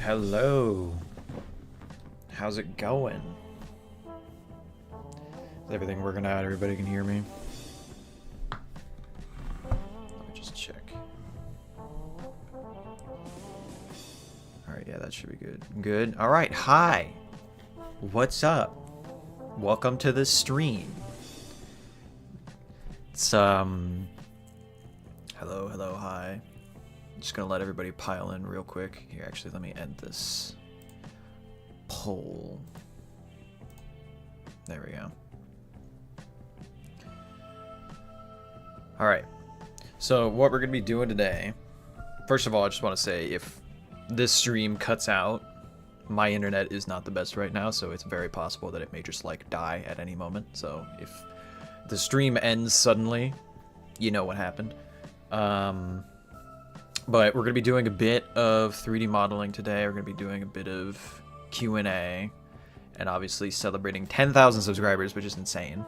Hello. How's it going? Is everything working out? Everybody can hear me? Let me just check. Alright, yeah, that should be good. Good. Alright, hi. What's up? Welcome to the stream. It's, hello, hi. Just gonna let everybody pile in real quick. Here, actually, let me end this poll. There we go. Alright. So, what we're gonna be doing today... First of all, I just want to say, if this stream cuts out, my internet is not the best right now, so it's very possible that it may just, like, die at any moment. So, if the stream ends suddenly, you know what happened. But we're going to be doing a bit of 3D modeling today. We're going to be doing a bit of Q&A. And obviously celebrating 10,000 subscribers, which is insane.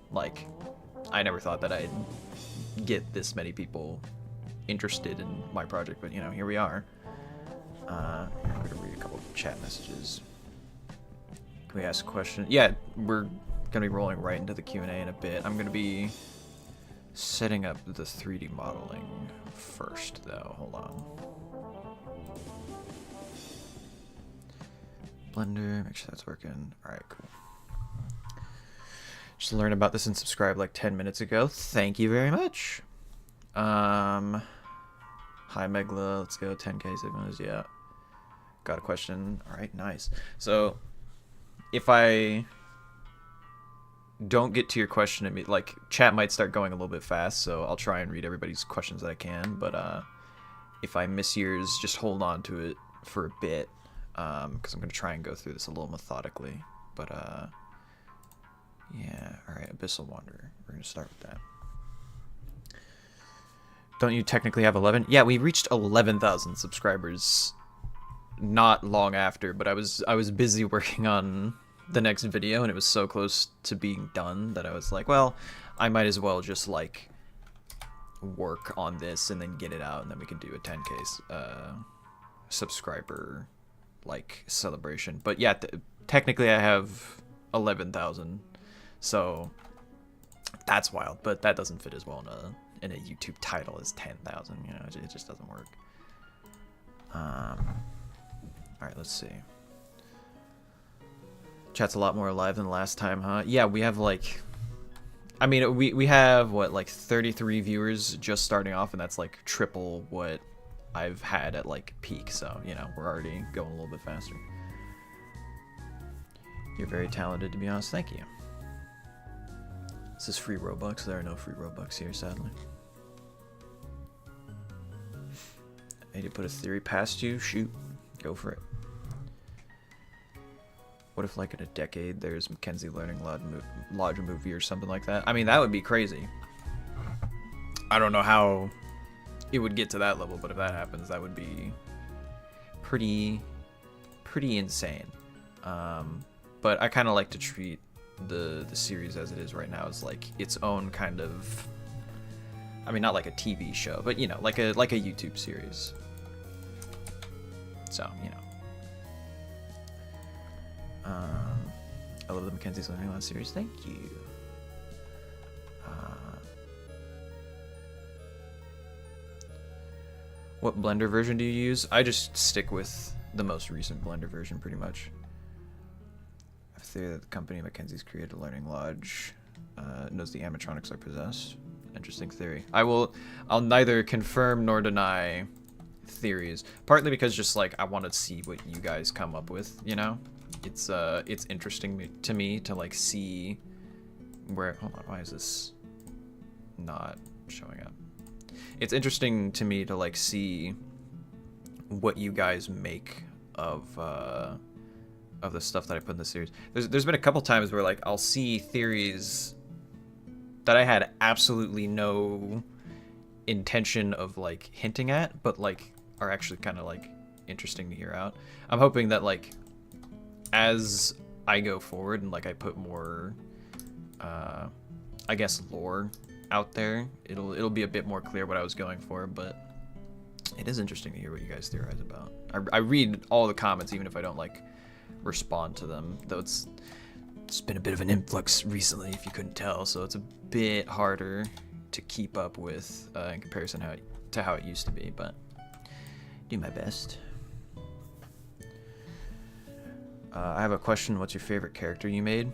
Like, I never thought that I'd get this many people interested in my project. But, you know, here we are. I'm going to read a couple of chat messages. Can we ask a question? Yeah, we're going to be rolling right into the Q&A in a bit. I'm going to be setting up the 3D modeling first, though. Hold on. Blender, make sure that's working. Alright, cool. Just learned about this and subscribed like 10 minutes ago. Thank you very much. Hi, Megla. Let's go. 10k signals. Yeah. Got a question. Alright, nice. So, if I don't get to your question, like, chat might start going a little bit fast, so I'll try and read everybody's questions that I can, but if I miss yours, just hold on to it for a bit, because I'm going to try and go through this a little methodically, but yeah, alright, Abyssal Wanderer, we're going to start with that. Don't you technically have 11? Yeah, we reached 11,000 subscribers not long after, but I was busy working on the next video, and it was so close to being done that I was like, well, I might as well just like work on this and then get it out, and then we can do a 10k subscriber like celebration. But yeah, technically I have 11,000, so that's wild, but that doesn't fit as well in a YouTube title as 10,000. You know, it just doesn't work. All right, let's see. Chat's a lot more alive than last time, huh? Yeah, we have like, I mean, we have what, like 33 viewers just starting off, and that's like triple what I've had at like peak. So, you know, we're already going a little bit faster. You're very talented, to be honest. Thank you. This is free Robux. There are no free Robux here, sadly. I need to put a theory past you. Shoot, go for it. What if, like, in a decade, there's Mackenzie Learning Lodge movie or something like that? I mean, that would be crazy. I don't know how it would get to that level, but if that happens, that would be pretty insane. But I kind of like to treat the series as it is right now as, like, its own kind of... I mean, not like a TV show, but, you know, like a YouTube series. So, you know. I love the Mackenzie's Learning Lodge series. Thank you. What Blender version do you use? I just stick with the most recent Blender version, pretty much. I have a theory that the company Mackenzie's created Learning Lodge knows the animatronics are possessed. Interesting theory. I'll neither confirm nor deny theories. Partly because just like I want to see what you guys come up with, you know? It's interesting to me to like see where, hold on, why is this not showing up? It's interesting to me to like see what you guys make of the stuff that I put in the series. There's been a couple times where like I'll see theories that I had absolutely no intention of like hinting at, but like are actually kind of like interesting to hear out. I'm hoping that like as I go forward and like I put more I guess lore out there, it'll be a bit more clear what I was going for, but It is interesting to hear what you guys theorize about. I read all the comments, even if I don't like respond to them. Though it's been a bit of an influx recently, if you couldn't tell. So it's a bit harder to keep up with in comparison to how it used to be. But do my best. I have a question. What's your favorite character you made?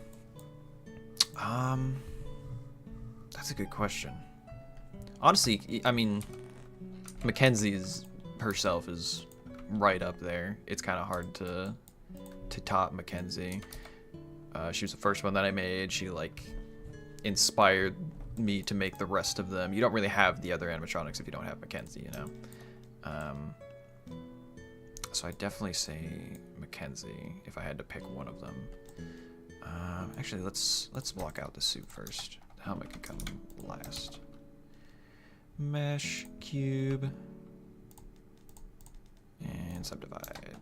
That's a good question. Honestly, I mean, Mackenzie's herself is right up there. It's kind of hard to top Mackenzie. She was the first one that I made. She like inspired me to make the rest of them. You don't really have the other animatronics if you don't have Mackenzie, you know. So I definitely say Mackenzie if I had to pick one of them. Actually, let's block out the suit first. The helmet can come last. Mesh cube and subdivide.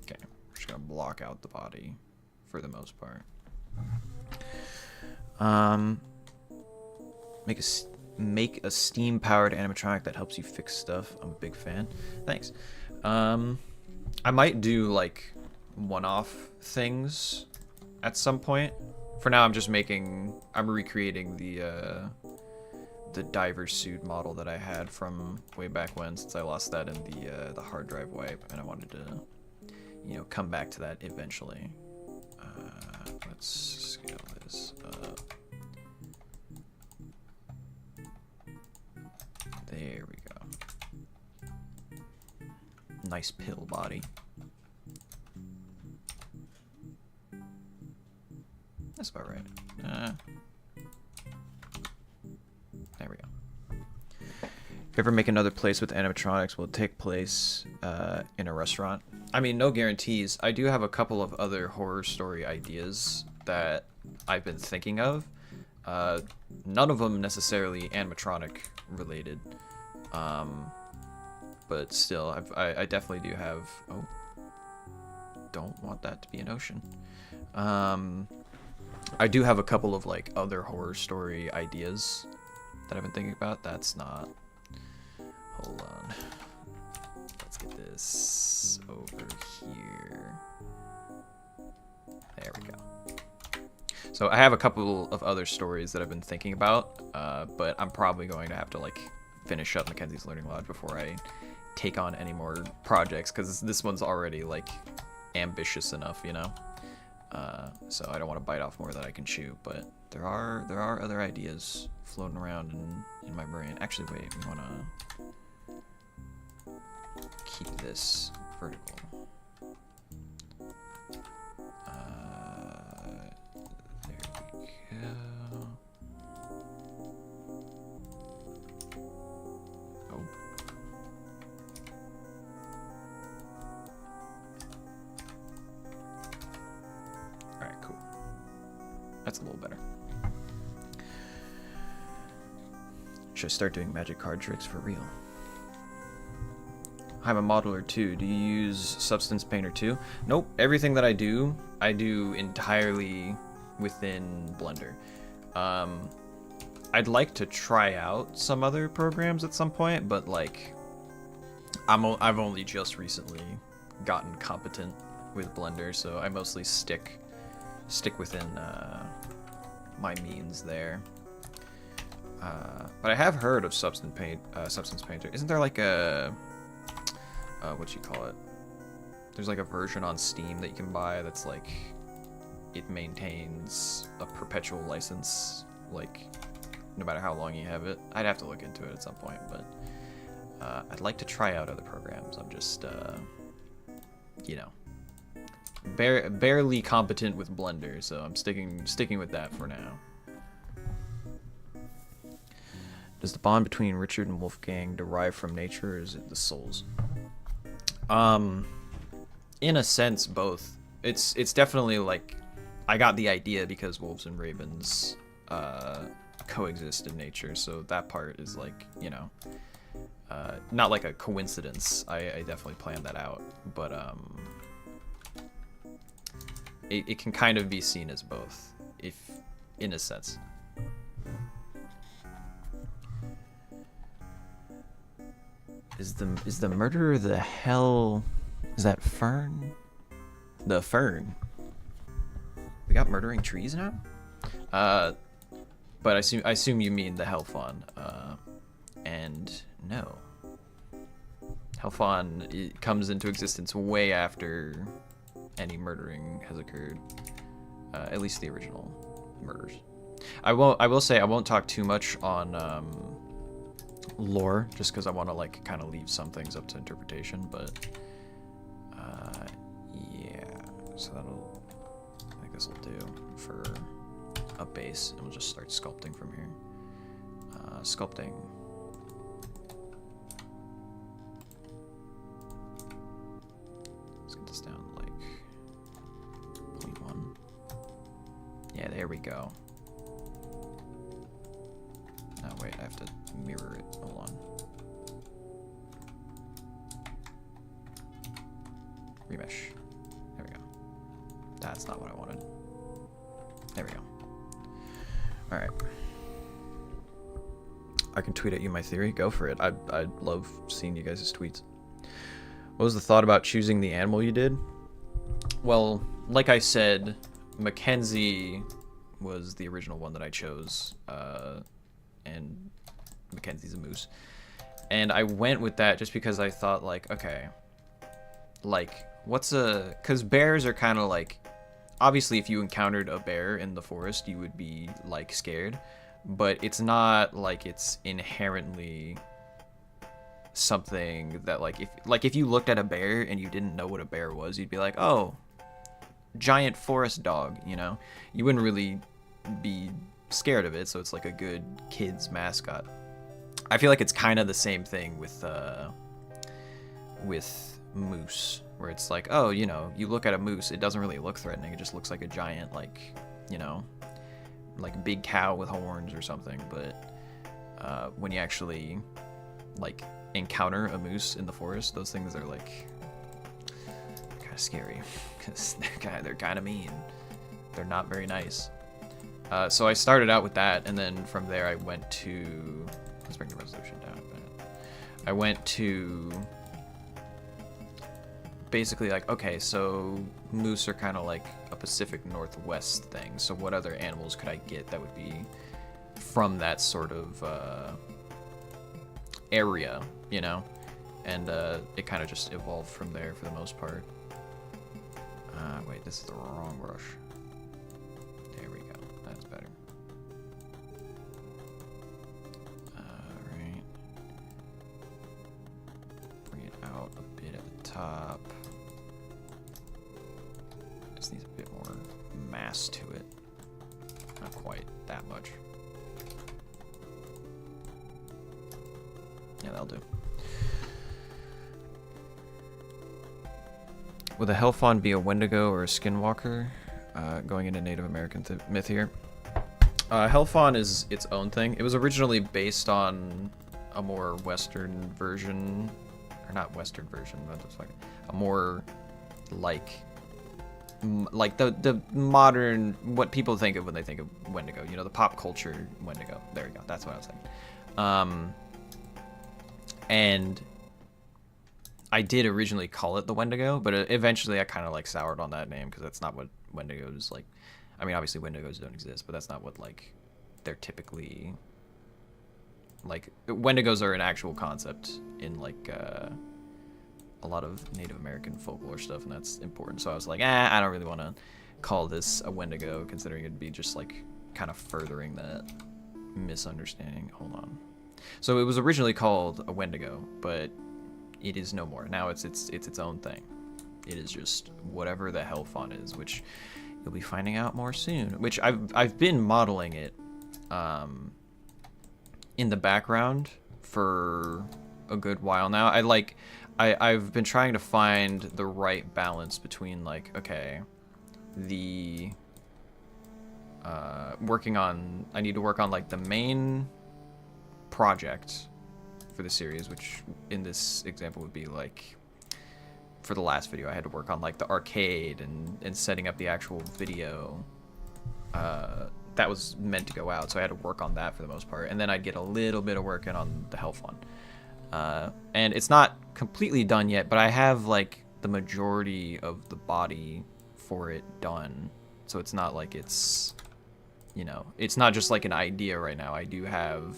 Okay, we're just gonna block out the body for the most part. Make a steam-powered animatronic that helps you fix stuff. I'm a big fan. Thanks. I might do like one-off things at some point. For now, I'm recreating the diver suit model that I had from way back when, since I lost that in the hard drive wipe, and I wanted to, you know, come back to that eventually. Let's scale this up. There we go. Nice pill body. That's about right. There we go. If you ever make another place with animatronics, will it take place in a restaurant? I mean, no guarantees. I do have a couple of other horror story ideas that I've been thinking of. None of them necessarily animatronic related. But still, I definitely do have... Oh. Don't want that to be an ocean. I do have a couple of like other horror story ideas that I've been thinking about. That's not... Hold on. Let's get this over here. There we go. So I have a couple of other stories that I've been thinking about, but I'm probably going to have to like finish up Mackenzie's Learning Lodge before I take on any more projects, because this one's already like ambitious enough, you know. So I don't want to bite off more than I can chew, but there are other ideas floating around in my brain. Actually, wait, we want to keep this vertical. There we go. Oh. Alright, cool. That's a little better. Should I start doing magic card tricks for real? I'm a modeler too. Do you use Substance Painter too? Nope. Everything that I do entirely within Blender. I'd like to try out some other programs at some point, but like, I've only just recently gotten competent with Blender, so I mostly stick within my means there. But I have heard of Substance Painter. Isn't there like a what you call it? There's like a version on Steam that you can buy that's like, it maintains a perpetual license, like no matter how long you have it. I'd have to look into it at some point, but I'd like to try out other programs. I'm just you know, barely competent with Blender, so I'm sticking with that for now. Does the bond between Richard and Wolfgang derive from nature, or is it the souls? In a sense, both. It's definitely like, I got the idea because wolves and ravens coexist in nature, so that part is like, you know, not like a coincidence. I definitely planned that out, but it can kind of be seen as both, if in a sense. Is the murderer the hell? Is that Fern? The Fern. We got murdering trees now? But I assume you mean the Hell-fon. And no. Hell-fon, it comes into existence way after any murdering has occurred. At least the original murders. I will say I won't talk too much on lore, just because I want to like kind of leave some things up to interpretation, but yeah, so I think this will do for a base, and we'll just start sculpting from here. Sculpting. Let's get this down to like 0.1. Yeah, there we go. No, wait, I have to mirror it. Hold on. Remesh. There we go. That's not what I wanted. There we go. Alright. I can tweet at you my theory. Go for it. I love seeing you guys' tweets. What was the thought about choosing the animal you did? Well, like I said, Mackenzie was the original one that I chose. And Mackenzie's a moose. And I went with that just because I thought, like, okay, like, because bears are kind of like, obviously if you encountered a bear in the forest, you would be, like, scared. But it's not like it's inherently something that, like, if you looked at a bear and you didn't know what a bear was, you'd be like, oh, giant forest dog, you know? You wouldn't really be scared of it, so it's like a good kid's mascot. I feel like it's kind of the same thing with moose, where it's like, oh, you know, you look at a moose, it doesn't really look threatening, it just looks like a giant, like, you know, like big cow with horns or something. But when you actually like encounter a moose in the forest, those things are like kind of scary because they're kind of mean. They're not very nice. So I started out with that, and then from there I went to, let's bring the resolution down a bit. I went to basically like, okay, so moose are kind of like a Pacific Northwest thing, so what other animals could I get that would be from that sort of area, you know? And it kind of just evolved from there for the most part. Wait, this is the wrong brush. There we go, that's better. Alright. Bring it out a bit at the top. This needs a bit more mass to it. Not quite that much. Yeah, that'll do. Would the Hell-fon be a Wendigo or a Skinwalker? Going into Native American myth here. Hell-fon is its own thing. It was originally based on a more Western version, or not Western version, but it's like a more like the modern, what people think of when they think of Wendigo. You know, the pop culture Wendigo. There you go. That's what I was saying. And I did originally call it the Wendigo, but eventually I kind of like soured on that name because that's not what Wendigos like. I mean, obviously Wendigos don't exist, but that's not what like they're typically like. Wendigos are an actual concept in like a lot of Native American folklore stuff, and that's important. So I was like, I don't really want to call this a Wendigo, considering it'd be just like kind of furthering that misunderstanding. Hold on. So it was originally called a Wendigo, but it is no more. Now it's its own thing. It is just whatever the Hell-fon is, which you'll be finding out more soon. Which I've been modeling it in the background for a good while now. I've been trying to find the right balance between like, okay, the I need to work on like the main project for the series, which in this example would be like, for the last video I had to work on like the arcade and setting up the actual video that was meant to go out, so I had to work on that for the most part, and then I'd get a little bit of work in on the Hell-fon. And it's not completely done yet, but I have like the majority of the body for it done. So it's not like it's, you know, it's not just like an idea right now. I do have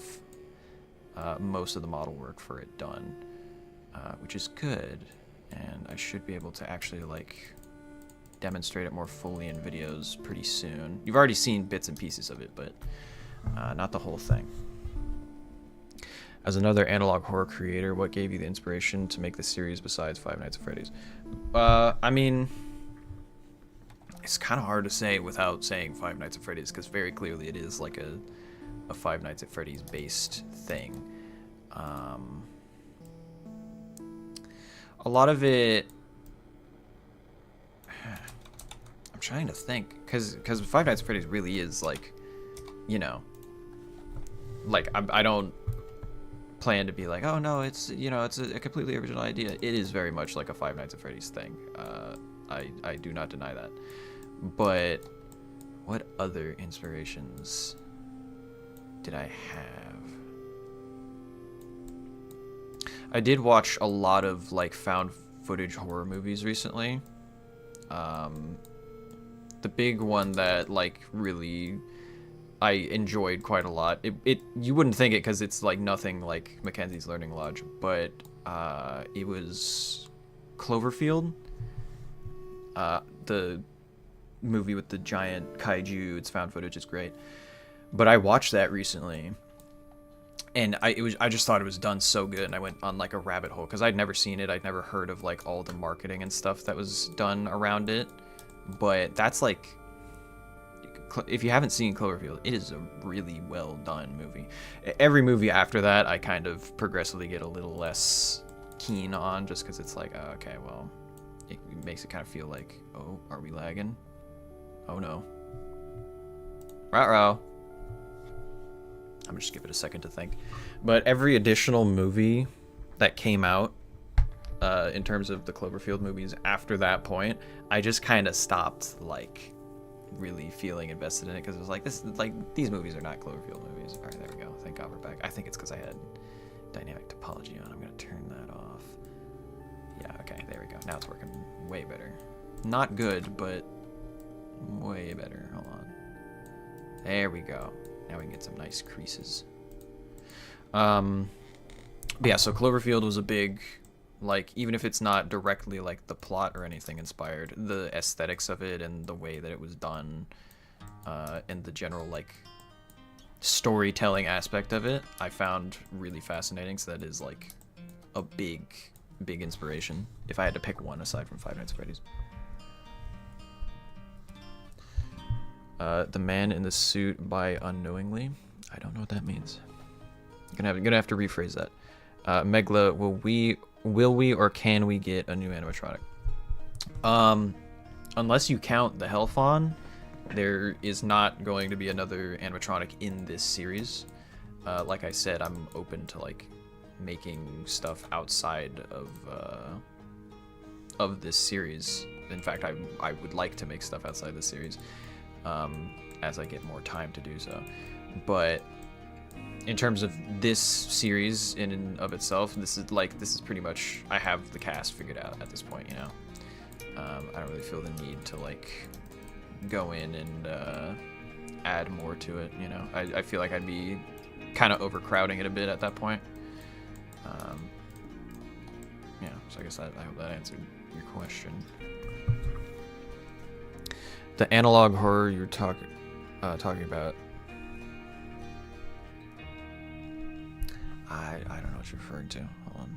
most of the model work for it done, which is good. And I should be able to actually like demonstrate it more fully in videos pretty soon. You've already seen bits and pieces of it, but not the whole thing. As another analog horror creator, what gave you the inspiration to make the series besides Five Nights at Freddy's? I mean, it's kind of hard to say without saying Five Nights at Freddy's, because very clearly it is like a Five Nights at Freddy's based thing. A lot of it, I'm trying to think, because Five Nights at Freddy's really is like, you know, like I don't plan to be like, oh no, it's, you know, it's a completely original idea. It is very much like a Five Nights at Freddy's thing. I do not deny that. But what other inspirations did I have? I did watch a lot of like found footage horror movies recently. The big one that like really I enjoyed quite a lot. It you wouldn't think it because it's like nothing like Mackenzie's Learning Lodge, but it was Cloverfield. The movie with the giant kaiju. It's found footage. It's great. But I watched that recently, and I just thought it was done so good, and I went on like a rabbit hole because I'd never seen it. I'd never heard of like all the marketing and stuff that was done around it. But that's like, if you haven't seen Cloverfield, it is a really well done movie. Every movie after that, I kind of progressively get a little less keen on, just because it's like, oh, okay, well, it makes it kind of feel like, oh, are we lagging? Oh no. Ruh-roh. I'm gonna just give it a second to think. But every additional movie that came out, in terms of the Cloverfield movies after that point, I just kind of stopped like really feeling invested in it, because it was like, this is like, these movies are not Cloverfield movies. All right, there we go. Thank God we're back. I think it's because I had dynamic topology on. I'm gonna turn that off. Yeah, okay, there we go. Now it's working way better. Not good, but way better. Hold on. There we go. Now we can get some nice creases. But yeah, so Cloverfield was a big, like, even if it's not directly like the plot or anything inspired, the aesthetics of it and the way that it was done, and the general like storytelling aspect of it, I found really fascinating. So that is like a big inspiration if I had to pick one aside from Five Nights at Freddy's. The man in the suit by unknowingly. I don't know what that means. I'm gonna have to rephrase that. Megla, will we or can we get a new animatronic? Unless you count the Hell-fon, there is not going to be another animatronic in this series. Like I said, I'm open to like making stuff outside of this series. In fact, I would like to make stuff outside this series, as I get more time to do so. But in terms of this series in and of itself, this is pretty much, I have the cast figured out at this point, you know. I don't really feel the need to like go in and add more to it, you know. I feel like I'd be kind of overcrowding it a bit at that point. Yeah, so I guess I hope that answered your question. The analog horror you're talking about, I don't know what you're referring to. Hold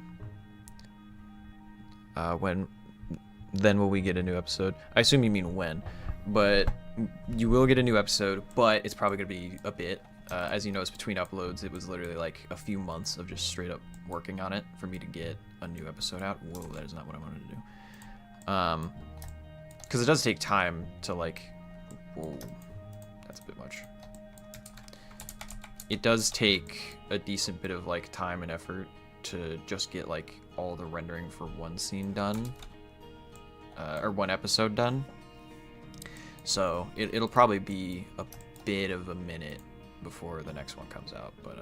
on. Then will we get a new episode? I assume you mean when, but you will get a new episode, but it's probably going to be a bit. As you notice, between uploads, it was literally like a few months of just straight up working on it for me to get a new episode out. Whoa, that is not what I wanted to do. Because it does take time to like, whoa, that's a bit much. It does take a decent bit of like time and effort to just get like all the rendering for one scene done, or one episode done. So it'll probably be a bit of a minute before the next one comes out, but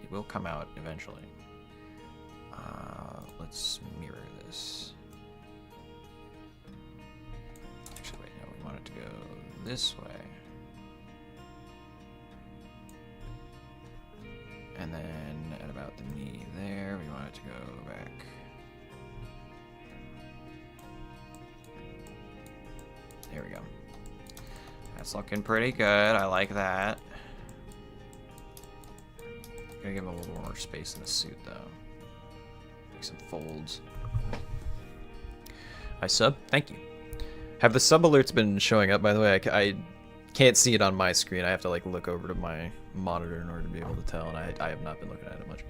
it will come out eventually. Let's mirror this. Actually, wait, no, we want it to go this way. And then at about the knee there, we want it to go back. There we go. That's looking pretty good. I like that. Gotta give him a little more space in the suit, though. Make some folds. I sub? Thank you. Have the sub alerts been showing up, by the way? I can't see it on my screen. I have to like look over to my monitor in order to be able to tell, and I have not been looking at it much.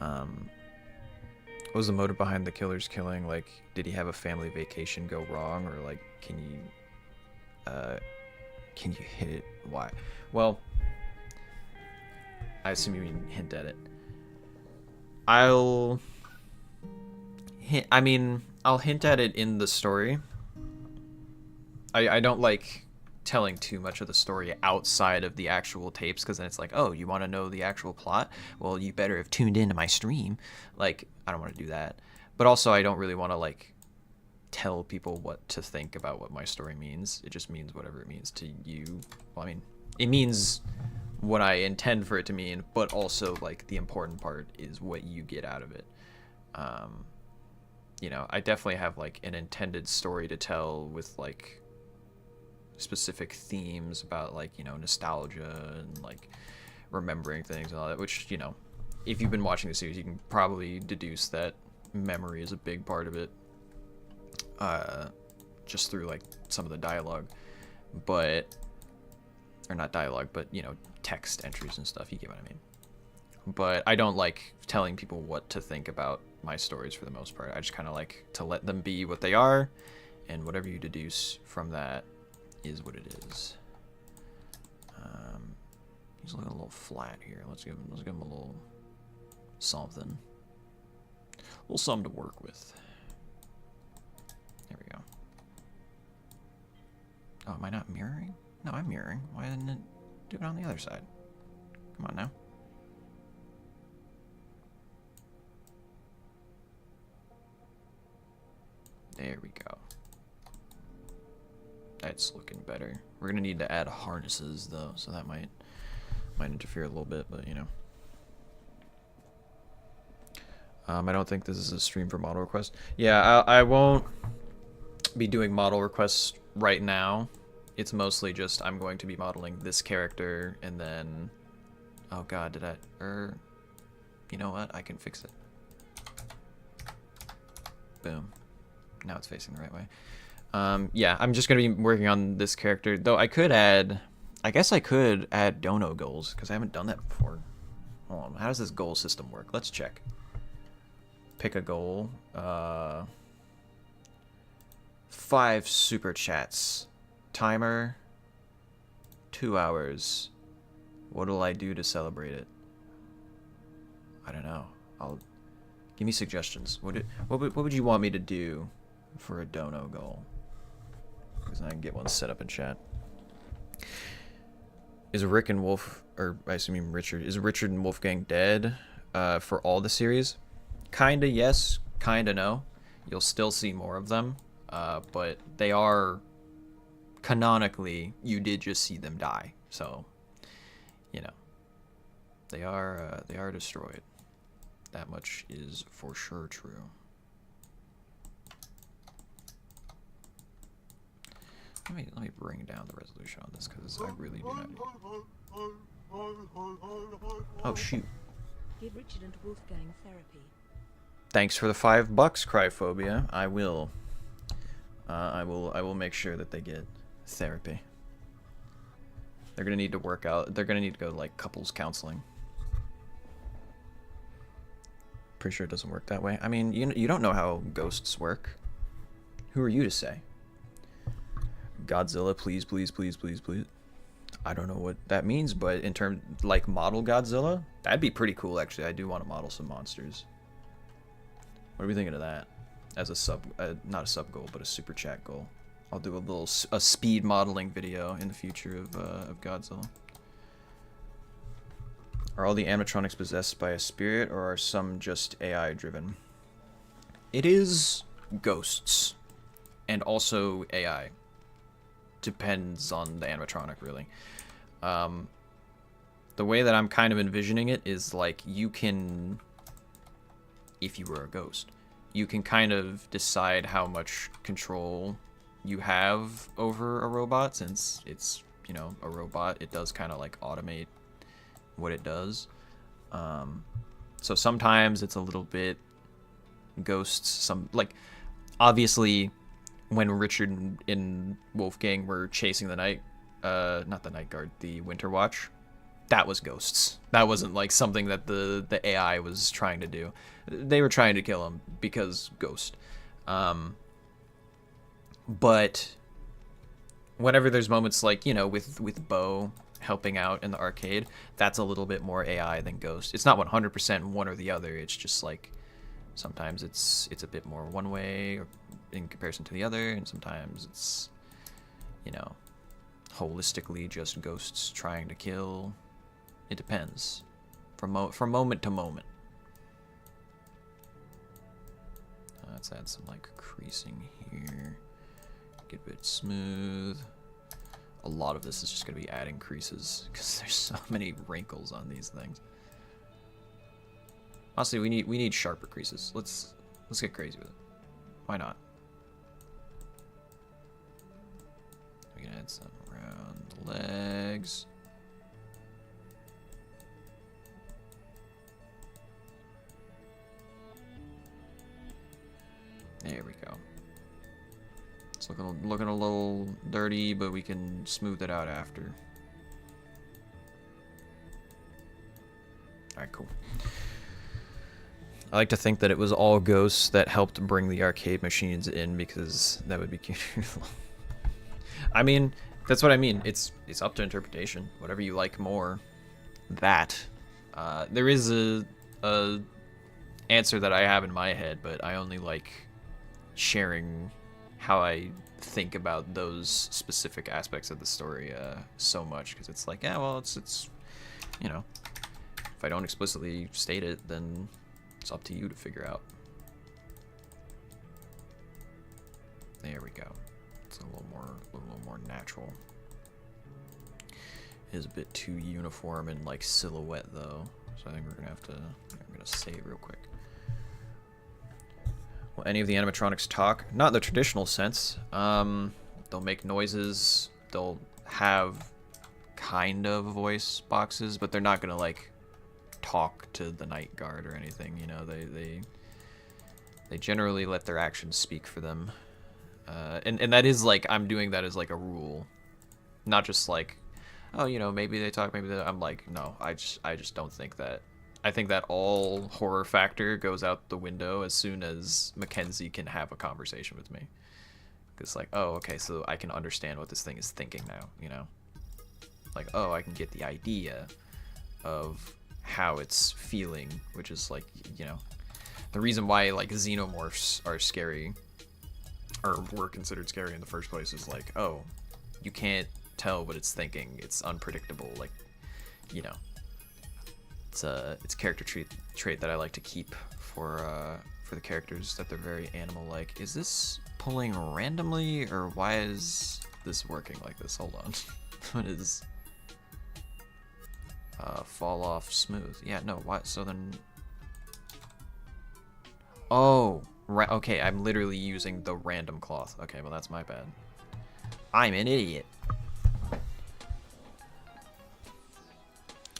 What was the motive behind the killer's killing? Like, did he have a family vacation go wrong, or like, can you hit it? Why? Well, I assume you mean hint at it. I'll hint at it in the story. I don't like telling too much of the story outside of the actual tapes, because then it's like, oh, you want to know the actual plot? Well, you better have tuned into my stream. Like, I don't want to do that. But also, I don't really want to like tell people what to think about what my story means. It just means whatever it means to you. Well, I mean, it means what I intend for it to mean, but also like the important part is what you get out of it. You know, I definitely have like an intended story to tell with like specific themes about like, you know, nostalgia and like remembering things and all that, which, you know, if you've been watching the series, you can probably deduce that memory is a big part of it, just through like some of the dialogue, but, or not dialogue, but, you know, text entries and stuff, you get what I mean. But I don't like telling people what to think about my stories for the most part. I just kind of like to let them be what they are, and whatever you deduce from that is what it is. He's looking a little flat here. Let's give him a little something. A little something to work with. There we go. Oh, am I not mirroring? No, I'm mirroring. Why didn't it do it on the other side? Come on now. There we go. That's looking better. We're gonna need to add harnesses though, so that might interfere a little bit, but you know. I don't think this is a stream for model requests. Yeah, I won't be doing model requests right now. It's mostly just I'm going to be modeling this character, and then, oh god, you know what? I can fix it. Boom. Now it's facing the right way. Yeah, I'm just gonna be working on this character, though I guess I could add dono goals, because I haven't done that before. Hold on, how does this goal system work? Let's check. Pick a goal. 5 super chats. Timer. 2 hours. What'll I do to celebrate it? I don't know. Give me suggestions. What would you want me to do for a dono goal? Because I can get one set up in chat. Is Rick and Wolf, or I assume Richard, is Richard and Wolfgang dead for all the series? Kinda yes, kinda no. You'll still see more of them, but they are, canonically, you did just see them die. So, you know, they are destroyed. That much is for sure true. Let me bring down the resolution on this, because I really do not need... Oh shoot. Give Richard and Wolfgang therapy. Thanks for the $5, Cryphobia. I will. I will make sure that they get therapy. They're gonna need to work out. They're gonna need to go to like couples counseling. Pretty sure it doesn't work that way. I mean, you don't know how ghosts work. Who are you to say? Godzilla, please, please, please, please, please. I don't know what that means, but in terms like model Godzilla, that'd be pretty cool actually. I do want to model some monsters. What are we thinking of that? As a sub, not a sub goal, but a super chat goal. I'll do a speed modeling video in the future of Godzilla. Are all the animatronics possessed by a spirit, or are some just AI driven? It is ghosts, and also AI. Depends on the animatronic, really. The way that I'm kind of envisioning it is like you can, if you were a ghost, you can kind of decide how much control you have over a robot. Since it's, you know, a robot, it does kind of like automate what it does. So sometimes it's a little bit ghosts. Some, like, obviously when Richard and Wolfgang were chasing the night, not the night guard, the Winter Watch, that was ghosts. That wasn't like something that the AI was trying to do. They were trying to kill him because ghost. But whenever there's moments like, you know, with Bo helping out in the arcade, that's a little bit more AI than ghost. It's not 100% one or the other. It's just like sometimes it's a bit more one way in comparison to the other, and sometimes it's, you know, holistically just ghosts trying to kill. It depends from moment to moment. Let's add some like creasing here. Get a bit smooth. A lot of this is just going to be adding creases because there's so many wrinkles on these things. Honestly, we need sharper creases. Let's get crazy with it. Why not? We can add some around the legs. There we go. It's looking a little dirty, but we can smooth it out after. Alright, cool. I like to think that it was all ghosts that helped bring the arcade machines in, because that would be cute. I mean, that's what I mean. It's up to interpretation. Whatever you like more, that. There is a answer that I have in my head, but I only like sharing how I think about those specific aspects of the story so much, because it's like, yeah, well, it's you know, if I don't explicitly state it, then it's up to you to figure out. There we go. It's a little more natural. It is a bit too uniform and like silhouette though, so I think we're gonna have to. I'm gonna save real quick. Will any of the animatronics talk? Not in the traditional sense. They'll make noises. They'll have kind of voice boxes, but they're not gonna like talk to the night guard or anything. You know, they generally let their actions speak for them. And that is like, I'm doing that as like a rule, not just like, oh, you know, maybe they talk, maybe they. I'm like, no, I just don't think that. I think that all horror factor goes out the window as soon as Mackenzie can have a conversation with me. It's like, oh, okay, so I can understand what this thing is thinking now, you know? Like, oh, I can get the idea of how it's feeling, which is like, you know, the reason why like xenomorphs are scary, or were considered scary in the first place, is like, oh, you can't tell what it's thinking. It's unpredictable, like, you know. It's a character trait that I like to keep for the characters, that they're very animal-like. Is this pulling randomly, or why is this working like this? Hold on. What is fall off smooth? Yeah, no. Why? So then. Oh, right. Okay, I'm literally using the random cloth. Okay, well that's my bad. I'm an idiot.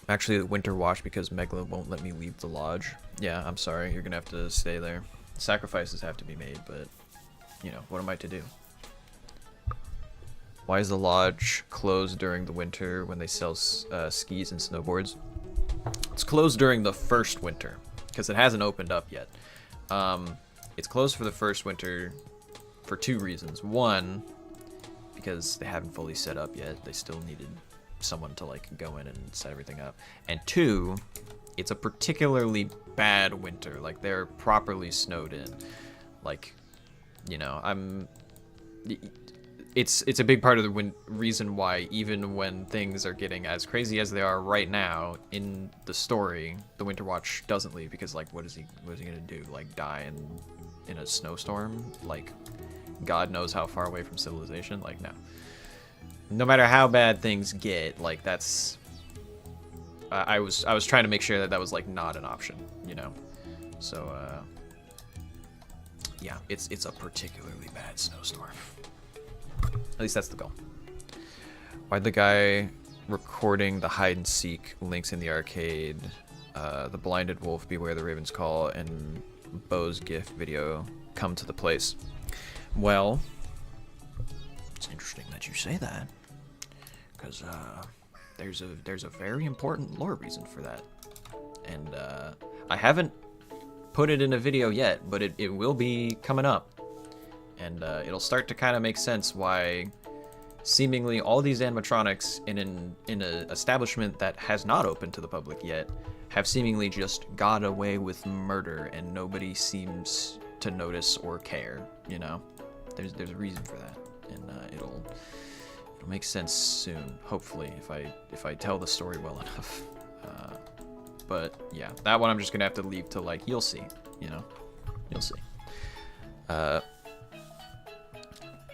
Actually, the Winter Watch, because Megla won't let me leave the lodge. Yeah, I'm sorry. You're gonna have to stay there. Sacrifices have to be made, but, you know, what am I to do? Why is the lodge closed during the winter when they sell skis and snowboards? It's closed during the first winter, because it hasn't opened up yet. It's closed for the first winter for two reasons. One, because they haven't fully set up yet. They still needed someone to like go in and set everything up. And two, it's a particularly bad winter. Like, they're properly snowed in. Like, you know, it's a big part of the reason why even when things are getting as crazy as they are right now in the story, the Winter Watch doesn't leave, because like what is he gonna do? Like die in a snowstorm? Like God knows how far away from civilization? Like no. No matter how bad things get, like that's I was trying to make sure that that was like not an option, you know. So yeah, it's a particularly bad snowstorm. At least that's the goal. Why'd the guy recording the hide and seek links in the arcade, the blinded wolf, beware the raven's call, and Bo's GIF video come to the place? Well, it's interesting that you say that, because there's a very important lore reason for that, and I haven't put it in a video yet, but it will be coming up. And it'll start to kind of make sense why seemingly all these animatronics in an establishment that has not opened to the public yet have seemingly just got away with murder and nobody seems to notice or care, you know? There's a reason for that, and it'll make sense soon, hopefully, if I tell the story well enough. But yeah, that one I'm just gonna have to leave to like, you'll see, you know? You'll see.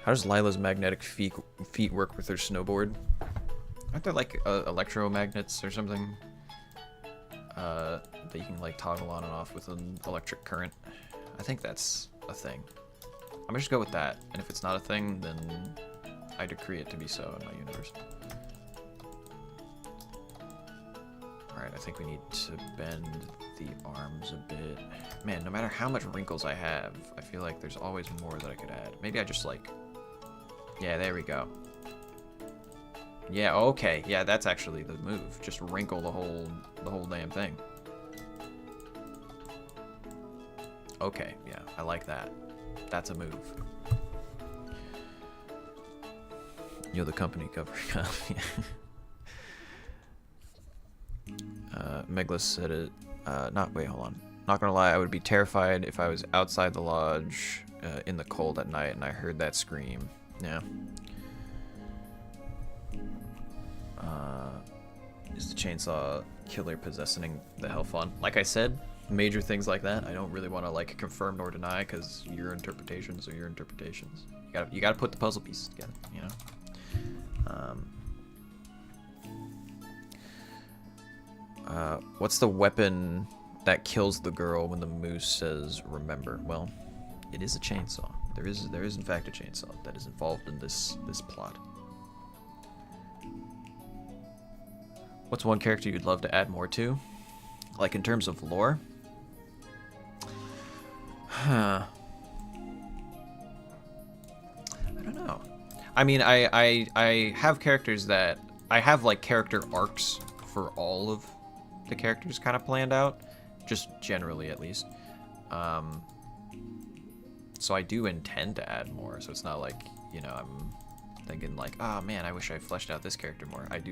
How does Lila's magnetic feet work with her snowboard? Aren't there like electromagnets or something that you can like toggle on and off with an electric current? I think that's a thing. I'm gonna just go with that, and if it's not a thing, then I decree it to be so in my universe. Alright, I think we need to bend the arms a bit. Man, no matter how much wrinkles I have, I feel like there's always more that I could add. Maybe I just like... Yeah, there we go. Yeah, okay. Yeah, that's actually the move. Just wrinkle the whole damn thing. Okay, yeah, I like that. That's a move. You're the company covering up. Meglis said it. Wait, hold on. Not gonna lie, I would be terrified if I was outside the lodge in the cold at night and I heard that scream. Yeah. Is the chainsaw killer possessing the Hell-fon? Like I said, major things like that I don't really want to like confirm nor deny, because your interpretations are your interpretations. You gotta put the puzzle pieces together, you know. What's the weapon that kills the girl when the moose says remember? Well, it is a chainsaw. There is in fact a chainsaw that is involved in this plot. What's one character you'd love to add more to? Like in terms of lore? Huh. I don't know. I mean, I have characters that I have like character arcs for all of the characters kind of planned out, just generally at least. So I do intend to add more, so it's not like, you know, I'm thinking like, oh man, I wish I fleshed out this character more. I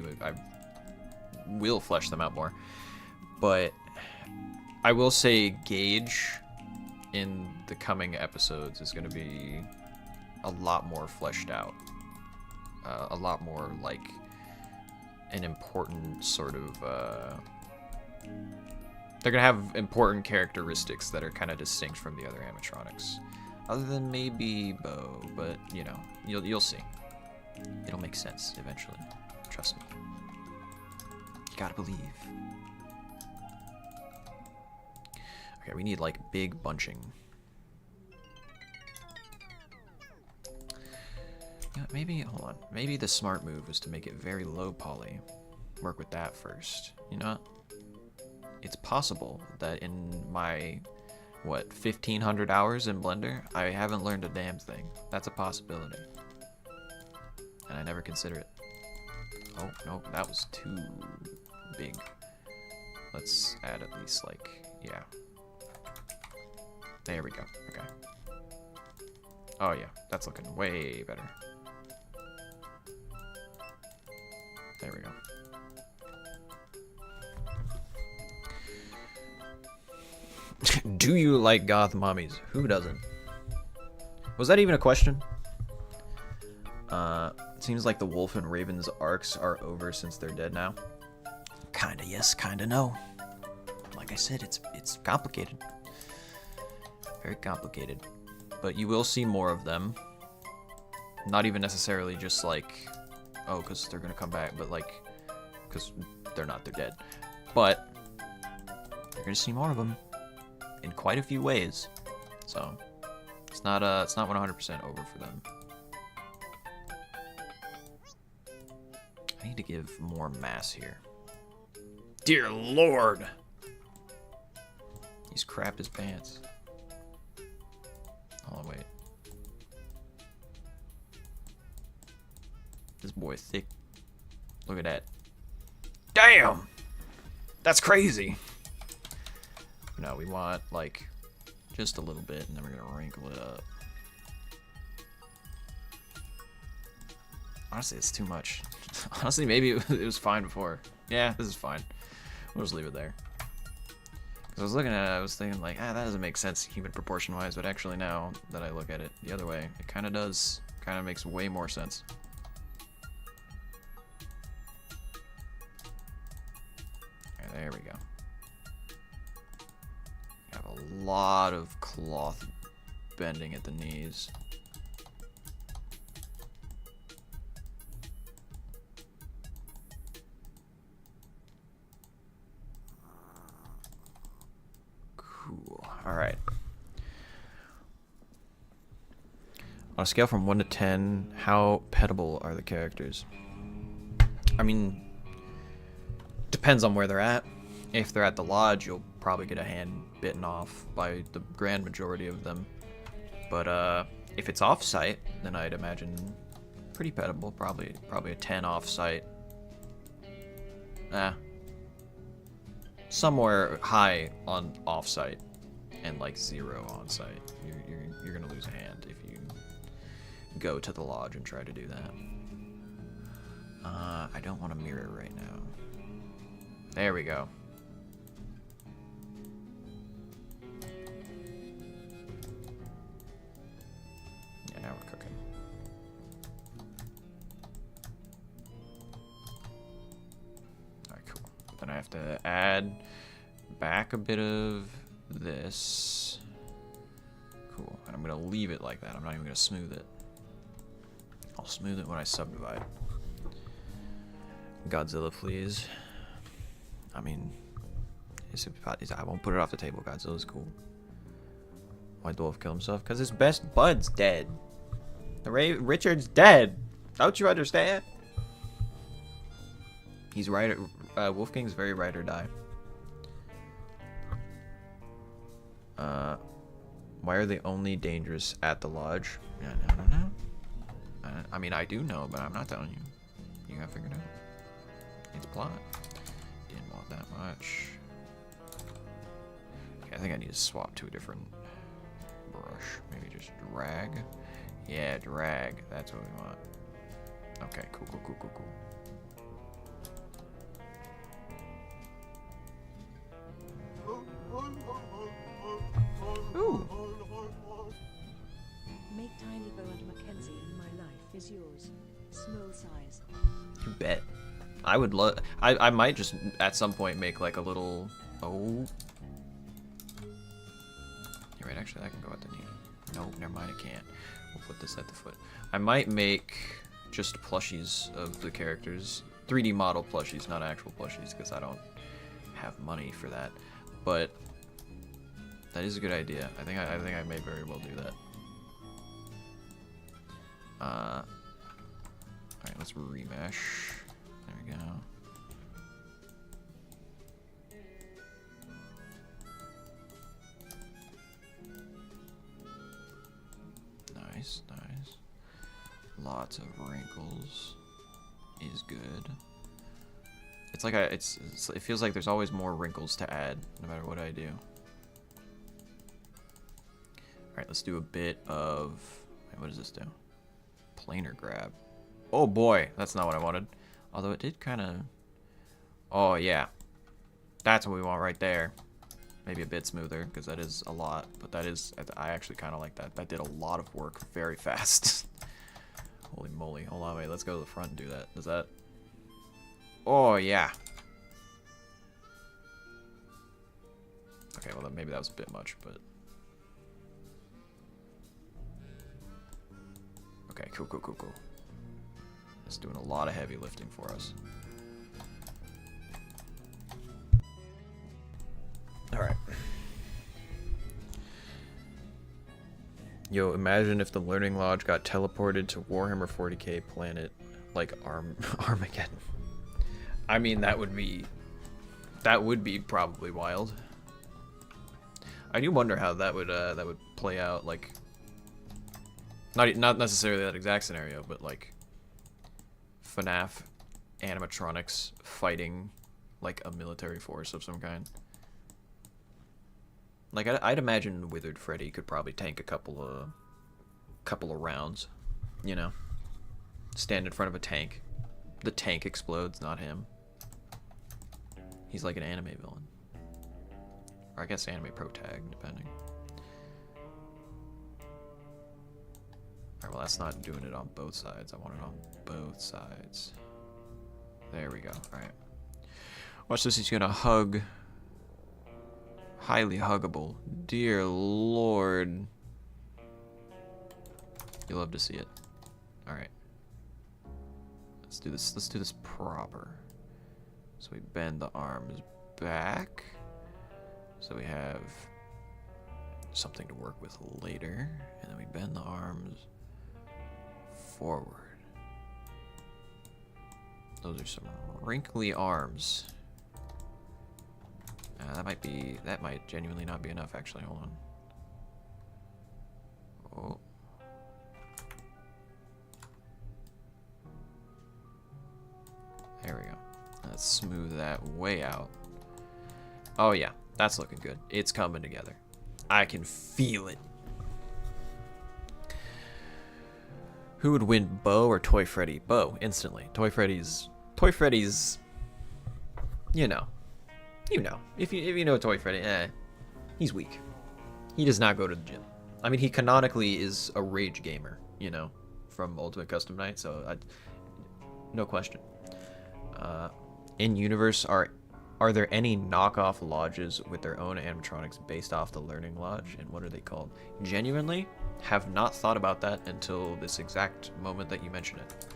will flesh them out more. But I will say Gage in the coming episodes is going to be a lot more fleshed out. A lot more like an important sort of... they're going to have important characteristics that are kind of distinct from the other animatronics. Other than maybe Bo, but you know, you'll see. It'll make sense eventually. Trust me. You gotta believe. Okay, we need like big bunching. Yeah, maybe, hold on. Maybe the smart move was to make it very low poly. Work with that first. You know what? It's possible that in my, what, 1,500 hours in Blender, I haven't learned a damn thing. That's a possibility. And I never consider it. Oh, no, that was too big. Let's add at least, like, yeah. There we go, okay. Oh yeah, that's looking way better. There we go. Do you like goth mommies? Who doesn't? Was that even a question? It seems like the Wolf and Raven's arcs are over since they're dead now. Kinda yes, kinda no. Like I said, it's complicated. Very complicated. But you will see more of them. Not even necessarily just like, oh, because they're gonna come back, but like, because they're dead. But you're gonna see more of them in quite a few ways. So it's not 100% over for them. I need to give more mass here. Dear Lord! He's crapped his pants. Hold on, wait. This boy thick. Look at that. Damn! That's crazy! No, we want, like, just a little bit, and then we're gonna wrinkle it up. Honestly, it's too much. Honestly, maybe it was fine before. Yeah, this is fine. We'll just leave it there. Because I was looking at it, I was thinking, like, that doesn't make sense human proportion-wise, but actually now that I look at it the other way, it kind of does. Kind of makes way more sense. Okay, there we go. Have a lot of cloth bending at the knees. Cool. All right. On a scale from 1 to 10, how pettable are the characters? I mean, depends on where they're at. If they're at the lodge, you'll probably get a hand bitten off by the grand majority of them. But if it's off-site, then I'd imagine pretty pettable. Probably a 10 off-site. Somewhere high on off-site and like 0 on-site. You're gonna lose a hand if you go to the lodge and try to do that. I don't want to mirror right now. There we go. Yeah, now we're cooking. Alright, cool. Then I have to add back a bit of this. Cool. And I'm going to leave it like that. I'm not even going to smooth it. I'll smooth it when I subdivide. Godzilla, please. I mean, I won't put it off the table. Godzilla's cool. Why'd the wolf kill himself? Because his best bud's dead. Richard's dead. Don't you understand? He's right. Wolfgang's very ride or die. Why are they only dangerous at the lodge? Yeah, I don't know. I mean, I do know, but I'm not telling you. You gotta figure it out. It's plot. Didn't want that much. Okay, I think I need to swap to a different brush. Maybe just drag. Yeah, drag. That's what we want. Okay, cool. Ooh. Make tiny bow and Mackenzie and my life is yours. Small size. You bet. I would love. I might just at some point make like a little. Oh. You're right. Actually, that can go at the knee. No, never mind. It can't. We'll put this at the foot. I might make just plushies of the characters, 3D model plushies, not actual plushies, because I don't have money for that. But that is a good idea. I think I may very well do that. All right, let's remesh. There we go. Nice. Lots of wrinkles is good. It's like it feels like there's always more wrinkles to add, no matter what I do. All right, let's do a bit of. Wait, what does this do? Planar grab. Oh boy, that's not what I wanted. Although it did kind of. Oh yeah, that's what we want right there. Maybe a bit smoother because that is a lot, but that is. I actually kind of like that. That did a lot of work very fast. Holy moly. Hold on, wait. Let's go to the front and do that. Does that... Oh, yeah. Okay, well, then maybe that was a bit much, but... Okay, cool, cool, cool, cool. It's doing a lot of heavy lifting for us. Alright. Yo, imagine if the Learning Lodge got teleported to Warhammer 40k planet like Armageddon. I mean, that would be probably wild. I do wonder how that would play out, like not necessarily that exact scenario, but like FNaF animatronics fighting like a military force of some kind. Like I'd imagine Withered Freddy could probably tank a couple of rounds, you know. Stand in front of a tank. The tank explodes, not him. He's like an anime villain. Or I guess anime pro tag, depending. Alright, well that's not doing it on both sides. I want it on both sides. There we go. Alright. Watch this, he's gonna hug. Highly huggable. Dear Lord. You love to see it. Alright. Let's do this. Let's do this proper. So we bend the arms back. So we have something to work with later. And then we bend the arms forward. Those are some wrinkly arms. That might genuinely not be enough, actually. Hold on. Oh. There we go. Let's smooth that way out. Oh yeah, that's looking good. It's coming together. I can feel it. Who would win, Bo or Toy Freddy? Bo, instantly. Toy Freddy's, you know. You know. If you know Toy Freddy, he's weak. He does not go to the gym. I mean, he canonically is a rage gamer, you know, from Ultimate Custom Night, so no question. In universe, are there any knockoff lodges with their own animatronics based off the Learning Lodge, and what are they called? Genuinely, have not thought about that until this exact moment that you mention it.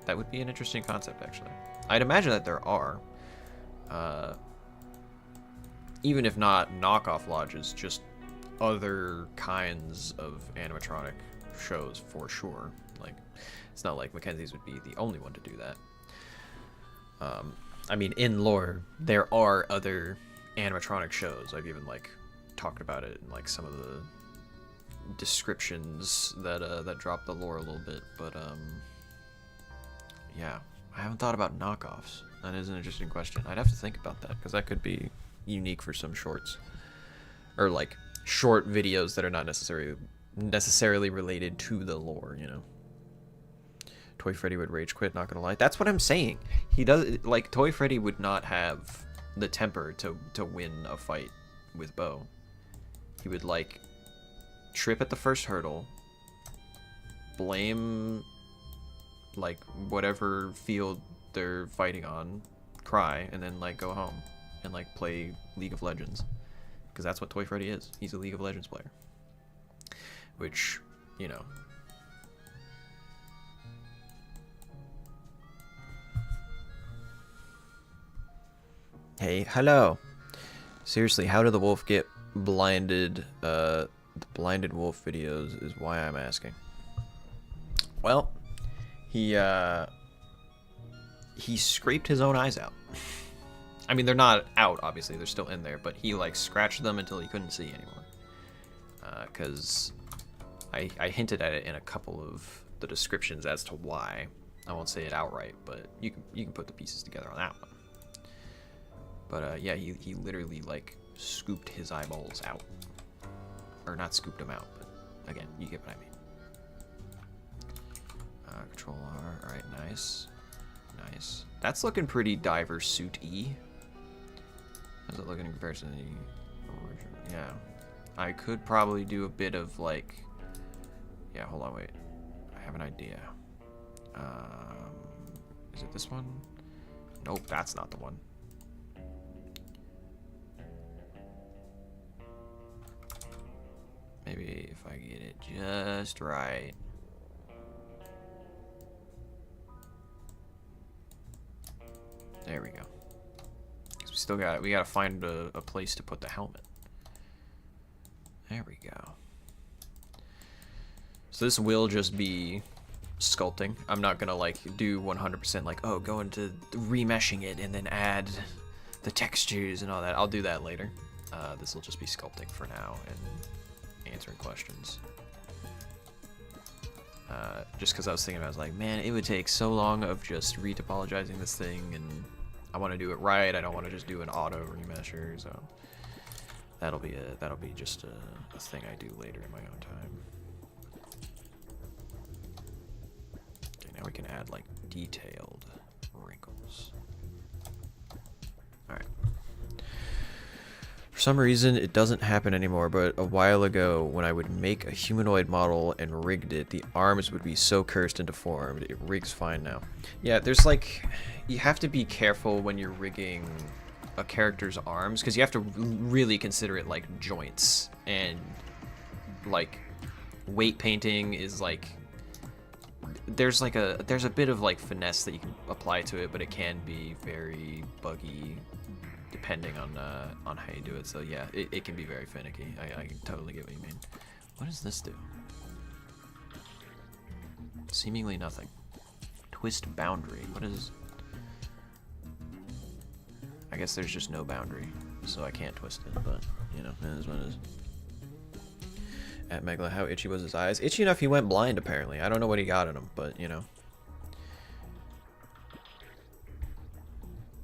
That would be an interesting concept, actually. I'd imagine that there are. Even if not knockoff lodges, just other kinds of animatronic shows for sure. Like, it's not like Mackenzie's would be the only one to do that. I mean, in lore, there are other animatronic shows. I've even like talked about it in like some of the descriptions that drop the lore a little bit. But yeah, I haven't thought about knockoffs. That is an interesting question. I'd have to think about that because that could be unique for some shorts, or like short videos that are not necessarily related to the lore, you know. Toy Freddy would rage quit, not gonna lie. That's what I'm saying. He does, like, Toy Freddy would not have the temper to win a fight with Bo. He would like trip at the first hurdle, blame like whatever field they're fighting on, cry, and then like go home and like play League of Legends, because that's what Toy Freddy is. He's a League of Legends player, which, you know, hey, hello. Seriously, how did the wolf get blinded? The blinded wolf videos is why I'm asking. Well, he scraped his own eyes out. I mean, they're not out, obviously, they're still in there, but he like scratched them until he couldn't see anymore. Because I hinted at it in a couple of the descriptions as to why. I won't say it outright, but you can put the pieces together on that one. But yeah, he literally like scooped his eyeballs out, or not scooped them out, but again, you get what I mean. Control R. All right, nice, nice. That's looking pretty diver suit-y. How's it looking in comparison to the original? Yeah, I could probably do a bit of like, yeah. Hold on, wait. I have an idea. Is it this one? Nope, that's not the one. Maybe if I get it just right. There we go. We gotta find a place to put the helmet. There we go. So this will just be sculpting. I'm not gonna like do 100% like, oh, go into remeshing it and then add the textures and all that. I'll do that later. This will just be sculpting for now and answering questions. Just because I was thinking, I was like, man, it would take so long of just retopologizing this thing, and I want to do it right. I don't want to just do an auto remesher, so that'll be just a thing I do later in my own time. Okay, now we can add like detailed wrinkles. All right. For some reason, it doesn't happen anymore, but a while ago, when I would make a humanoid model and rigged it, the arms would be so cursed and deformed. It rigs fine now. Yeah, there's like, you have to be careful when you're rigging a character's arms, because you have to really consider it like joints, and like weight painting is like, there's a bit of like finesse that you can apply to it, but it can be very buggy depending on how you do it. So yeah, it can be very finicky. I can totally get what you mean. What does this do? Seemingly nothing. Twist boundary. What is... I guess there's just no boundary, so I can't twist it, but, you know, it is what it is. At Megla, how itchy was his eyes? Itchy enough he went blind, apparently. I don't know what he got in him, but, you know.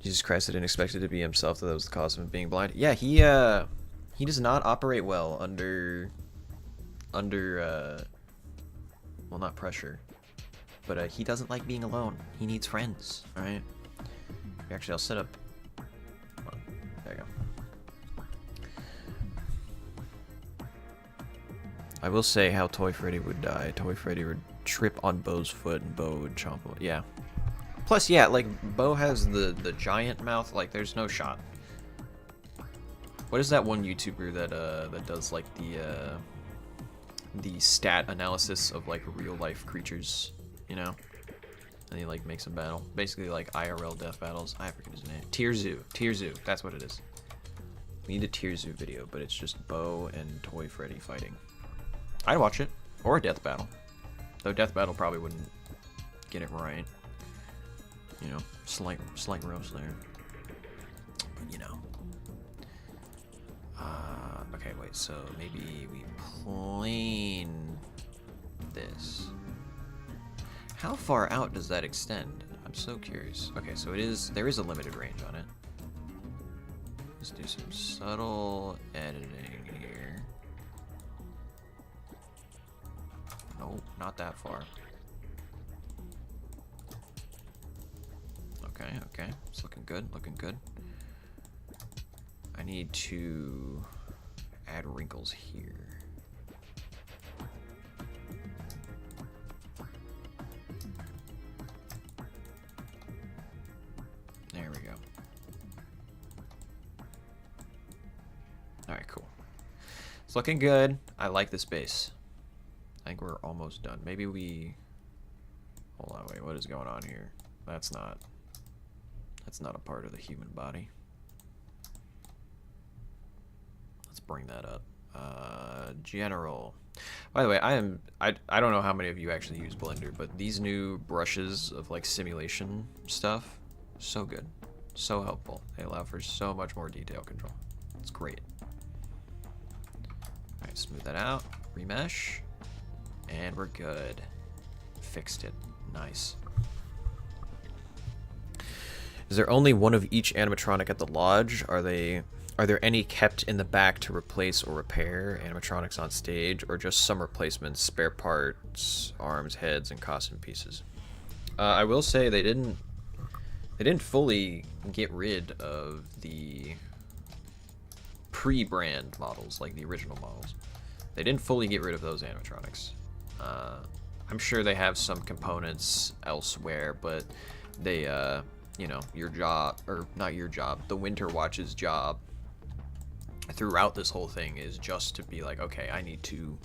Jesus Christ, I didn't expect it to be himself, that was the cause of him being blind. Yeah, he does not operate well under, well, not pressure, but he doesn't like being alone. He needs friends, alright? Actually, I'll set up, come on, there you go. I will say how Toy Freddy would die. Toy Freddy would trip on Bo's foot and Bo would chomp him. Yeah. Plus, yeah, like, Bo has the giant mouth, like, there's no shot. What is that one YouTuber that does, like, the stat analysis of, like, real-life creatures, you know? And he, like, makes them battle. Basically, like, IRL death battles. I forget his name. Tear-Zoo, that's what it is. We need a Tear-Zoo video, but it's just Bo and Toy Freddy fighting. I'd watch it. Or a death battle. Though death battle probably wouldn't get it right. You know, slight roast there. But, you know. Okay, wait, so maybe we plane this. How far out does that extend? I'm so curious. Okay, so there is a limited range on it. Let's do some subtle editing here. Nope, not that far. Okay, it's looking good, I need to add wrinkles here. There we go. Alright, cool. It's looking good. I like this base. I think we're almost done. Maybe we... Hold on, wait, what is going on here? That's not a part of the human body. Let's bring that up. General. By the way, I don't know how many of you actually use Blender, but these new brushes of like simulation stuff, so good, so helpful. They allow for so much more detail control. It's great. All right, smooth that out, remesh, and we're good. Fixed it. Nice. Is there only one of each animatronic at the lodge? Are there any kept in the back to replace or repair animatronics on stage, or just some replacements, spare parts, arms, heads, and costume pieces? I will say they didn't fully get rid of the pre-brand models, like the original models. They didn't fully get rid of those animatronics. I'm sure they have some components elsewhere, but they, you know, your job, or not your job, the Winter Watch's job throughout this whole thing is just to be like, okay, I need to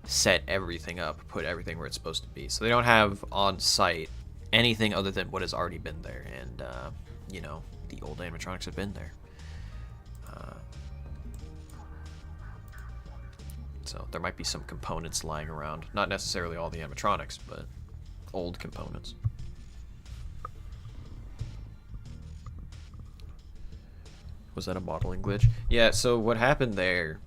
set everything up, put everything where it's supposed to be. So they don't have on site anything other than what has already been there, and you know, the old animatronics have been there. So there might be some components lying around, not necessarily all the animatronics, but old components. Was that a modeling glitch? Yeah, so what happened there,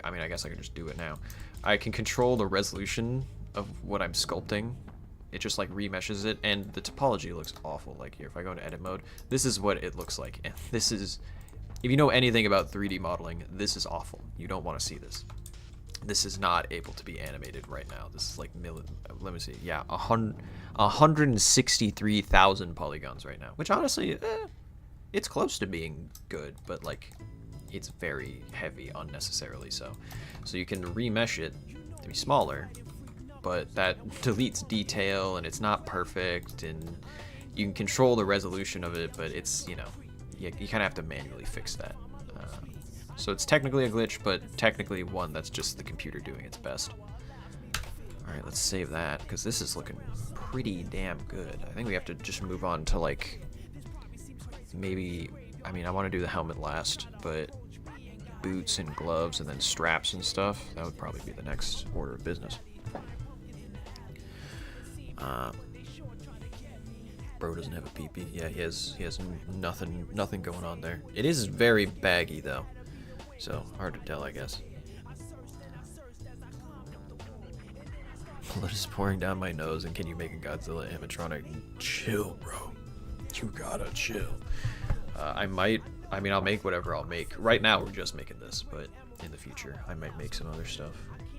I mean, I guess I could just do it now. I can control the resolution of what I'm sculpting. It just like remeshes it, and the topology looks awful. Like here, if I go into edit mode, this is what it looks like. And this is, if you know anything about 3D modeling, this is awful. You don't want to see this. This is not able to be animated right now. This is like, let me see, yeah, 163,000 polygons right now, which honestly, it's close to being good, but like, it's very heavy unnecessarily so. So you can remesh it to be smaller, but that deletes detail and it's not perfect, and you can control the resolution of it, but it's, you know, you kind of have to manually fix that. So it's technically a glitch, but technically one that's just the computer doing its best. Alright, let's save that, because this is looking pretty damn good. I think we have to just move on to like, maybe, I mean, I want to do the helmet last, but boots and gloves and then straps and stuff, that would probably be the next order of business. Bro doesn't have a PP. Yeah, he has nothing going on there. It is very baggy though, so hard to tell, I guess. Blood is pouring down my nose, and can you make a Godzilla animatronic? Chill, bro. You gotta chill. I mean, I'll make whatever I'll make. Right now, we're just making this, but in the future, I might make some other stuff.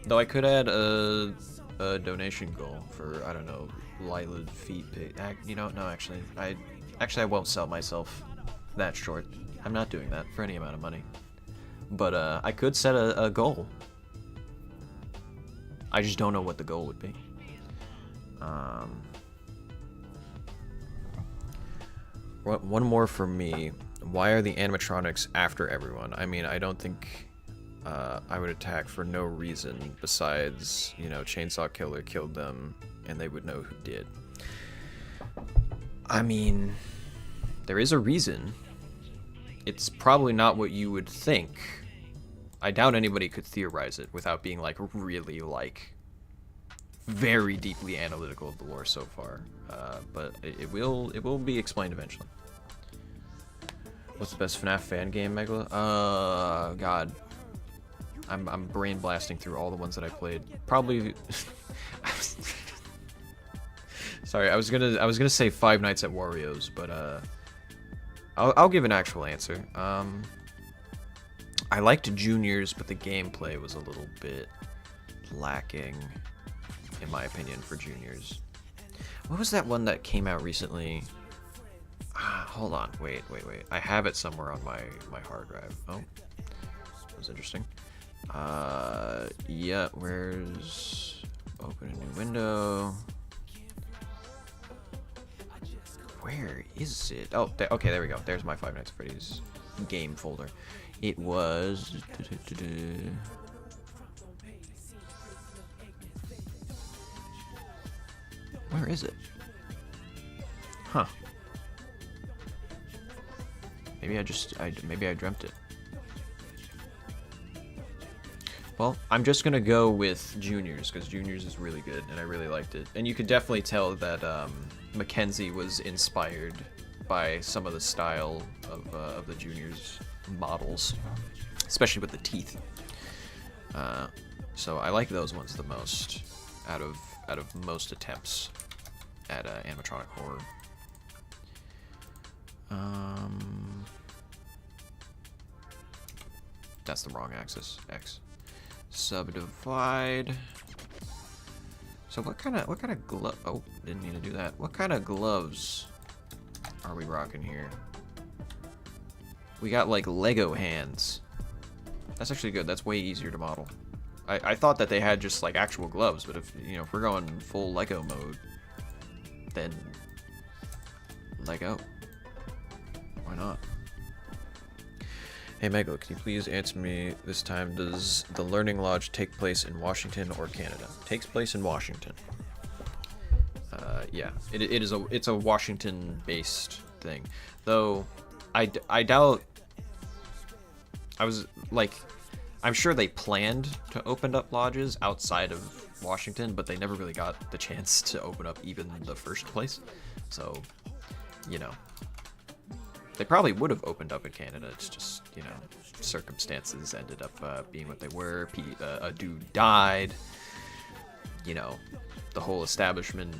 Though I could add a donation goal for, I don't know, Lila feet pic. You know, no, actually, I won't sell myself that short. I'm not doing that for any amount of money. But I could set a goal. I just don't know what the goal would be. One more for me. Why are the animatronics after everyone? I mean, I don't think I would attack for no reason besides, you know, Chainsaw Killer killed them and they would know who did. I mean, there is a reason. It's probably not what you would think. I doubt anybody could theorize it without being like really like very deeply analytical of the lore so far. But it will be explained eventually. What's the best FNaF fan game, Megala? God. I'm brain blasting through all the ones that I played. Probably. Sorry, I was gonna say Five Nights at Wario's, but I'll give an actual answer. I liked Juniors, but the gameplay was a little bit lacking, in my opinion, for Juniors. What was that one that came out recently? Hold on, wait. I have it somewhere on my hard drive. Oh, that was interesting. Yeah, where's... Open a new window. Where is it? Oh, okay, there we go. There's my Five Nights at Freddy's game folder. It was... Where is it? Huh. Maybe I dreamt it. Well, I'm just gonna go with Juniors because Juniors is really good and I really liked it. And you could definitely tell that Mackenzie was inspired by some of the style of the Juniors models, especially with the teeth. So I like those ones the most out of most attempts at animatronic horror. That's the wrong axis. X. Subdivide. So what kind of glove? Oh, didn't mean to do that. What kind of gloves are we rocking here? We got like Lego hands. That's actually good. That's way easier to model. I thought that they had just like actual gloves, but if we're going full Lego mode, then let go. Why not? Hey Megalo, can you please answer me this time? Does the Learning Lodge take place in Washington or Canada? Takes place in Washington. Yeah, it's a Washington-based thing. Though, I doubt... I'm sure they planned to open up lodges outside of Washington, but they never really got the chance to open up even the first place. So, you know, they probably would have opened up in Canada. It's just, you know, circumstances ended up being what they were. A dude died. You know, the whole establishment,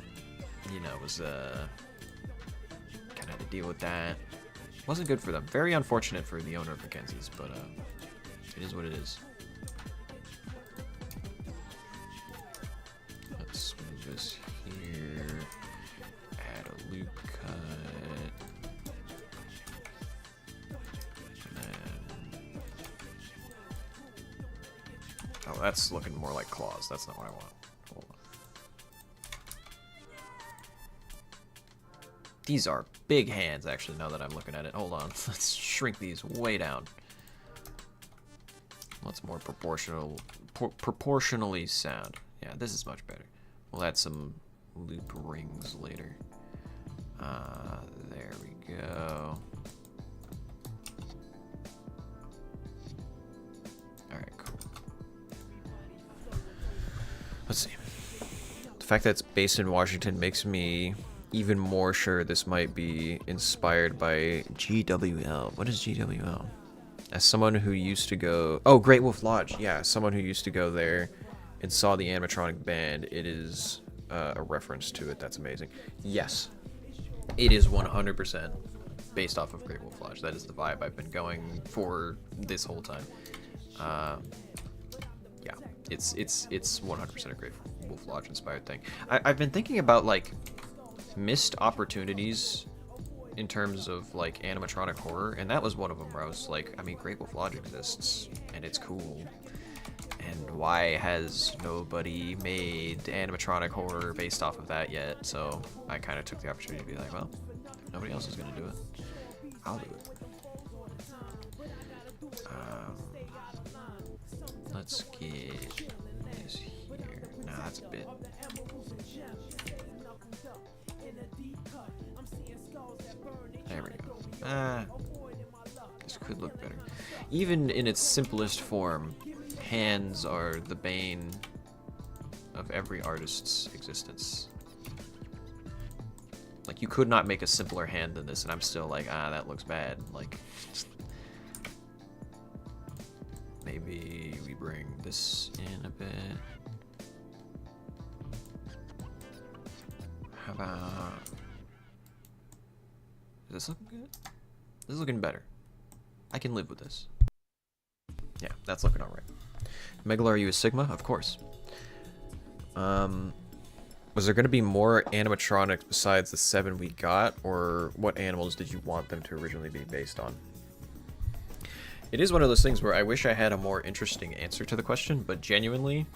you know, was kind of had to deal with that. Wasn't good for them. Very unfortunate for the owner of Mackenzie's, but it is what it is. Let's move this here. Add a loop cut. And then... Oh, that's looking more like claws. That's not what I want. Hold on. These are big hands, actually, now that I'm looking at it. Hold on. Let's shrink these way down. What's more proportionally sound? Yeah, this is much better. We'll add some loop rings later. There we go. Alright, cool. Let's see. The fact that it's based in Washington makes me even more sure this might be inspired by GWL. What is GWL? As someone who used to go... Oh, Great Wolf Lodge. Yeah, someone who used to go there and saw the animatronic band. It is a reference to it. That's amazing. Yes, it is 100% based off of Great Wolf Lodge. That is the vibe I've been going for this whole time. Yeah, it's 100% a Great Wolf Lodge inspired thing. I've been thinking about, like, missed opportunities in terms of like animatronic horror, and that was one of them where I was like, I mean, Great Wolf Lodge exists and it's cool, and why has nobody made animatronic horror based off of that yet? So I kind of took the opportunity to be like, well, if nobody else is gonna do it, I'll do it. Let's get this here. Nah, that's a bit. There we go. This could look better. Even in its simplest form, hands are the bane of every artist's existence. Like, you could not make a simpler hand than this, and I'm still like, that looks bad. Like, maybe we bring this in a bit. How about... Is this looking good? This is looking better. I can live with this. Yeah, that's looking alright. Megalo, are you a Sigma? Of course. Was there going to be more animatronics besides the 7 we got, or what animals did you want them to originally be based on? It is one of those things where I wish I had a more interesting answer to the question, but genuinely,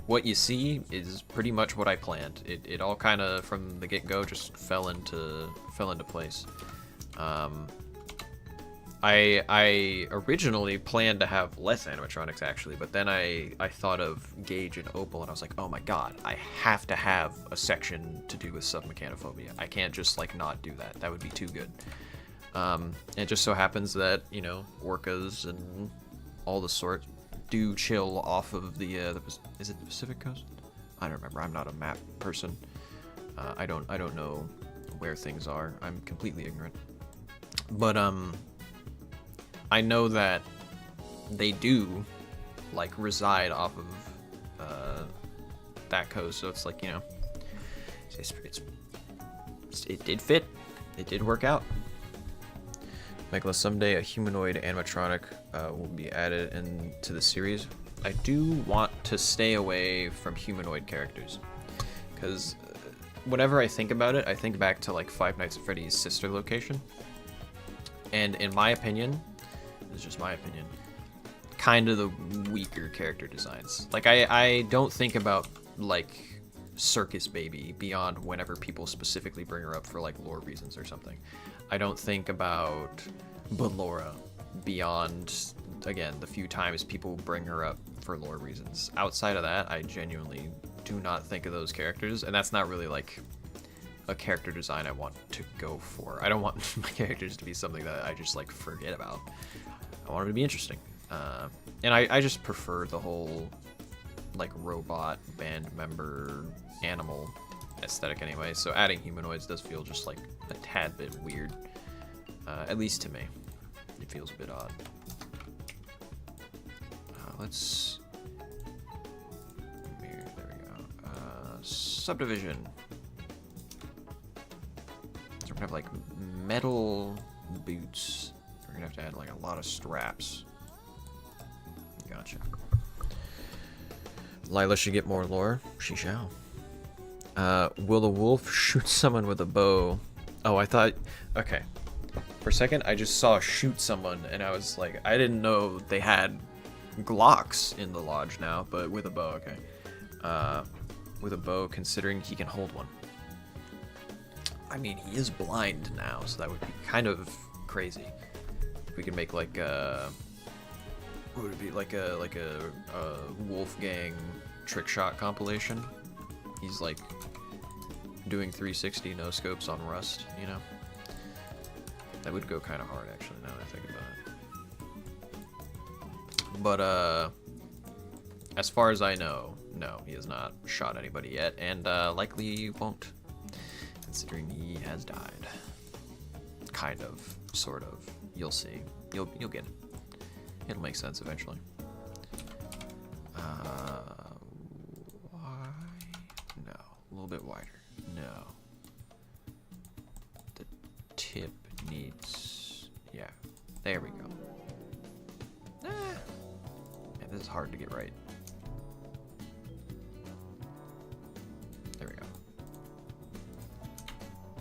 what you see is pretty much what I planned. It all kind of, from the get-go, just fell into place. I originally planned to have less animatronics, actually, but then I thought of Gage and Opal, and I was like, oh my god, I have to have a section to do with submechanophobia. I can't just, like, not do that. That would be too good. It just so happens that, you know, orcas and all the sort do chill off of the is it the Pacific Coast? I don't remember. I'm not a map person. I don't know where things are. I'm completely ignorant. But I know that they do like reside off of that coast, so it's like, you know, it did fit. It did work out. Megalo, someday a humanoid animatronic will be added into the series. I do want to stay away from humanoid characters, because whenever I think about it, I think back to like Five Nights at Freddy's sister location. And in my opinion, this is just my opinion, kind of the weaker character designs. Like, I don't think about like circus baby beyond whenever people specifically bring her up for like lore reasons or something. I don't think about Ballora beyond, again, the few times people bring her up for lore reasons. Outside of that, I genuinely do not think of those characters, and that's not really like a character design I want to go for. I don't want my characters to be something that I just like forget about. I want them to be interesting. And I just prefer the whole like robot band member animal aesthetic anyway, so adding humanoids does feel just like a tad bit weird, at least to me. It feels a bit odd. Let's there we go. Subdivision. So we're gonna have like metal boots. We're gonna have to add like a lot of straps. Gotcha. Lila should get more lore. She shall. Will the wolf shoot someone with a bow? Oh, I thought... Okay. For a second, I just saw shoot someone, and I was like, I didn't know they had Glocks in the lodge now, but with a bow, okay. With a bow, considering he can hold one. I mean, he is blind now, so that would be kind of crazy. If we could make like a... What would it be? Like a Wolfgang trick shot compilation. He's like doing 360 no scopes on Rust, you know? That would go kind of hard actually now that I think about it. But as far as I know, no, he has not shot anybody yet, and likely won't, considering he has died. Kind of, sort of. You'll see. You'll get it. It'll make sense eventually. Why? No. A little bit wider. No. The tip needs... Yeah. There we go. Man, this is hard to get right. There we go.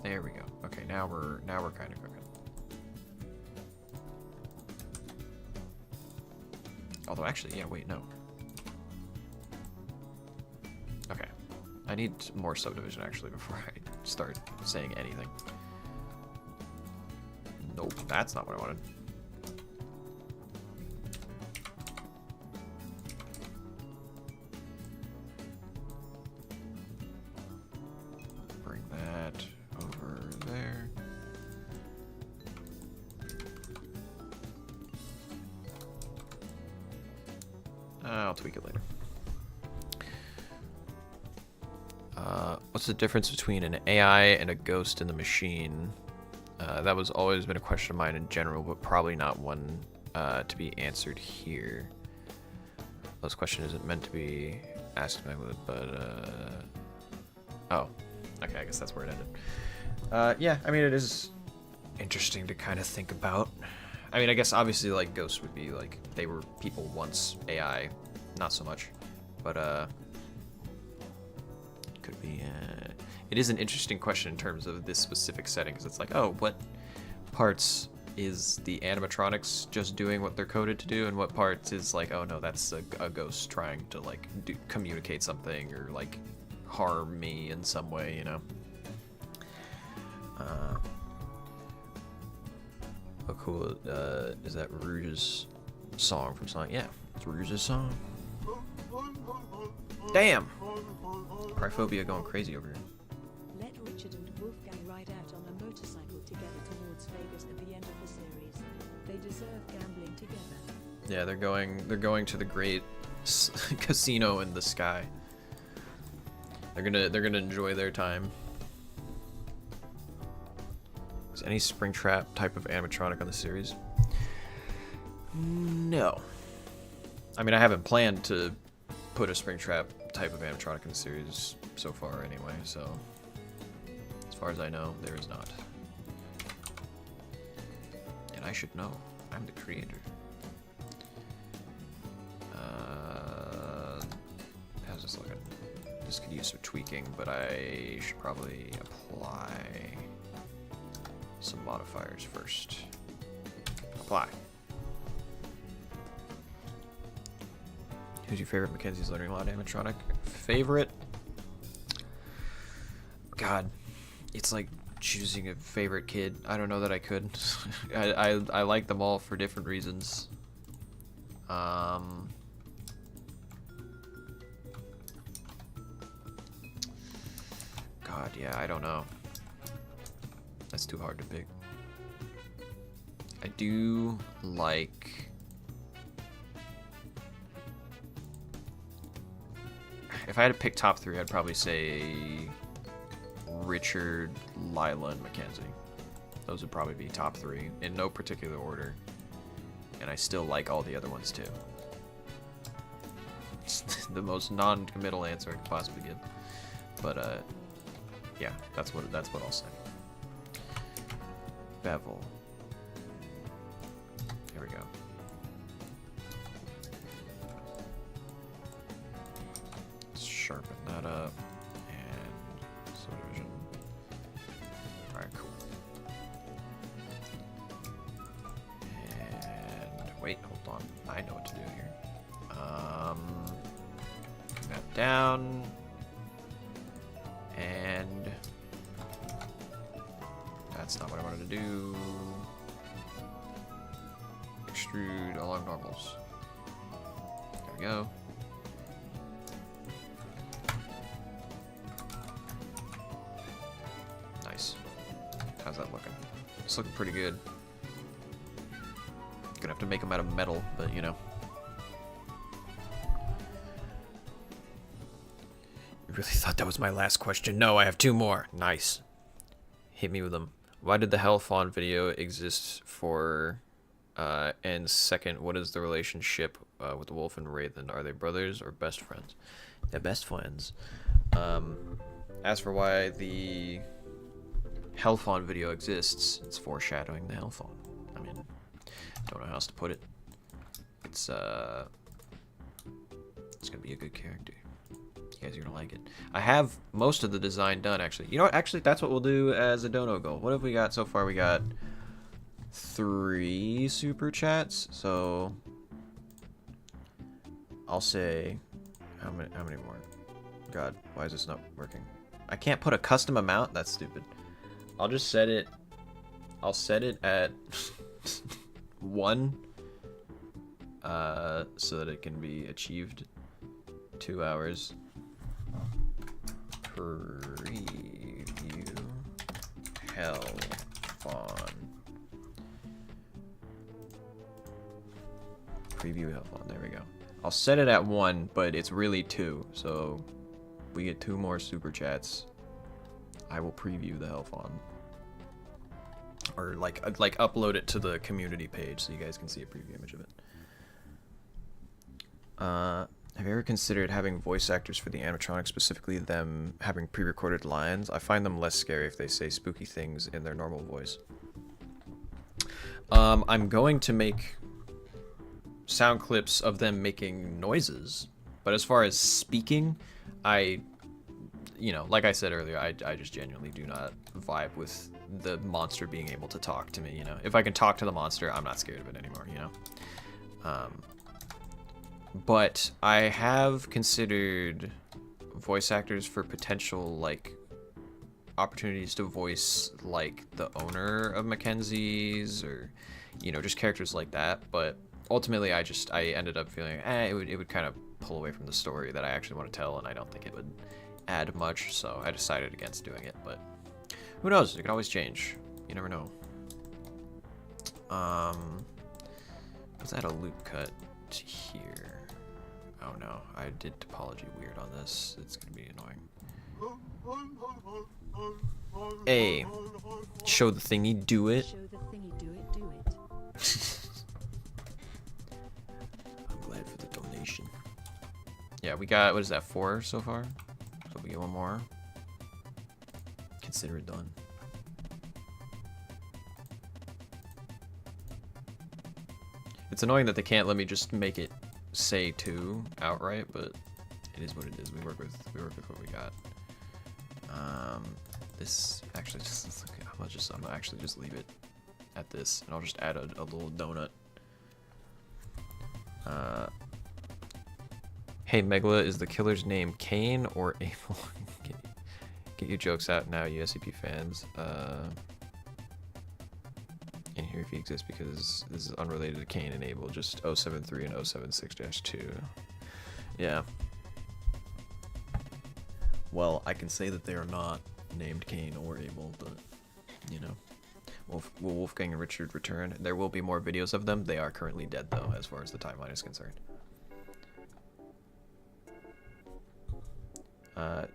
There we go. Okay, now we're kind of cooking. Although actually, yeah, wait, no. Okay. I need more subdivision actually before I start saying anything. Nope, that's not what I wanted. Bring that over there. I'll tweak it later. What's the difference between an AI and a ghost in the machine? That was always been a question of mine in general, but probably not one to be answered here. This question isn't meant to be asked, but oh, okay, I guess that's where it ended. Yeah, I mean, it is interesting to kind of think about. I mean, I guess obviously like ghosts would be like they were people once, AI not so much, but could be. It is an interesting question in terms of this specific setting, because it's like, oh, what parts is the animatronics just doing what they're coded to do, and what parts is like, oh no, that's a ghost trying to like communicate something or like harm me in some way, you know? Oh, cool. Is that Rouge's song from Sonic? Yeah, it's Rouge's song. Damn! Cryphobia going crazy over here. Let Richard and Wolfgang ride out on a motorcycle together towards Vegas at the end of the series. They deserve gambling together. Yeah, they're going to the great casino in the sky. They're gonna enjoy their time. Is any Springtrap type of animatronic on the series? No. I mean, I haven't planned to put a Springtrap type of animatronic in the series so far anyway, so as far as I know, there is not. And I should know. I'm the creator. How's this looking? This could use some tweaking, but I should probably apply some modifiers first. Apply. Who's your favorite Mackenzie's Learning Lodge animatronic? Favorite? God, it's like choosing a favorite kid. I don't know that I could. I like them all for different reasons. God, yeah, I don't know. That's too hard to pick. I do like... If I had to pick top 3, I'd probably say Richard, Lila, and Mackenzie. Those would probably be top 3 in no particular order. And I still like all the other ones too. It's the most non-committal answer I could possibly give. But yeah, that's what I'll say. Bevel. Here we go. Let's sharpen that up. And subdivision. Alright, cool. And wait, hold on. I know what to do here. Bring that down. And that's not what I wanted to do. Extrude along normals. There we go. Nice. How's that looking? It's looking pretty good. Gonna have to make them out of metal, but you know. You really thought that was my last question? No, I have 2 more. Nice. Hit me with them. Why did the Hell-fon video exist for... and second, what is the relationship with the wolf and Raven? Are they brothers or best friends? They're best friends. As for why the Hell-fon video exists, it's foreshadowing the Hell-fon. I mean, don't know how else to put it. It's gonna be a good character. You guys are gonna like it. I have most of the design done, actually. You know what? Actually, that's what we'll do as a dono goal. What have we got so far? We got 3 super chats. So I'll say how many more? God, why is this not working? I can't put a custom amount. That's stupid. I'll just set it. I'll set it at 1, so that it can be achieved. 2 hours. Preview Hell-fon. Preview Hell-fon. There we go. I'll set it at 1, but it's really 2. So we get 2 more super chats. I will preview the Hell-fon, or like upload it to the community page so you guys can see a preview image of it. Have you ever considered having voice actors for the animatronics, specifically them having pre-recorded lines? I find them less scary if they say spooky things in their normal voice. I'm going to make sound clips of them making noises, but as far as speaking, you know, like I said earlier, I just genuinely do not vibe with the monster being able to talk to me, you know? If I can talk to the monster, I'm not scared of it anymore, you know? But I have considered voice actors for potential, like, opportunities to voice, like, the owner of Mackenzie's, or, you know, just characters like that. But ultimately, I ended up feeling, it would kind of pull away from the story that I actually want to tell, and I don't think it would add much, so I decided against doing it. But who knows? It could always change. You never know. Was that a loop cut to here? Oh no, I did topology weird on this. It's gonna be annoying. Hey, show the thingy, do it. Show the thingy, do it, do it. I'm glad for the donation. Yeah, we got, what is that, 4 so far? So we get 1 more. Consider it done. It's annoying that they can't let me just make it say 2 outright, but it is what it is. We work with what we got. This actually just, I'm gonna actually just leave it at this, and I'll just add a little donut. Hey Megala, is the killer's name Cain or Abel? Get your jokes out now, you SCP fans. In here if he exists because this is unrelated to Kane and Abel, just 073 and 076-2. Yeah. Well, I can say that they are not named Kane or Abel, but, you know. Will Wolfgang and Richard return? There will be more videos of them. They are currently dead, though, as far as the timeline is concerned.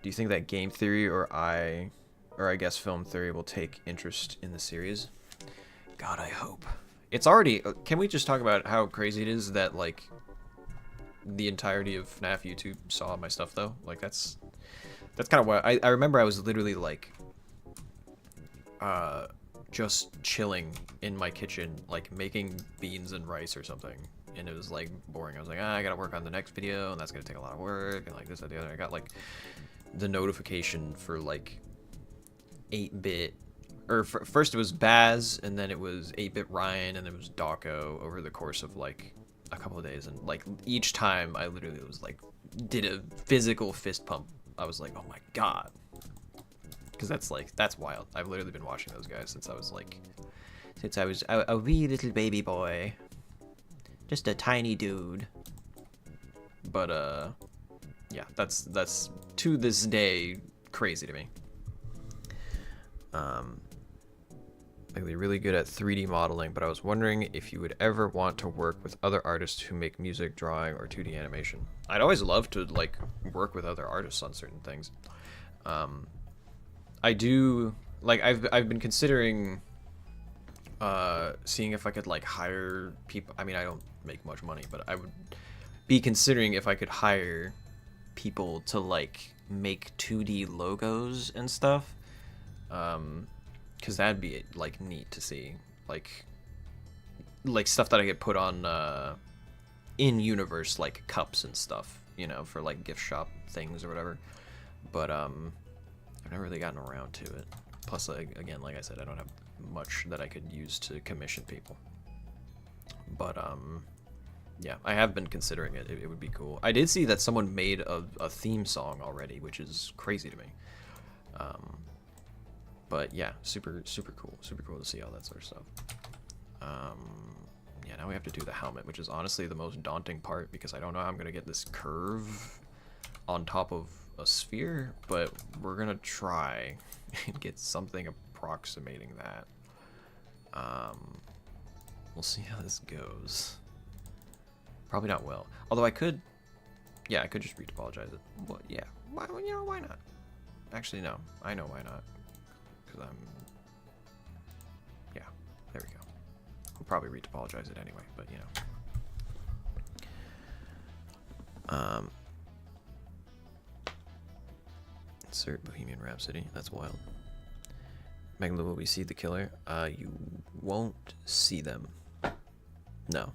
Do you think that game theory or I guess film theory will take interest in the series? God, I hope. It's already... Can we just talk about how crazy it is that, like, the entirety of FNaF YouTube saw my stuff, though? Like, that's kind of what... I remember I was literally, like, just chilling in my kitchen, like, making beans and rice or something. And it was, like, boring. I was like, I gotta work on the next video, and that's gonna take a lot of work, and, like, this, that, the other. I got, like, the notification for, like, 8-bit... Or first it was Baz, and then it was 8-bit Ryan, and then it was Dawko over the course of, like, a couple of days. And, like, each time I literally was, like, did a physical fist pump. I was like, oh my god. Because that's wild. I've literally been watching those guys since I was, like... Since I was a wee little baby boy. Just a tiny dude. But, yeah, that's to this day crazy to me. Like they're really good at 3D modeling, but I was wondering if you would ever want to work with other artists who make music, drawing, or 2D animation. I'd always love to, like, work with other artists on certain things. I do, like, I've been considering seeing if I could, like, hire people. I mean, I don't make much money, but I would be considering if I could hire people to, like, make 2D logos and stuff. Because that'd be, like, neat to see. Like stuff that I could put on in-universe, like, cups and stuff, you know, for, like, gift shop things or whatever. But I've never really gotten around to it. Plus, like, again, like I said, I don't have much that I could use to commission people. But yeah, I have been considering it. It would be cool. I did see that someone made a theme song already, which is crazy to me. But yeah, super cool to see all that sort of stuff. Yeah, now we have to do the helmet, which is honestly the most daunting part because I don't know how I'm gonna get this curve on top of a sphere, but we're gonna try and get something approximating that. We'll see how this goes. Probably not well. Although I could just retopologize it. Well, yeah, why not? Actually, no, I know why not. Because yeah, there we go. We'll probably retopologize it anyway, but you know. Insert Bohemian Rhapsody. That's wild. Megalo, will we see the killer? You won't see them. No.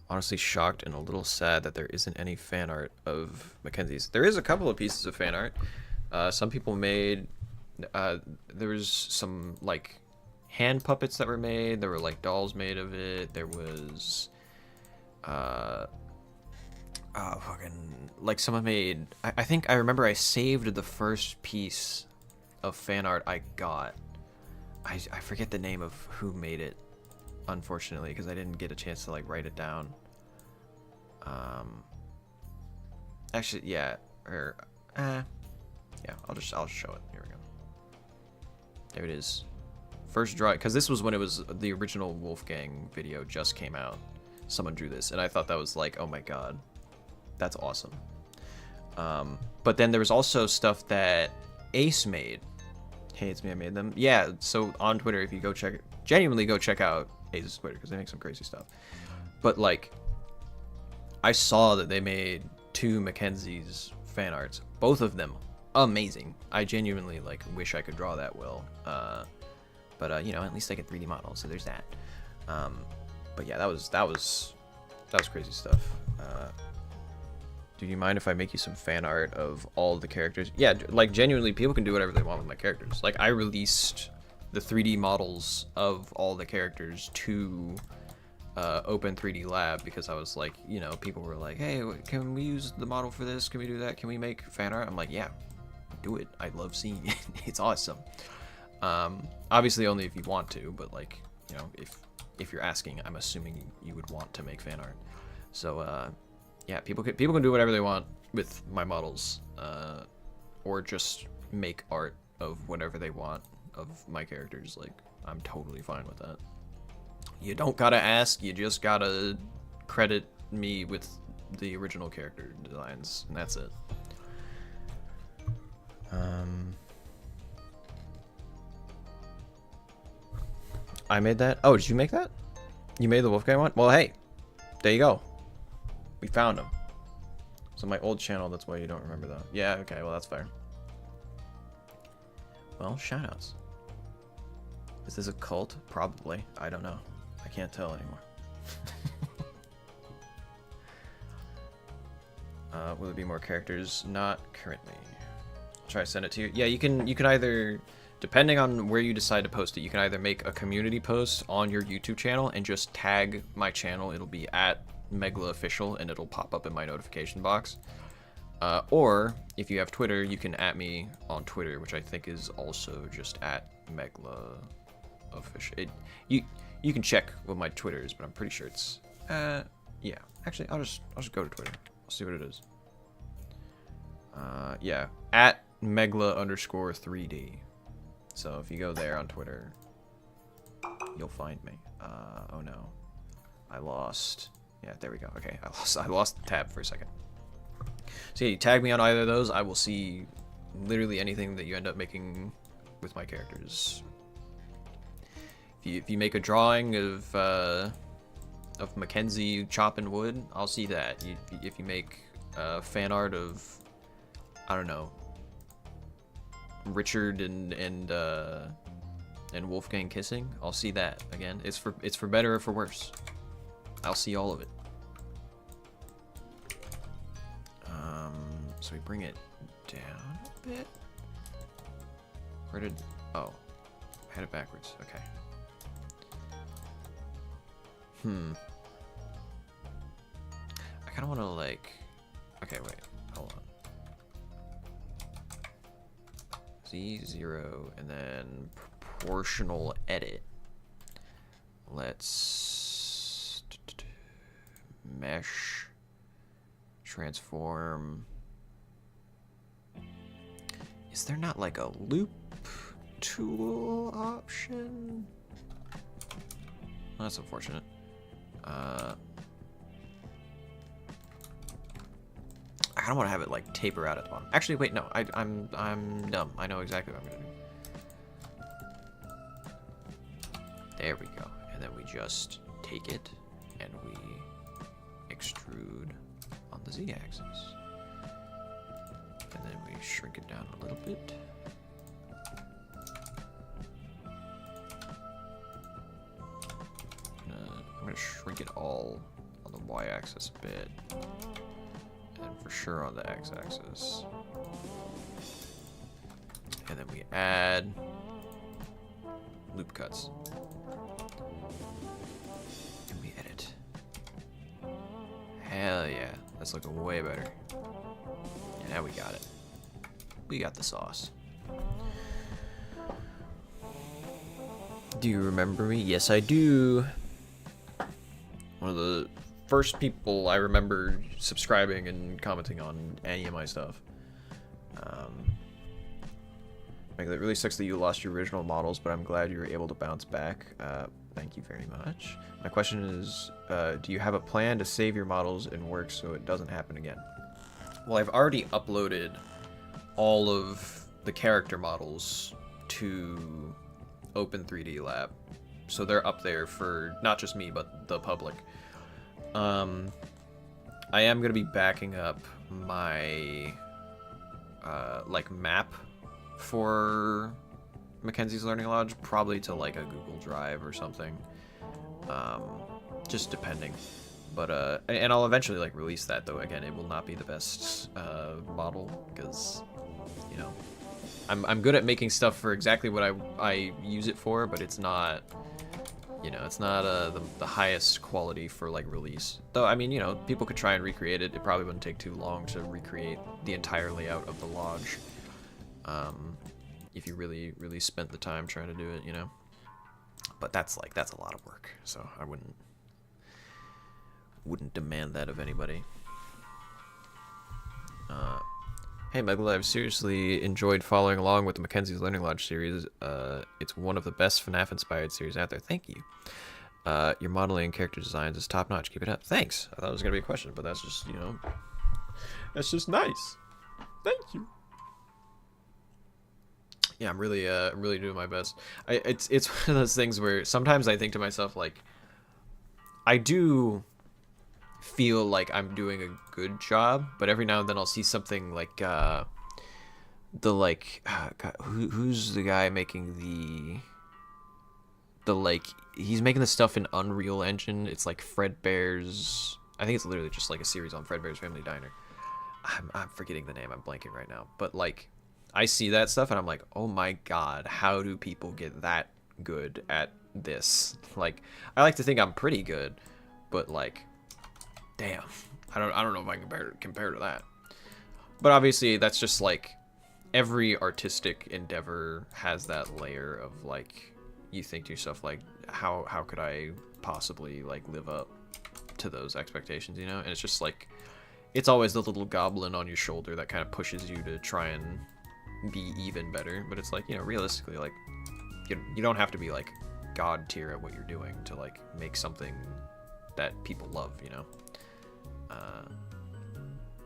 Honestly shocked and a little sad that there isn't any fan art of Mackenzie's. There is a couple of pieces of fan art. Some people made, there was some, like, hand puppets that were made. There were, like, dolls made of it. There was, like, someone made, I think, I remember I saved the first piece of fan art I got. I forget the name of who made it, unfortunately, because I didn't get a chance to, like, write it down. Actually, yeah, or, yeah, I'll show it. Here we go. There it is. First draw, because this was when it was the original Wolfgang video just came out. Someone drew this, and I thought that was like, oh my god, that's awesome. But then there was also stuff that Ace made. Hey, it's me, I made them. Yeah, so on Twitter, if you go genuinely go check out Ace's Twitter, because they make some crazy stuff. But, like, I saw that they made 2 Mackenzie's fan arts. Both of them amazing. I genuinely, like, wish I could draw that well. But you know, at least I get 3D models, so there's that. But yeah, that was crazy stuff. Do you mind if I make you some fan art of all the characters? Yeah, like, genuinely, people can do whatever they want with my characters. Like, I released the 3D models of all the characters to Open 3D Lab because I was like, you know, people were like, hey, can we use the model for this? Can we do that? Can we make fan art? I'm like, yeah, do it. I love seeing it. It's awesome. Obviously only if you want to, but like, you know, if you're asking, I'm assuming you would want to make fan art. So yeah, people can do whatever they want with my models, or just make art of whatever they want of my characters. Like, I'm totally fine with that. You don't gotta ask, you just gotta credit me with the original character designs, and that's it. I made that? Oh, did you make that? You made the Wolfgang one? Well, hey, there you go. We found him. So my old channel, that's why you don't remember that. Yeah, okay, well, that's fair. Well, shoutouts. Is this a cult? Probably. I don't know. I can't tell anymore. Will there be more characters? Not currently. I'll try to send it to you. Yeah, you can either, depending on where you decide to post it, you can either make a community post on your YouTube channel and just tag my channel. It'll be at Megla Official and it'll pop up in my notification box. Or if you have Twitter, you can @ me on Twitter, which I think is also just at Megla Official. You can check what my Twitter is, but I'm pretty sure it's yeah. Actually, I'll just go to Twitter. I'll see what it is. Yeah, at Megla_3D. So if you go there on Twitter, you'll find me. Oh no, I lost. Yeah, there we go. Okay, I lost the tab for a second. So yeah, you tag me on either of those, I will see literally anything that you end up making with my characters. If you make a drawing of Mackenzie chopping wood, I'll see that. If you make fan art of, I don't know, Richard and Wolfgang kissing, I'll see that. Again, it's for better or for worse. I'll see all of it. So we bring it down a bit. Where did? Oh, I had it backwards. Okay. I kind of want to like. Okay, wait. Hold on. Z0 and then proportional edit. Let's mesh, transform. Is there not like a loop tool option? Well, that's unfortunate. I kind of want to have it like taper out at the bottom. Actually, wait, no, I'm dumb. I know exactly what I'm gonna do. There we go, and then we just take it and we extrude on the z-axis, and then we shrink it down a little bit. I'm gonna shrink it all on the y-axis a bit, and for sure on the x-axis. And then we add loop cuts. And we edit. Hell yeah, that's looking way better. And now we got it. We got the sauce. Do you remember me? Yes, I do. One of the first people I remember subscribing and commenting on any of my stuff. Like, it really sucks that you lost your original models, but I'm glad you were able to bounce back. Thank you very much. My question is, do you have a plan to save your models in work so it doesn't happen again? Well, I've already uploaded all of the character models to Open 3D Lab, so they're up there for not just me, but the public. I am going to be backing up my like map for Mackenzie's Learning Lodge, probably to like a Google Drive or something, just depending. But and I'll eventually like release that, though. Again, it will not be the best model, because, you know, I'm good at making stuff for exactly what I use it for, but it's not, You know, it's not the highest quality for like release. Though, I mean, you know, people could try and recreate it. It probably wouldn't take too long to recreate the entire layout of the lodge. If you really spent the time trying to do it, you know. But that's a lot of work, so I wouldn't demand that of anybody. Hey Megla, I've seriously enjoyed following along with the Mackenzie's Learning Lodge series. It's one of the best FNaF inspired series out there. Thank you. Your modeling and character designs is top notch. Keep it up. Thanks. I thought it was gonna be a question, but that's just, you know, that's just nice. Thank you. Yeah, I'm really doing my best. It's one of those things where sometimes I think to myself, like, I do feel like I'm doing a good job, but every now and then I'll see something like God, who's the guy making the like, he's making the stuff in Unreal Engine. It's like Fredbear's, I think it's literally just like a series on Fredbear's Family Diner. I'm forgetting the name, I'm blanking right now, but like, I see that stuff and I'm like, oh my god, how do people get that good at this? Like, I like to think I'm pretty good, but like, damn, I don't know if I can compare to that. But obviously, that's just like, every artistic endeavor has that layer of like, you think to yourself like, how could I possibly like live up to those expectations, you know? And it's just like, it's always the little goblin on your shoulder that kind of pushes you to try and be even better. But it's like, you know, realistically, like, you don't have to be like god tier at what you're doing to like make something that people love, you know.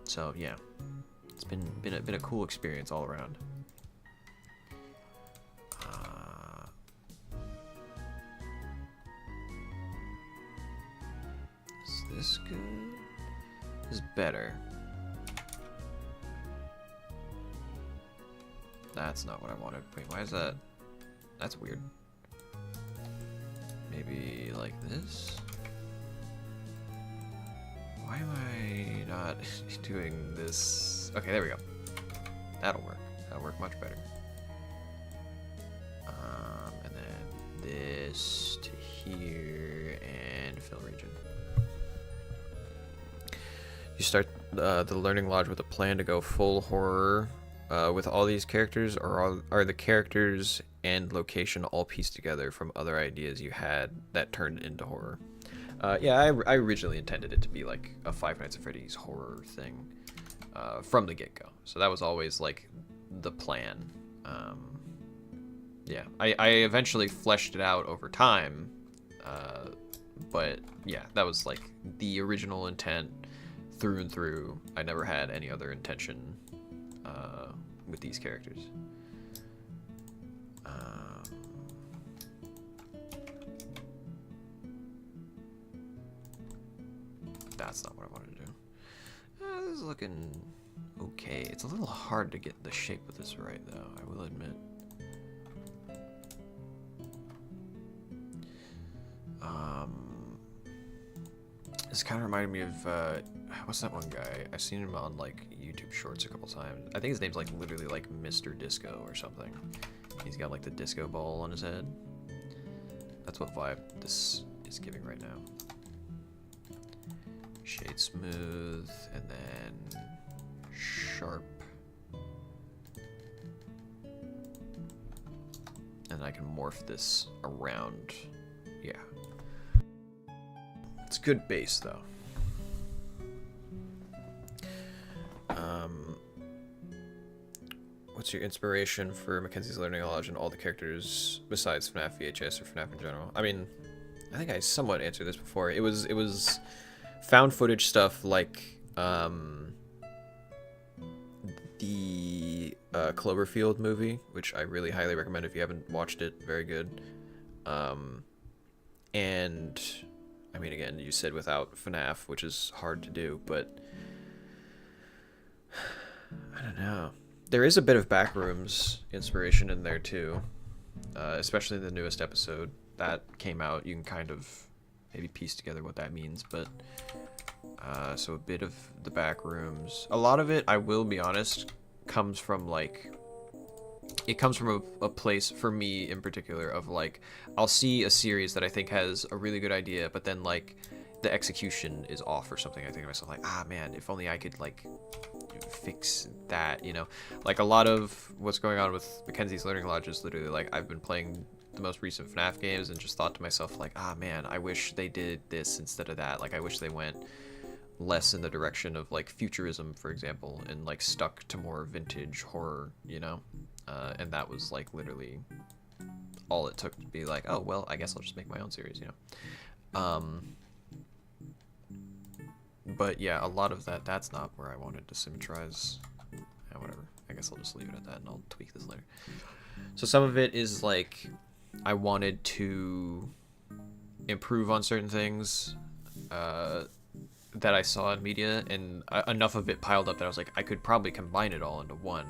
So yeah, it's been a cool experience all around. Is this good? This is better. That's not what I wanted. Wait, why is that? That's weird. Maybe like this? Why am I not doing this? Okay, there we go. That'll work. That'll work much better. And then this to here and fill region. You start the Learning Lodge with a plan to go full horror with all these characters, or are the characters and location all pieced together from other ideas you had that turned into horror? Yeah, I originally intended it to be like a Five Nights at Freddy's horror thing from the get-go. So that was always like the plan. Yeah, I eventually fleshed it out over time, but yeah, that was like the original intent through and through. I never had any other intention with these characters. That's not what I wanted to do. This is looking okay. It's a little hard to get the shape of this right, though, I will admit. This kind of reminded me of, what's that one guy? I've seen him on, like, YouTube Shorts a couple times. I think his name's, like, literally, like, Mr. Disco or something. He's got, like, the disco ball on his head. That's what vibe this is giving right now. Shade smooth, and then sharp. And I can morph this around. Yeah. It's good base, though. What's your inspiration for Mackenzie's Learning Lodge and all the characters besides FNaF VHS or FNaF in general? I mean, I think I somewhat answered this before. It was found footage stuff like the Cloverfield movie, which I really highly recommend if you haven't watched it. Very good. And I mean, again, you said without FNaF, which is hard to do, but I don't know. There is a bit of Backrooms inspiration in there too, especially in the newest episode that came out. You can kind of maybe piece together what that means, but so a bit of the Backrooms. A lot of it, I will be honest, comes from like it comes from a place for me in particular of like I'll see a series that I think has a really good idea, but then like the execution is off or something. I think to myself like, ah man, if only I could like fix that, you know. Like a lot of what's going on with Mackenzie's Learning Lodge is literally like I've been playing the most recent FNaF games and just thought to myself like, ah man, I wish they did this instead of that. Like I wish they went less in the direction of like futurism, for example, and like stuck to more vintage horror, you know. And that was like literally all it took to be like, oh well, I guess I'll just make my own series, you know. But yeah, a lot of that's not where I wanted to symmetrize. Yeah, whatever. I guess I'll just leave it at that and I'll tweak this later. So some of it is like I wanted to improve on certain things that I saw in media, and enough of it piled up that I was like, I could probably combine it all into one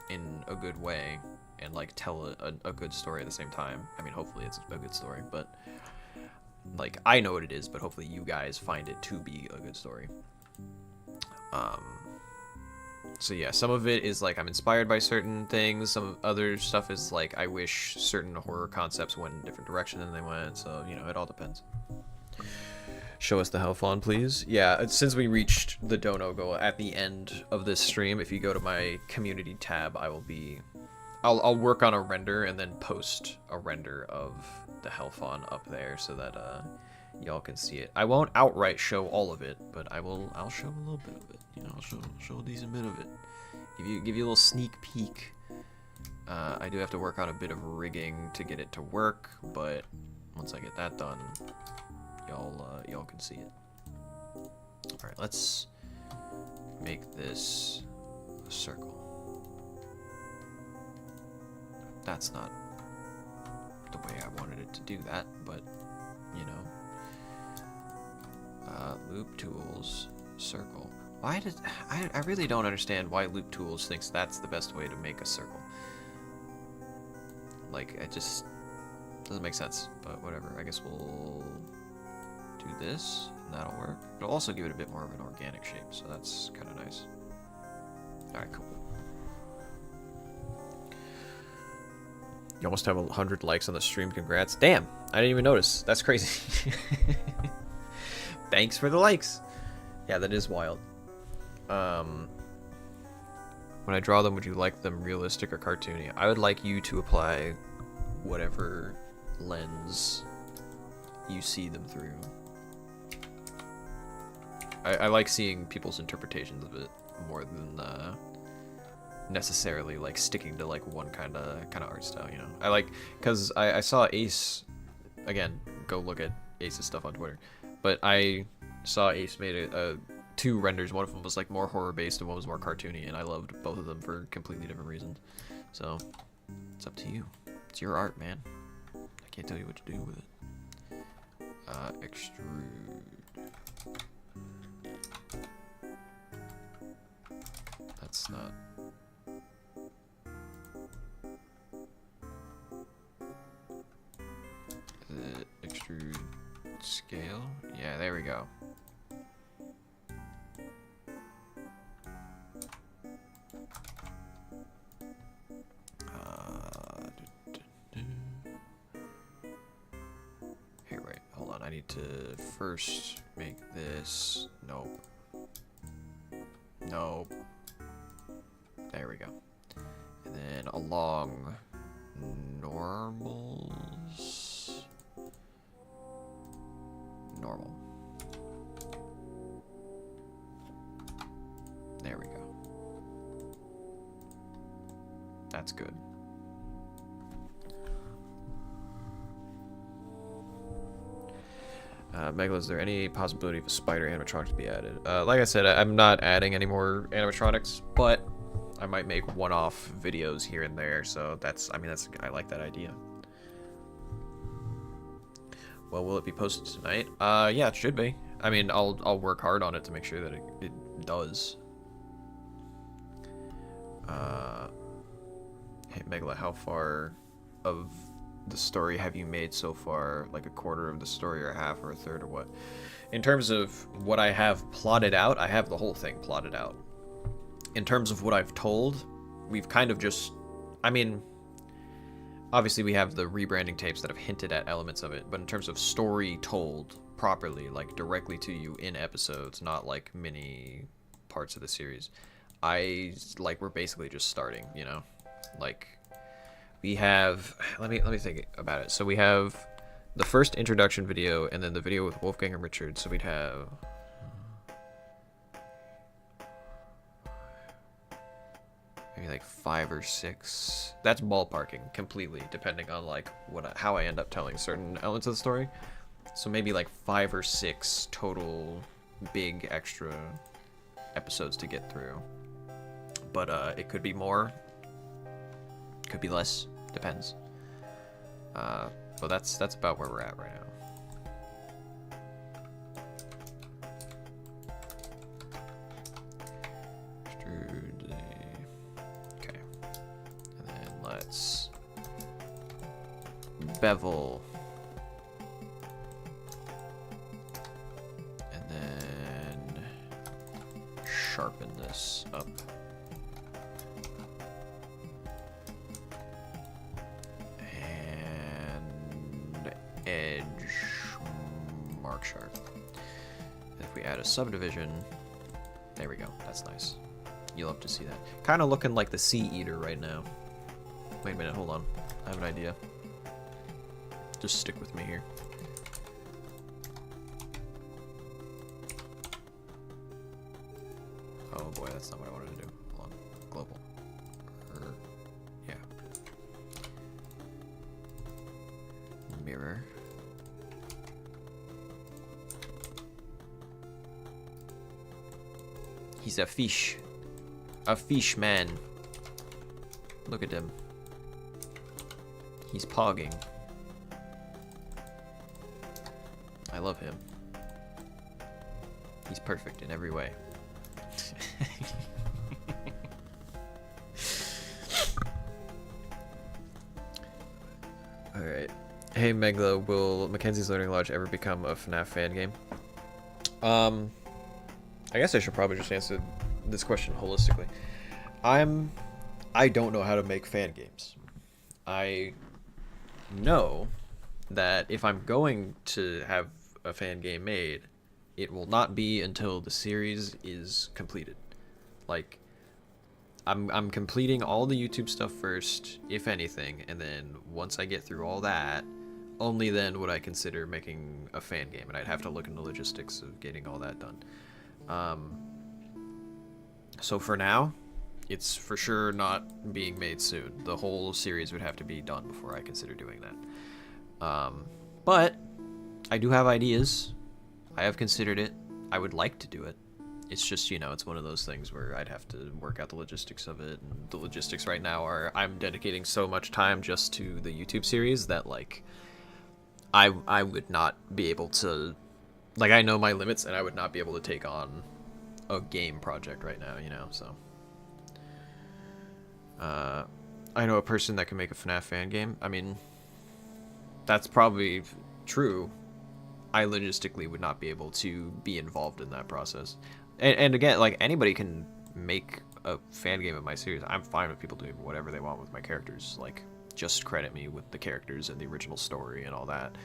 in a good way and like tell a good story at the same time. I mean, hopefully it's a good story, but like I know what it is, but hopefully you guys find it to be a good story. So yeah, some of it is like I'm inspired by certain things. Some other stuff is like I wish certain horror concepts went in a different direction than they went. So you know, it all depends. Show us the Hell-fon, please. Yeah, since we reached the dono goal at the end of this stream, if you go to my community tab, I'll work on a render and then post a render of the Hell-fon up there so that y'all can see it. I won't outright show all of it, but I'll show a little bit of it. You know, I'll show a decent bit of it. Give you a little sneak peek. I do have to work on a bit of rigging to get it to work, but once I get that done, y'all can see it. All right, let's make this a circle. That's not the way I wanted it to do that, but you know. Loop tools, circle. Why did I really don't understand why Loop Tools thinks that's the best way to make a circle. Like it just doesn't make sense, but whatever. I guess we'll do this, and that'll work. It'll also give it a bit more of an organic shape, so that's kind of nice. Alright, cool. You almost have 100 likes on the stream, congrats. Damn, I didn't even notice. That's crazy. Thanks for the likes. Yeah, that is wild. When I draw them, would you like them realistic or cartoony? I would like you to apply whatever lens you see them through. I like seeing people's interpretations of it more than necessarily like sticking to like one kind of art style, you know. I like, because I saw Ace, again, go look at Ace's stuff on Twitter, but I saw Ace made two renders. One of them was like more horror based and one was more cartoony, and I loved both of them for completely different reasons. So it's up to you. It's your art, man. I can't tell you what to do with it. Extrude. That's not. Extrude scale. Yeah, there we go. Here, wait, hold on. I need to first make this. Nope. Nope. There we go. And then along normals. Normal. There we go. That's good. Megala, is there any possibility of a spider animatronic to be added? Like I said, I'm not adding any more animatronics, but I might make one-off videos here and there. So that's, I I like that idea. Well, will it be posted tonight? Yeah, it should be. I mean, I'll work hard on it to make sure that it does. Hey, Megala, how far of the story have you made so far? Like a quarter of the story, or half, or a third, or what? In terms of what I have plotted out, I have the whole thing plotted out. In terms of what I've told, we've kind of just I mean, obviously we have the rebranding tapes that have hinted at elements of it, but in terms of story told properly, like directly to you in episodes, not like mini parts of the series, we're basically just starting, you know? Like, we have, let me think about it. So we have the first introduction video and then the video with Wolfgang and Richard. So we'd have maybe like 5 or 6. That's ballparking completely, depending on like how I end up telling certain elements of the story. So maybe like 5 or 6 total big extra episodes to get through. But it could be more, could be less, depends. But that's about where we're at right now. Okay, and then let's bevel, and then sharpen this up. Edge mark sharp. If we add a subdivision, there we go. That's nice. You'll love to see that. Kind of looking like the Sea Eater right now. Wait a minute, hold on. I have an idea. Just stick with me here. Oh boy, that's not what I wanted to do. Hold on. Global. Yeah. Mirror. He's a fish. A fish man. Look at him. He's pogging. I love him. He's perfect in every way. Alright. Hey Megla, will Mackenzie's Learning Lodge ever become a FNaF fan game? I guess I should probably just answer this question holistically. I don't know how to make fan games. I know that if I'm going to have a fan game made, it will not be until the series is completed. Like, I'm completing all the YouTube stuff first, if anything, and then once I get through all that, only then would I consider making a fan game, and I'd have to look into logistics of getting all that done. So for now, it's for sure not being made soon. The whole series would have to be done before I consider doing that. But I do have ideas. I have considered it. I would like to do it. It's just, you know, it's one of those things where I'd have to work out the logistics of it. And the logistics right now are I'm dedicating so much time just to the YouTube series that, like, I would not be able to, like, I know my limits and I would not be able to take on a game project right now, you know, so. I know a person that can make a FNaF fan game. I mean, that's probably true. I logistically would not be able to be involved in that process. And again, like, anybody can make a fan game of my series. I'm fine with people doing whatever they want with my characters. Like, just credit me with the characters and the original story and all that.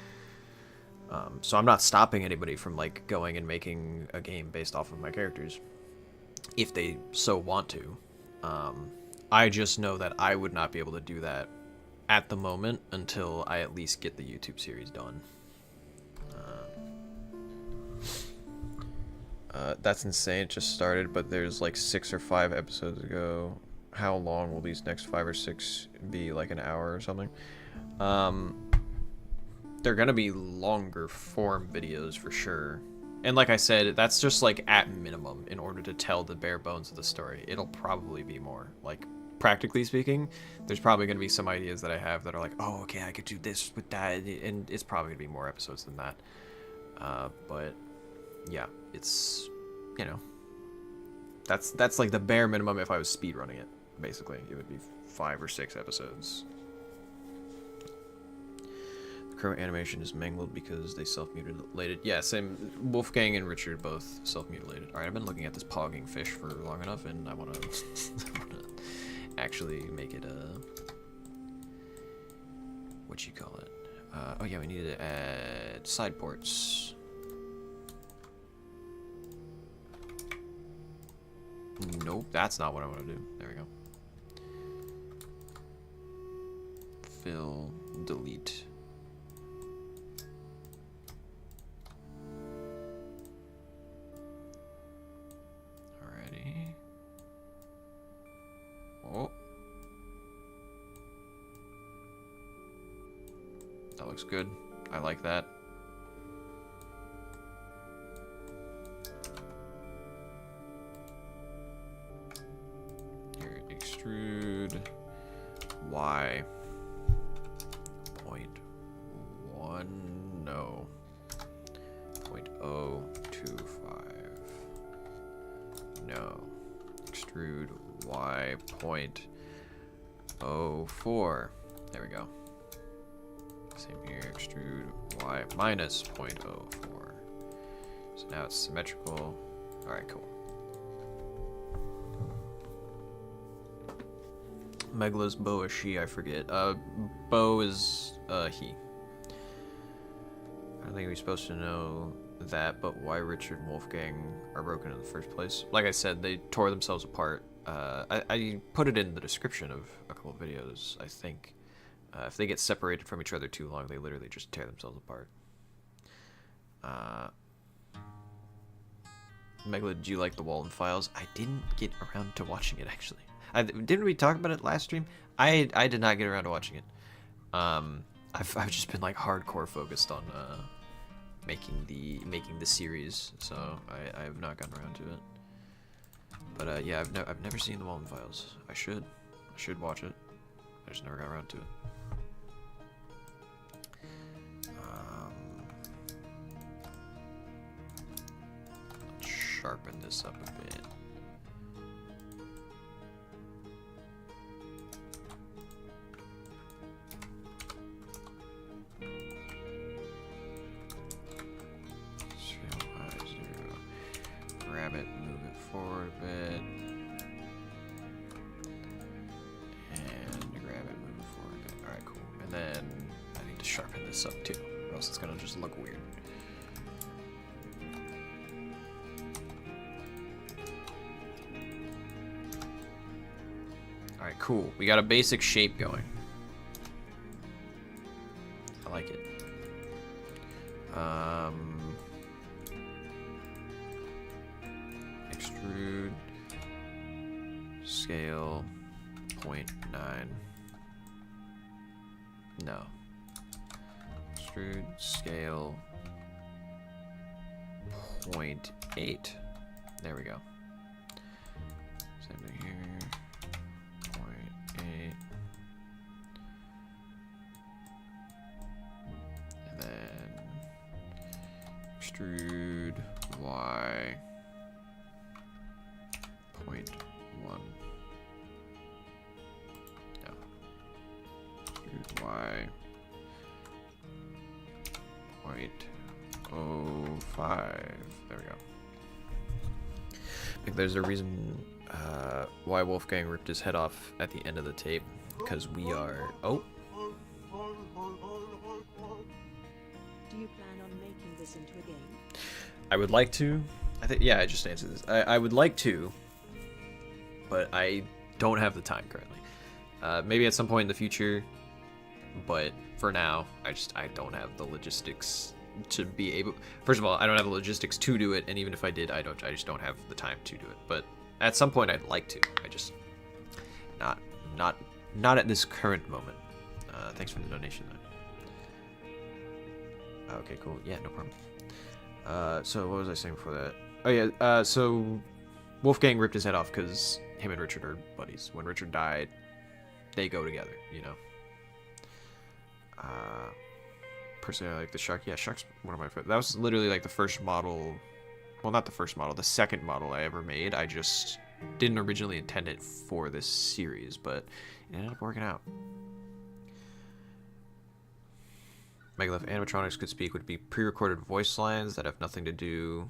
So I'm not stopping anybody from, like, going and making a game based off of my characters, if they so want to. I just know that I would not be able to do that at the moment until I at least get the YouTube series done. That's insane. It just started, but there's like 6 or 5 episodes ago. How long will these next 5 or 6 be? Like an hour or something? They're gonna be longer form videos for sure. And like I said, that's just like at minimum in order to tell the bare bones of the story. It'll probably be more. Like, practically speaking, there's probably going to be some ideas that I have that are like, oh, okay, I could do this with that, and it's probably going to be more episodes than that. But yeah, it's, you know, that's like the bare minimum if I was speedrunning it, basically. It would be 5 or 6 episodes. The crow animation is mangled because they self-mutilated. Yeah, same. Wolfgang and Richard both self-mutilated. Alright, I've been looking at this pogging fish for long enough, and I want to actually make it what you call it? Oh yeah, we need to add side ports. Nope, that's not what I want to do. There we go. Fill, delete. Alrighty. Oh. That looks good. I like that. Here, extrude Y. 0.1, no. 0.025. No. Extrude Y 0.04. There we go. Same here, extrude Y minus 0.04. So now it's symmetrical. Alright, cool. Megala's Bo is she, I forget. Bo is he. I don't think we're supposed to know that, but why Richard and Wolfgang are broken in the first place. Like I said, they tore themselves apart. I put it in the description of a couple of videos, I think. If they get separated from each other too long, they literally just tear themselves apart. Megala, do you like the Walden Files? I didn't get around to watching it, actually. Didn't we talk about it last stream? I did not get around to watching it. I've just been like hardcore focused on making the series, so I have not gotten around to it. But yeah, I've never seen the Walden Files. I should watch it. I just never got around to it. Let's sharpen this up a bit. Grab it, move it forward a bit, and grab it, move it forward a bit. Alright, cool. And then I need to sharpen this up too, or else it's gonna just look weird. Alright, cool. We got a basic shape going. I like it. Extrude, scale, 0.9. No. Extrude, scale, 0.8. There we go. Same thing here. 0.8. And then extrude Y. 0.1. No. Extrude Y. 0.05. There we go. I think there's a reason why Wolfgang ripped his head off at the end of the tape, because we are... Oh! Do you plan on making this into a game? I would like to. I think, yeah, I just answered this. I would like to, but I don't have the time currently. Maybe at some point in the future, but for now, I don't have the logistics to be able. First of all, I don't have the logistics to do it, and even if I did, I just don't have the time to do it. But at some point, I'd like to. I just not at this current moment. Thanks for the donation, though. Okay, cool. Yeah, no problem. So what was I saying before that? Oh yeah, so Wolfgang ripped his head off because him and Richard are buddies. When Richard died, they go together, you know. Personally, I like the shark. Yeah, shark's one of my favorites. That was literally like the first model. Well, not the first model, the second model I ever made. I just didn't originally intend it for this series, but it ended up working out. Megala, if animatronics could speak, would it be pre-recorded voice lines that have nothing to do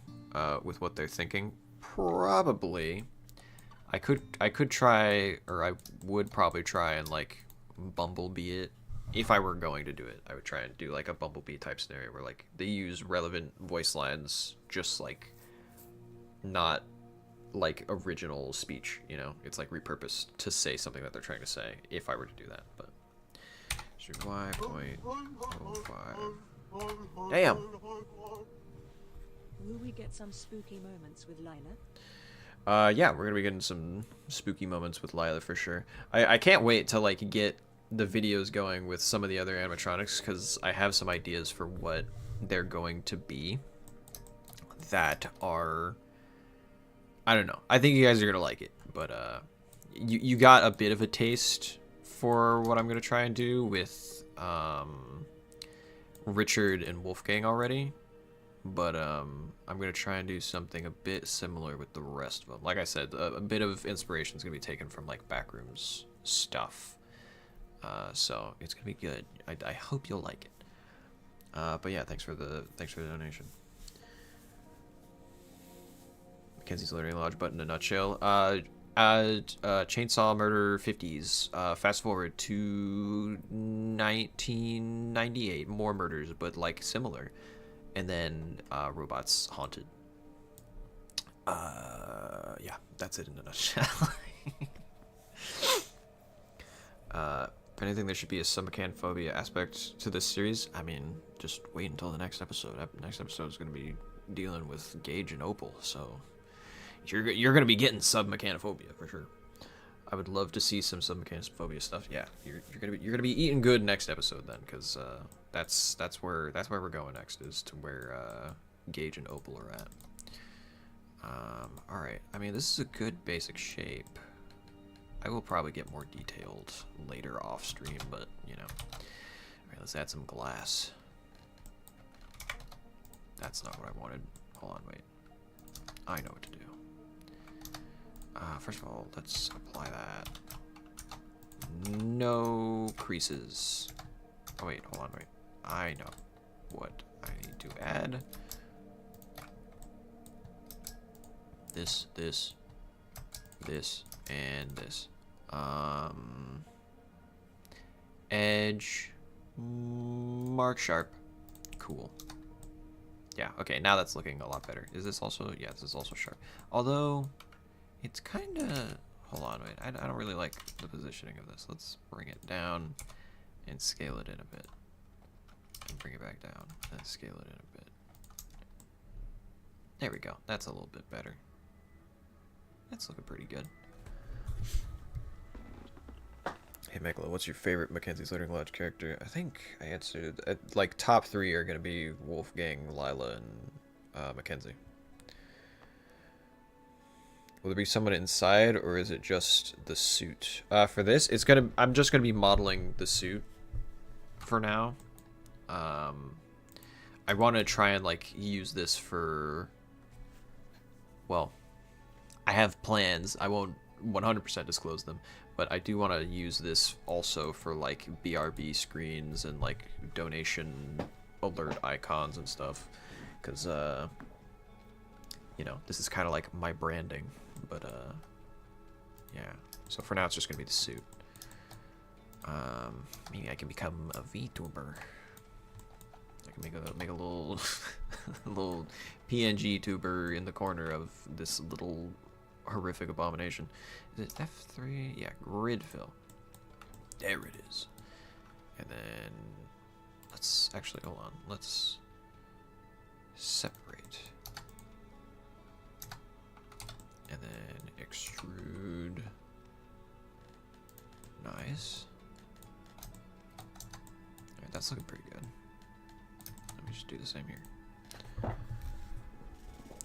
with what they're thinking? Probably. I could try, or I would probably try and like Bumblebee it if I were going to do it, I would try and do like a Bumblebee type scenario where like they use relevant voice lines, just like not like original speech, you know? It's like repurposed to say something that they're trying to say if I were to do that, but y.05. Damn. Will we get some spooky moments with Lila? Yeah, we're gonna be getting some spooky moments with Lila for sure. I can't wait to like get the videos going with some of the other animatronics, because I have some ideas for what they're going to be that are, I don't know. I think you guys are gonna like it, but you got a bit of a taste for what I'm gonna try and do with Richard and Wolfgang already, but I'm gonna try and do something a bit similar with the rest of them. Like I said, a bit of inspiration is gonna be taken from like Backrooms stuff, so it's gonna be good. I hope you'll like it. But yeah, thanks for the donation. Mackenzie's Learning Lodge, but in a nutshell, Chainsaw Murder 50s. Fast forward to 1998, more murders, but like similar, and then robots haunted. Yeah, that's it in a nutshell. If anything, there should be a submechanophobia aspect to this series. I mean, just wait until the next episode. Next episode is going to be dealing with Gage and Opal, so you're going to be getting submechanophobia for sure. I would love to see some submechanophobia stuff. Yeah, you're going to be eating good next episode then, because that's where we're going next, is to where Gage and Opal are at. All right. I mean, this is a good basic shape. I will probably get more detailed later off stream, but, you know. All right, let's add some glass. That's not what I wanted. Hold on, wait. I know what to do. First of all, let's apply that. No creases. Oh, wait, hold on, wait. I know what I need to add. This, and this. Edge, mark sharp. Cool. Yeah, okay, now that's looking a lot better. Is this also, yeah, this is also sharp. Although, it's kind of, hold on, wait, I don't really like the positioning of this. Let's bring it down and scale it in a bit. And bring it back down and scale it in a bit. There we go, that's a little bit better. That's looking pretty good. Hey Michaela, what's your favorite Mackenzie's Learning Lodge character? I think I answered, like, top 3 are going to be Wolfgang, Lila, and Mackenzie. Will there be someone inside, or is it just the suit? For this, I'm just gonna be modeling the suit for now. I want to try and like use this for, well, I have plans. I won't 100% disclose them, but I do want to use this also for like BRB screens and like donation alert icons and stuff, because you know, this is kind of like my branding. But yeah, so for now it's just gonna be the suit. Maybe I can become a VTuber. I can make a little little PNG tuber in the corner of this little horrific abomination. Is it F3? Yeah, grid fill. There it is. And then let's actually, hold on, let's separate. And then extrude. Nice. Alright, that's looking pretty good. Let me just do the same here.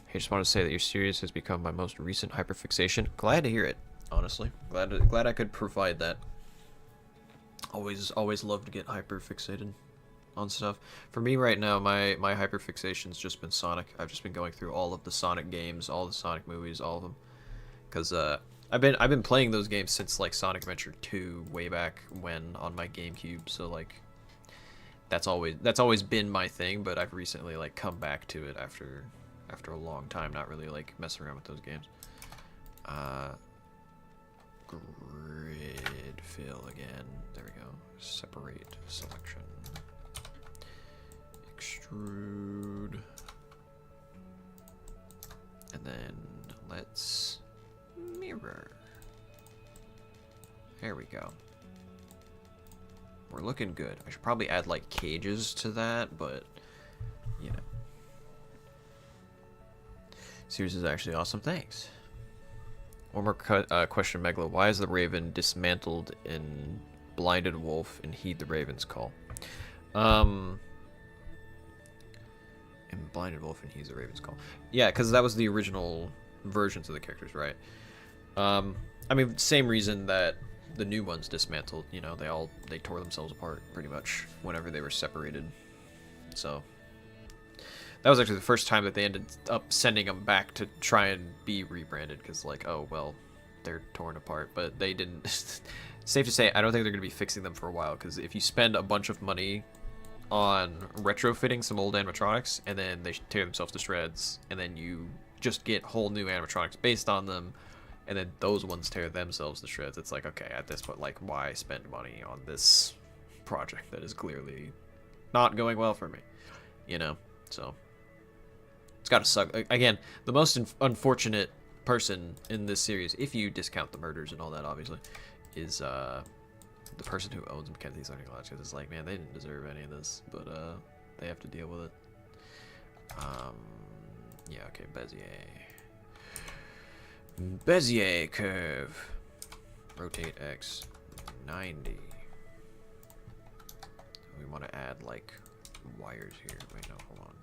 Hey, just want to say that your series has become my most recent hyperfixation. Glad to hear it, honestly. Glad I could provide that. Always love to get hyperfixated on stuff. For me right now, my hyperfixation's just been Sonic. I've just been going through all of the Sonic games, all the Sonic movies, all of them, because I've been playing those games since like Sonic Adventure 2 way back when on my GameCube. So like that's always been my thing, but I've recently like come back to it after a long time not really like messing around with those games. grid fill again. There we go. Separate selection. Extrude. And then let's mirror. There we go. We're looking good. I should probably add like cages to that, but you know. Series is actually awesome. Thanks. One more question, Megla. Why is the Raven dismantled in Blinded Wolf and Heed the Raven's Call? In Blinded Wolf and Heed the Raven's Call. Yeah, because that was the original versions of the characters, right? I mean, same reason that the new ones dismantled. You know, they tore themselves apart pretty much whenever they were separated. So that was actually the first time that they ended up sending them back to try and be rebranded, because like, oh well, they're torn apart. But they didn't. Safe to say, I don't think they're going to be fixing them for a while, because if you spend a bunch of money on retrofitting some old animatronics and then they tear themselves to shreds, and then you just get whole new animatronics based on them, and then those ones tear themselves to shreds, it's like, okay, at this point, like, why spend money on this project that is clearly not going well for me, you know? So it's gotta suck. Again, the most unfortunate person in this series, if you discount the murders and all that, obviously, is the person who owns Mackenzie's Learning Lodge. Because it's like, man, they didn't deserve any of this, but they have to deal with it. Yeah, okay, Bezier curve. Rotate X 90. We want to add like wires here. Wait, no, hold on.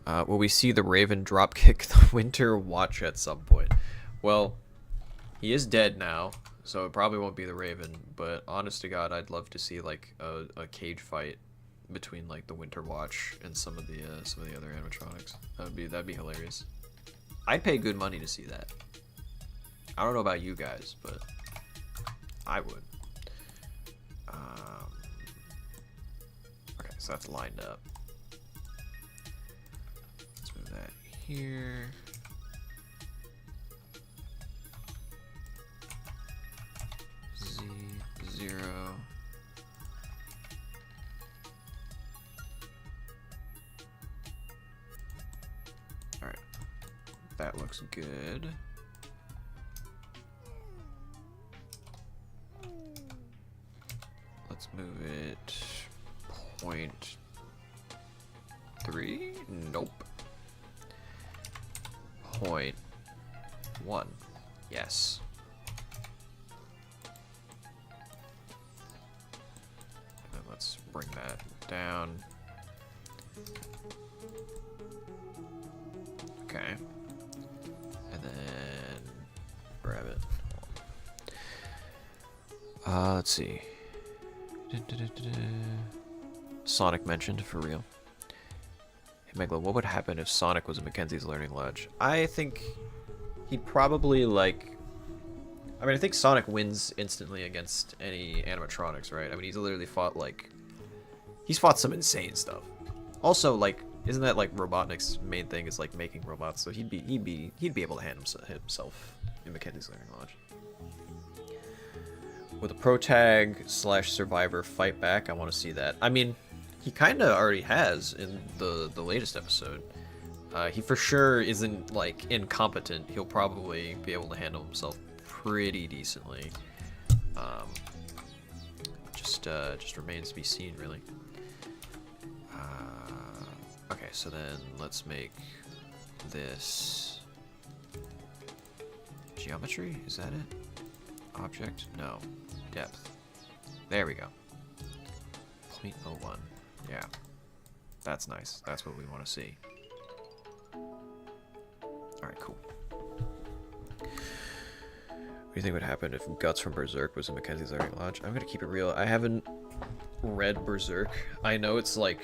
0. Will we see the Raven dropkick the Winter Watch at some point? Well, he is dead now, so it probably won't be the Raven. But honest to God, I'd love to see like a cage fight between like the Winter Watch and some of the other animatronics. That'd be hilarious. I'd pay good money to see that. I don't know about you guys, but I would. Okay, so that's lined up. Let's move that here. Z0. Alright. That looks good. Let's move it 0.3? Nope. 0.1. Yes. And then let's bring that down. Okay. And then grab it. Let's see. Sonic mentioned, for real. Hey Megla, what would happen if Sonic was in Mackenzie's Learning Lodge? I think he'd probably like... I mean, I think Sonic wins instantly against any animatronics, right? I mean, he's literally fought like... He's fought some insane stuff. Also, like, isn't that like Robotnik's main thing is like making robots? So he'd be able to handle himself in Mackenzie's Learning Lodge. With a protag / survivor fight back, I want to see that. I mean, he kind of already has in the latest episode. He for sure isn't like incompetent. He'll probably be able to handle himself pretty decently. Just remains to be seen, really. Okay, so then let's make this geometry. Is that it? Object? No. Depth. There we go. 0.01. Yeah. That's nice. That's what we want to see. Alright, cool. What do you think would happen if Guts from Berserk was in Mackenzie's Learning Lodge? I'm gonna keep it real. I haven't read Berserk. I know it's like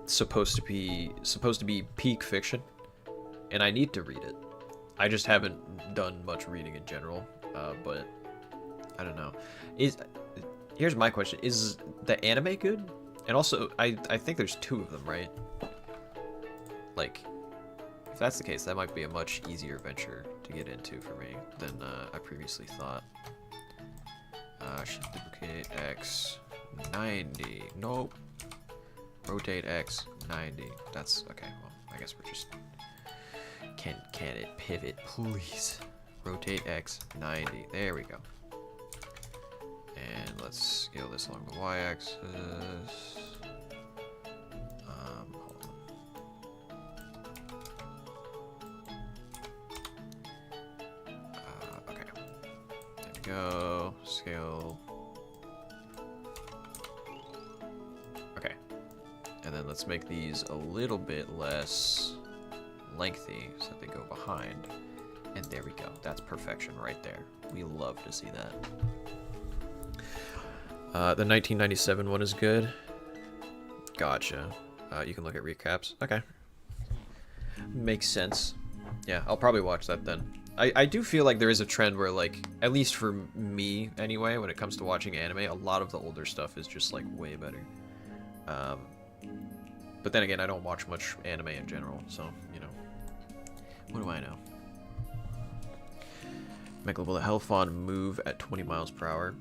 supposed to be peak fiction, and I need to read it. I just haven't done much reading in general, but I don't know. Here's my question: is the anime good? And also, I think there's 2 of them, right? Like, If that's the case, that might be a much easier venture to get into for me than I previously thought. Shift duplicate X 90. Nope. Rotate X 90. That's okay. Well, I guess we're just. Can it pivot, please? Rotate X 90. There we go. And let's scale this along the y-axis. Hold on. Okay. There we go. Scale. Okay. And then let's make these a little bit less lengthy so that they go behind. And there we go. That's perfection right there. We love to see that. The 1997 one is good. Gotcha. You can look at recaps. Okay. Makes sense. Yeah, I'll probably watch that then. I do feel like there is a trend where, like, at least for me anyway, when it comes to watching anime, a lot of the older stuff is just, like, way better. But then again, I don't watch much anime in general, so, you know. What do I know? Will the Hell-fon move at 20 miles per hour?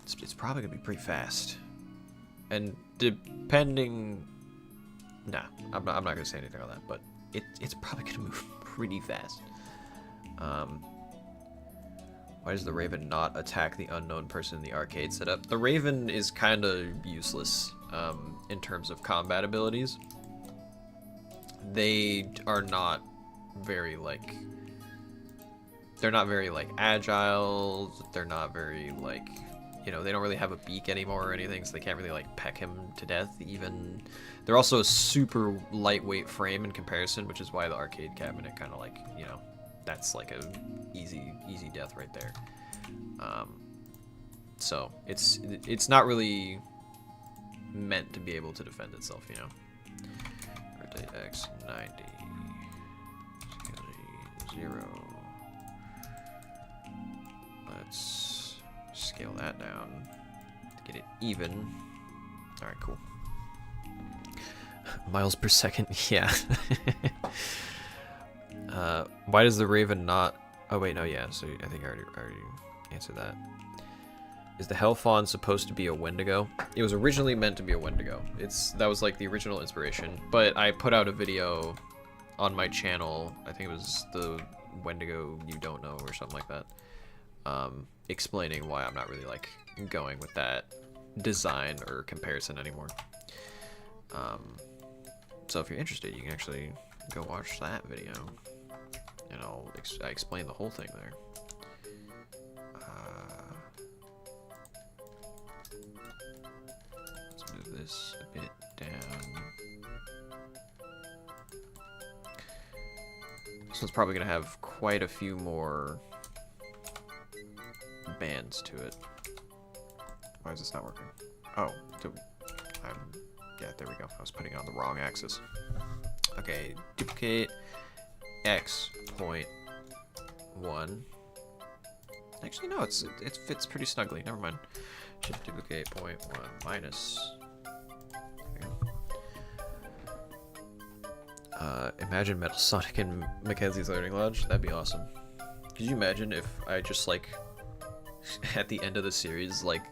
It's probably gonna be pretty fast. And depending... Nah, I'm not gonna say anything on that, but it's probably gonna move pretty fast. Why does the Raven not attack the unknown person in the arcade setup? The Raven is kind of useless in terms of combat abilities. They are not very, like... They're not very, like, agile. They're not very, like... You know, they don't really have a beak anymore or anything, so they can't really, like, peck him to death, even. They're also a super lightweight frame in comparison, which is why the arcade cabinet kind of, like, you know, that's, like, a easy death right there. So, it's not really meant to be able to defend itself, you know. Rotate X 90. 0. Let's scale that down to get it even. Alright, cool. Miles per second, yeah. Why does the Raven not... Oh wait, no, yeah, so I think I already answered that. Is the Hell-fon supposed to be a Wendigo? It was originally meant to be a Wendigo. That was like the original inspiration, but I put out a video on my channel, I think it was the Wendigo You Don't Know or something like that, explaining why I'm not really like going with that design or comparison anymore. So if you're interested, you can actually go watch that video, and I explain the whole thing there. Let's move this a bit down. This one's probably gonna have quite a few more bands to it. Why is this not working? Oh, yeah, there we go. I was putting it on the wrong axis. Okay, duplicate X .1. Actually, no, it fits pretty snugly. Never mind. Shift duplicate .1 minus. Imagine Metal Sonic and Mackenzie's Learning Lodge. That'd be awesome. Could you imagine if I just like at the end of the series, like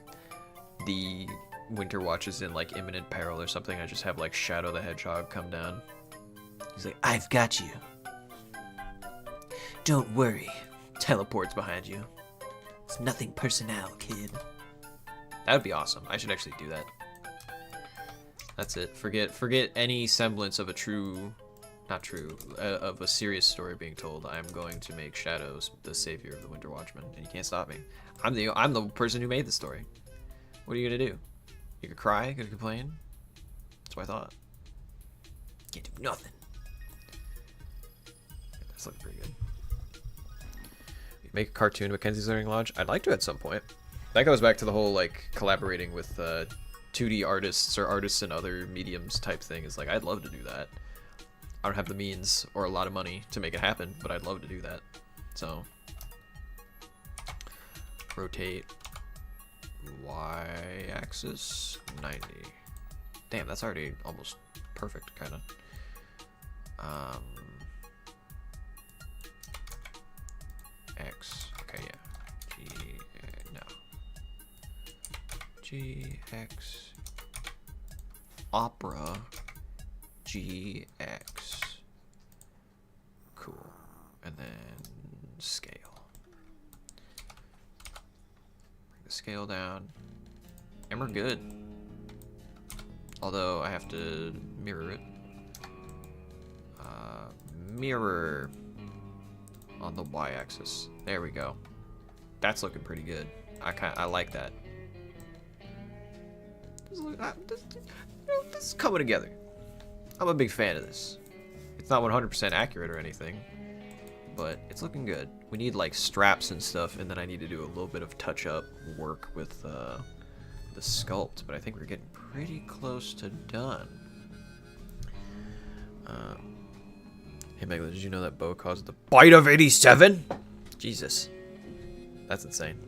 the Winter Watch is in like imminent peril or something, I just have like Shadow the Hedgehog come down. He's like, I've got you. Don't worry. Teleports behind you. It's nothing personnel, kid. That would be awesome. I should actually do that. That's it. Forget any semblance of a true, not true, of a serious story being told. I'm going to make Shadows the savior of the Winter Watchman, and you can't stop me. I'm the person who made the story. What are you gonna do? You could cry, you could complain. That's what I thought. Can't do nothing. That's looking pretty good. Make a cartoon of Mackenzie's Learning Lodge? I'd like to at some point. That goes back to the whole like collaborating with 2D artists or artists in other mediums type thing. Is like, I'd love to do that. I don't have the means or a lot of money to make it happen, but I'd love to do that. So rotate y-axis 90. Damn, that's already almost perfect, kind of. Okay, yeah. No. GX. Opera. GX. Cool. And then scale. Bring the scale down. And we're good. Although I have to mirror it. Mirror on the y-axis. There we go. That's looking pretty good. I like that. This is coming together. I'm a big fan of this. It's not 100% accurate or anything, but it's looking good. We need like straps and stuff, and then I need to do a little bit of touch-up work with the sculpt, but I think we're getting pretty close to done. Hey Megalyn, did you know that Bo caused the bite of 87? Jesus. That's insane.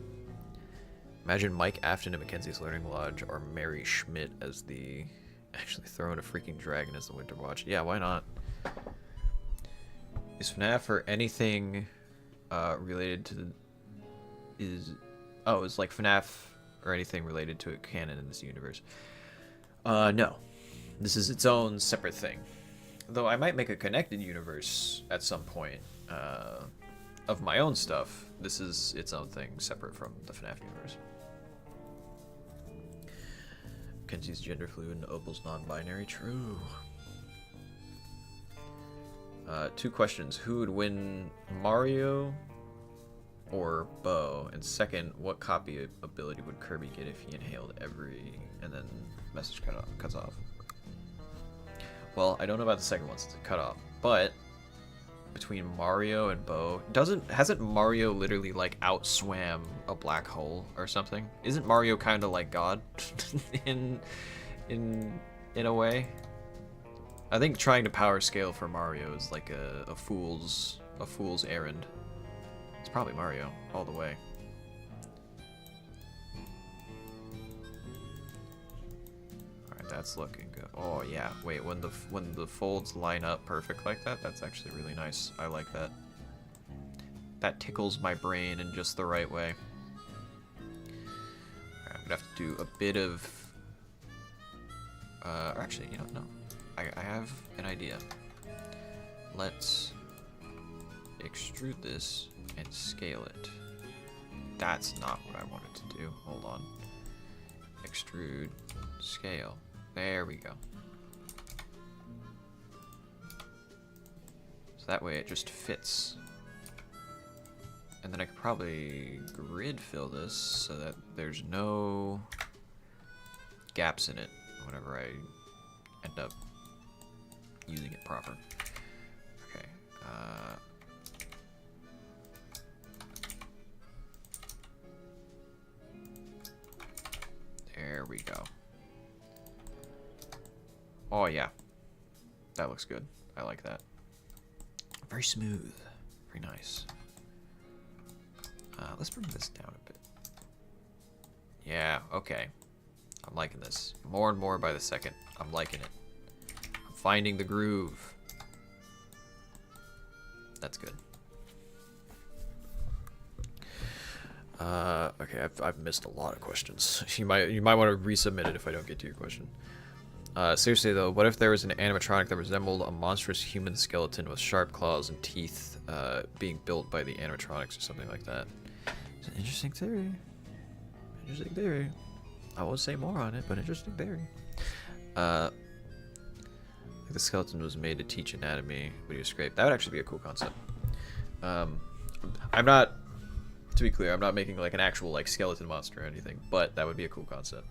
Imagine Mike Afton at Mackenzie's Learning Lodge or Mary Schmidt as the... Actually throwing a freaking dragon as the Winter Watch. Yeah, why not? Is FNaF or anything related to the... is like FNaF or anything related to a canon in this universe? No. This is its own separate thing. Though I might make a connected universe at some point of my own stuff. This is its own thing, separate from the FNaF universe. Kenzie's gender fluid and Opal's non-binary. True. 2 questions. Who would win, Mario or Bo? And second, what copy ability would Kirby get if he inhaled every... And then message cuts off. Well, I don't know about the second one since it cut off, but between Mario and Bo, hasn't Mario literally like outswam a black hole or something? Isn't Mario kind of like God in a way? I think trying to power scale for Mario is like a fool's errand. It's probably Mario all the way. That's looking good. Oh yeah, wait, when the folds line up perfect like that, that's actually really nice. I like that. That tickles my brain in just the right way. Alright, I'm gonna have to do a bit of actually, you know, no. I have an idea. Let's extrude this and scale it. That's not what I wanted to do. Hold on. Extrude, scale. There we go. So that way it just fits. And then I could probably grid fill this so that there's no gaps in it whenever I end up using it proper. Okay. There we go. Oh yeah, that looks good. I like that. Very smooth, very nice. Let's bring this down a bit. Yeah, okay. I'm liking this. More and more by the second. I'm liking it. I'm finding the groove. That's good. Okay, I've missed a lot of questions. You might want to resubmit it if I don't get to your question. Seriously though, what if there was an animatronic that resembled a monstrous human skeleton with sharp claws and teeth being built by the animatronics or something like that? It's an interesting theory. Interesting theory. I won't say more on it, but interesting theory. The skeleton was made to teach anatomy, but he was scraped. That would actually be a cool concept. I'm not, to be clear, I'm not making like an actual like skeleton monster or anything, but that would be a cool concept.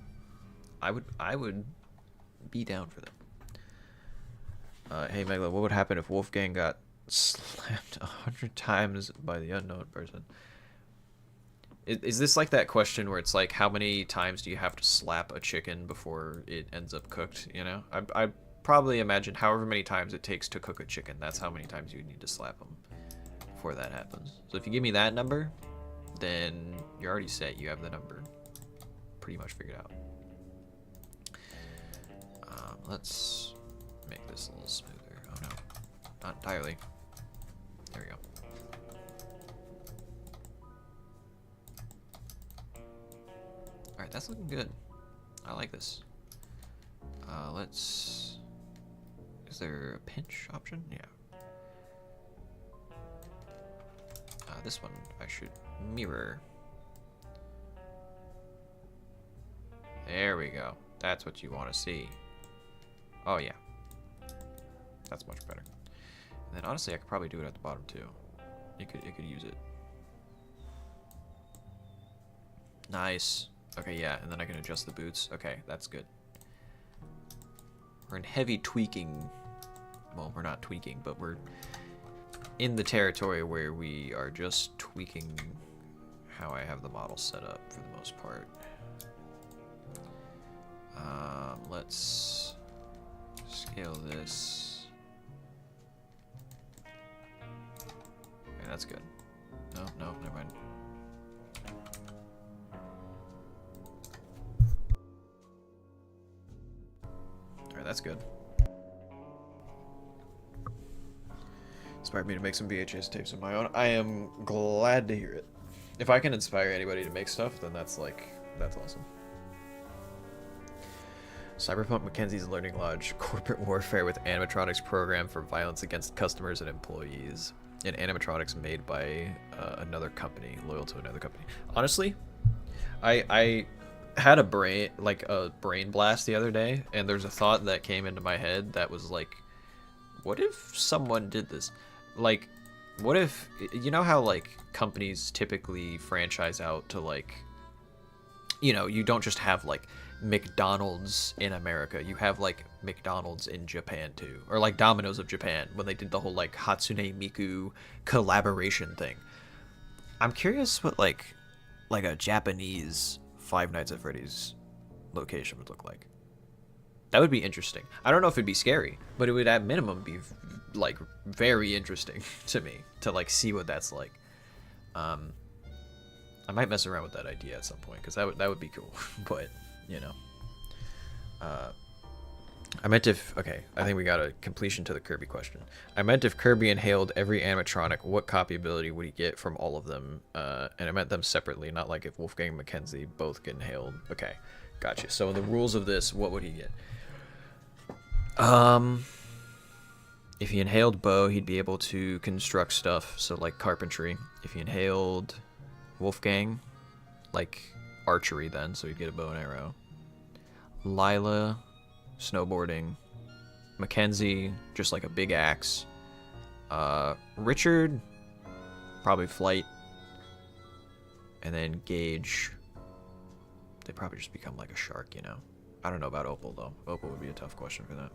I would be down for that. Hey Megla, what would happen if Wolfgang got slapped 100 times by the unknown person? Is this like that question where it's like, how many times do you have to slap a chicken before it ends up cooked, you know? I probably imagine however many times it takes to cook a chicken, that's how many times you need to slap them before that happens. So if you give me that number, then you're already set. You have the number pretty much figured out. Let's make this a little smoother. Oh no, not entirely. There we go. that's looking good. I like this. Let's... Is there a pinch option? Yeah. This one I should mirror. There we go. That's what you want to see. Oh yeah. That's much better. And then honestly, I could probably do it at the bottom too. It could use it. Nice. Okay, yeah, and then I can adjust the boots. Okay, that's good. We're in heavy tweaking. Well, we're not tweaking, but we're in the territory where we are just tweaking how I have the model set up for the most part. Let's scale this. Okay, that's good. No, never mind. Alright, that's good. Inspired me to make some VHS tapes of my own. I am glad to hear it. If I can inspire anybody to make stuff, then that's awesome. Cyberpunk Mackenzie's Learning Lodge, corporate warfare with animatronics program for violence against customers and employees. And animatronics made by another company, loyal to another company. Honestly, I had a brain blast the other day, and there's a thought that came into my head that was like, what if someone did this? Like, what if, you know how like companies typically franchise out to like, you know, you don't just have like McDonald's in America, you have like McDonald's in Japan too, or like Domino's of Japan when they did the whole like Hatsune Miku collaboration thing. I'm curious what like a Japanese Five Nights at Freddy's location would look like. That would be interesting. I don't know if it'd be scary, but it would at minimum be like very interesting to me to like see what that's like. I might mess around with that idea at some point because that would be cool. But you know, I meant if okay, I think we got a completion to the Kirby question. I meant if Kirby inhaled every animatronic, what copy ability would he get from all of them? And I meant them separately, not like if Wolfgang and Mackenzie both get inhaled. Okay, gotcha. So in the rules of this, what would he get? If he inhaled Bo, he'd be able to construct stuff, so like carpentry. If he inhaled Wolfgang, like archery then, so he'd get a bow and arrow. Lila, snowboarding. Mackenzie, just like a big axe. Richard, probably flight. And then Gage, they probably just become like a shark, you know? I don't know about Opal though. Opal would be a tough question for that.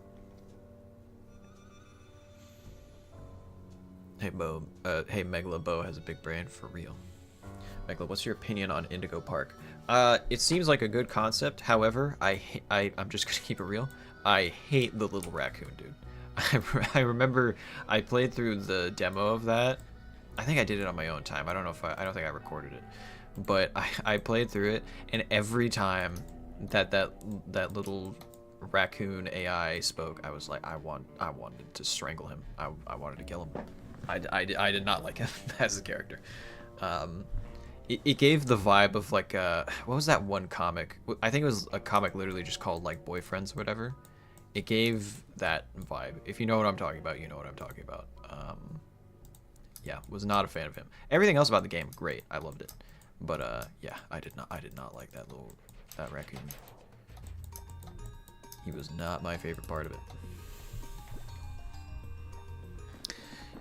Hey Bo, hey Megla, Bo has a big brain for real. Megla, what's your opinion on Indigo Park? It seems like a good concept. However, I'm just gonna keep it real. I hate the little raccoon, dude. I remember I played through the demo of that. I think I did it on my own time. I don't know if I don't think I recorded it, but I played through it, and every time that little raccoon AI spoke, I was like, I wanted to strangle him. I wanted to kill him. I did not like him as a character. It gave the vibe of like what was that one comic? I think it was a comic literally just called like Boyfriends or whatever. It gave that vibe. If you know what I'm talking about, you know what I'm talking about. Yeah, was not a fan of him. Everything else about the game, great. I loved it. But yeah, I did not like that raccoon. He was not my favorite part of it.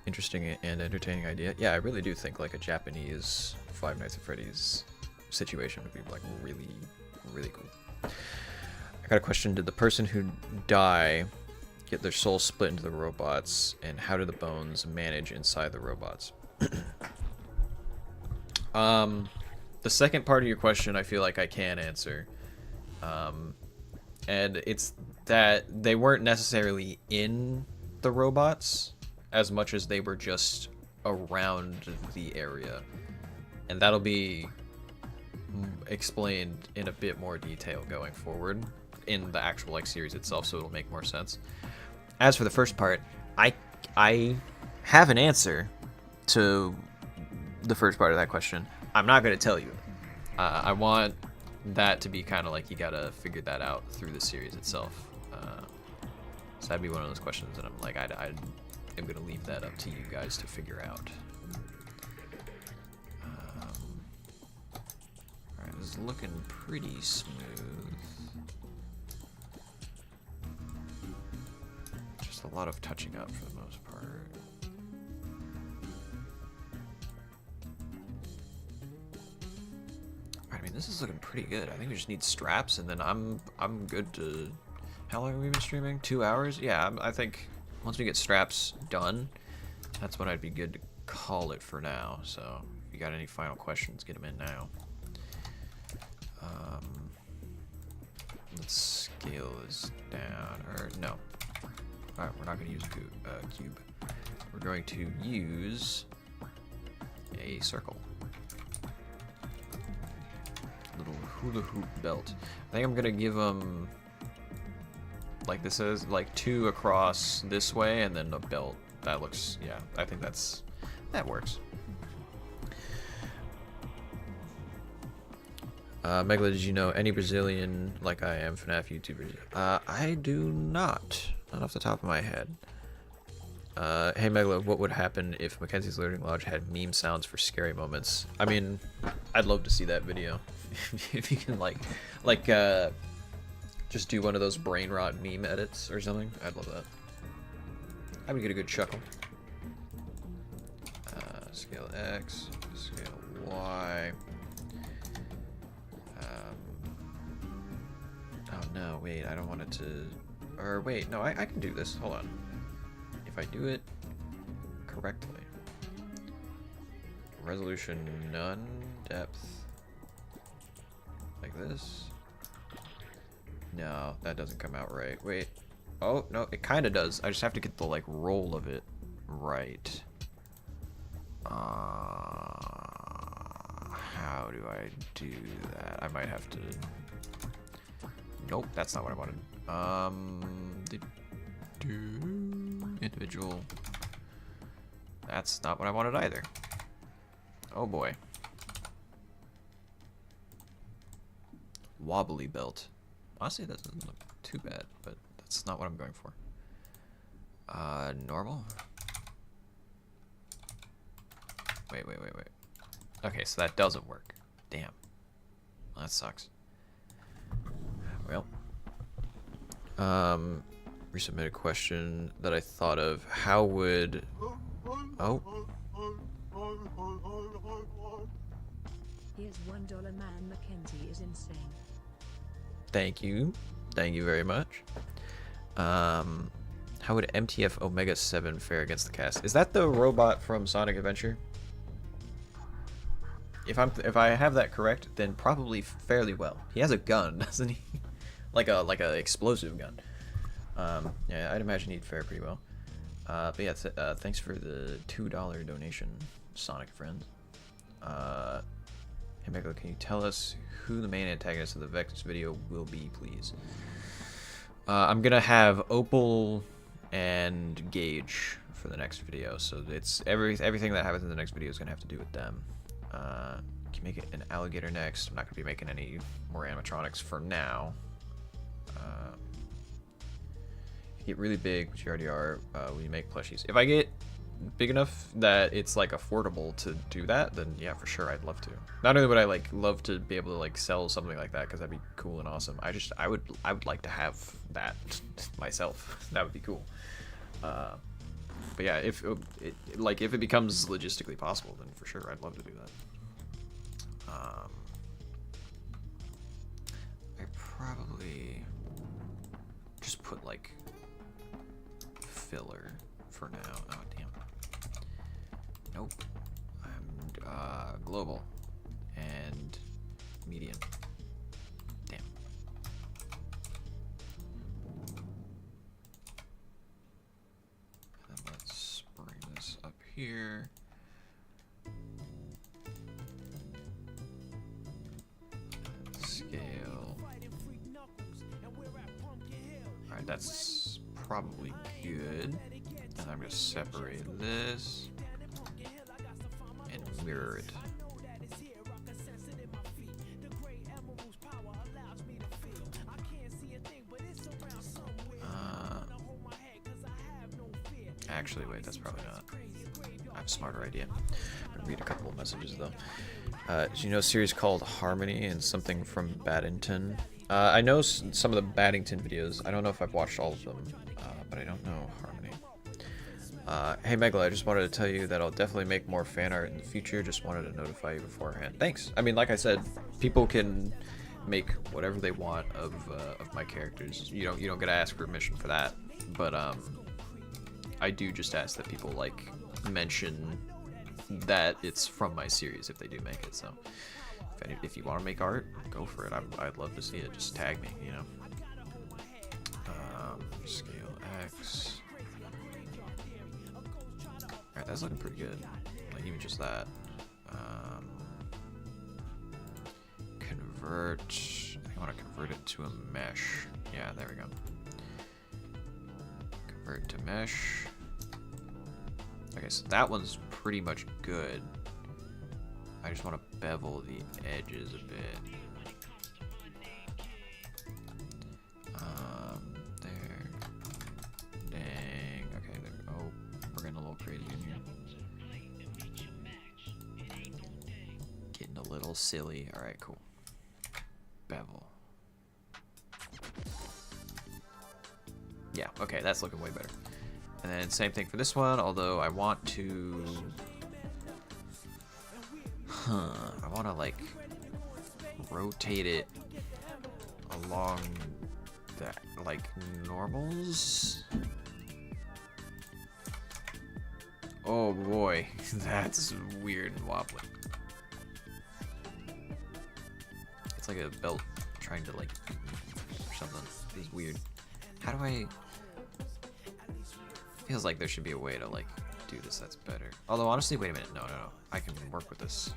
Interesting and entertaining idea. Yeah, I really do think like a Japanese Five Nights at Freddy's situation would be like really, really cool. I got a question. Did the person who die get their soul split into the robots, and how do the bones manage inside the robots? The second part of your question I feel like I can answer. And it's that they weren't necessarily in the robots as much as they were just around the area. And that'll be explained in a bit more detail going forward in the actual like series itself, so it'll make more sense. As for the first part, I have an answer to the first part of that question. I'm not going to tell you. I want that to be kind of like you gotta figure that out through the series itself. So that'd be one of those questions that I'm like, I am gonna leave that up to you guys to figure out. Alright, this is looking pretty smooth. Just a lot of touching up for the most part. I mean, this is looking pretty good. I think we just need straps, and then I'm good to. How long have we been streaming? 2 hours? Yeah, I think once we get straps done, that's when I'd be good to call it for now. So if you got any final questions, get them in now. Let's scale this down, or no. All right, we're not going to use a cube. We're going to use a circle. Little hula hoop belt. I think I'm gonna give them, like this is like 2 across this way, and then a belt. That looks, yeah. I think that works. Megla, did you know any Brazilian like I am FNaF YouTubers? I do not off the top of my head. Hey Megla, what would happen if Mackenzie's Learning Lodge had meme sounds for scary moments? I mean, I'd love to see that video. If you can just do one of those brain rot meme edits or something, I'd love that. I would get a good chuckle. Scale X, scale Y. Oh no, wait, I don't want it to, or wait, no, I can do this, hold on. If I do it correctly. Resolution none, depth, like this. No, that doesn't come out right. Wait, oh, no, it kind of does. I just have to get the, like, roll of it right. How do I do that? I might have to, nope, that's not what I wanted. Individual. That's not what I wanted either. Oh boy. Wobbly belt. Honestly, that doesn't look too bad, but that's not what I'm going for. Normal? Wait. Okay, so that doesn't work. Damn. Well, that sucks. Well. Resubmit a question that I thought of. How would... Oh. Here's $1 man. Mackenzie is insane. Thank you. Thank you very much. How would MTF Omega 7 fare against the cast? Is that the robot from Sonic Adventure? If I have that correct, then probably fairly well. He has a gun, doesn't he? like a explosive gun. Yeah, I'd imagine he'd fare pretty well. But yeah, thanks for the $2 donation, Sonic friend. Hey Michael, can you tell us who the main antagonist of the Vex video will be, please? I'm gonna have Opal and Gage for the next video, so it's everything that happens in the next video is gonna have to do with them. Can make it an alligator next. I'm not gonna be making any more animatronics for now. If you get really big, which you already are, will you make plushies? If I get big enough that it's like affordable to do that, then yeah, for sure, I'd love to. Not only would I like love to be able to like sell something like that, because that'd be cool and awesome. I would like to have that myself. That would be cool. But yeah, if it becomes logistically possible, then for sure I'd love to do that. I probably just put like filler for now. Oh damn. Nope. I'm global and median. Damn. And then let's bring this up here. Scale. Alright, that's probably good. And I'm going to separate this and mirror it. Actually, wait, that's probably not. I have a smarter idea. I'm gonna read a couple of messages though. Do you know a series called Harmony and something from Baddington? I know some of the Baddington videos. I don't know if I've watched all of them, but I don't know Harmony. Hey Megla, I just wanted to tell you that I'll definitely make more fan art in the future. Just wanted to notify you beforehand. Thanks. I mean, like I said, people can make whatever they want of my characters. You don't get to ask permission for that. But I do just ask that people like mention that it's from my series if they do make it. So if you want to make art, go for it. I'd love to see it. Just tag me, you know. Scale X. Alright, that's looking pretty good. Like even just that. Convert. I want to convert it to a mesh. Yeah, there we go. Convert to mesh. Okay, so that one's pretty much good. I just want to bevel the edges a bit. There. Dang. Okay, there. Oh, we're getting a little crazy in here. Getting a little silly. Alright, cool. Bevel. Yeah, okay, that's looking way better. And then same thing for this one, although I want to... I want to, like, rotate it along that, like, normals? Oh boy, that's weird and wobbly. It's like a belt trying to, like, or something. It's weird. How do I... Feels like there should be a way to, like, do this that's better. Although, honestly, wait a minute. No. I can work with this.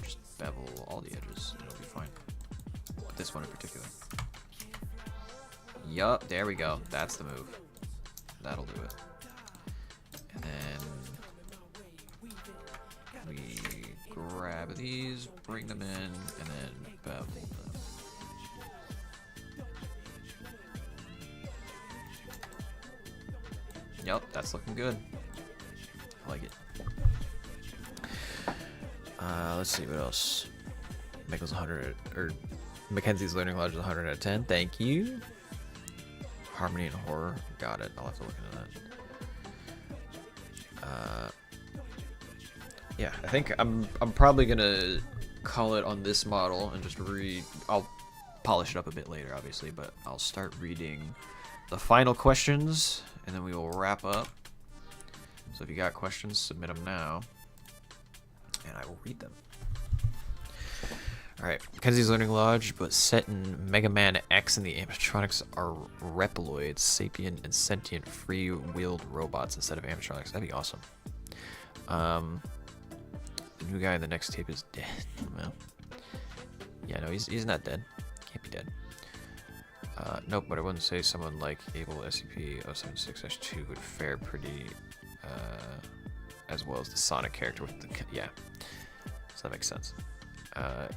Just bevel all the edges. It'll be fine. This one in particular. Yup, there we go. That's the move. That'll do it. And then we grab these, bring them in, and then bevel them. Yep, that's looking good. I like it. Let's see what else. Michael's 100, or Mackenzie's Learning Lodge is 100 out of 10. Thank you. Harmony and horror. Got it. I'll have to look into that. Yeah, I think I'm probably gonna call it on this model and just I'll polish it up a bit later, obviously, but I'll start reading the final questions, and then we will wrap up. So if you got questions, submit them now, and I will read them. Alright, Mackenzie's Learning Lodge, but set in Mega Man X, and the animatronics are Reploids, sapient and sentient free-wheeled robots instead of animatronics. That'd be awesome. The new guy in the next tape is dead. Well, yeah, no, he's not dead. Can't be dead. Nope, but I wouldn't say someone like Able SCP-076-2 would fare pretty as well as the Sonic character with the... Yeah, so that makes sense. Can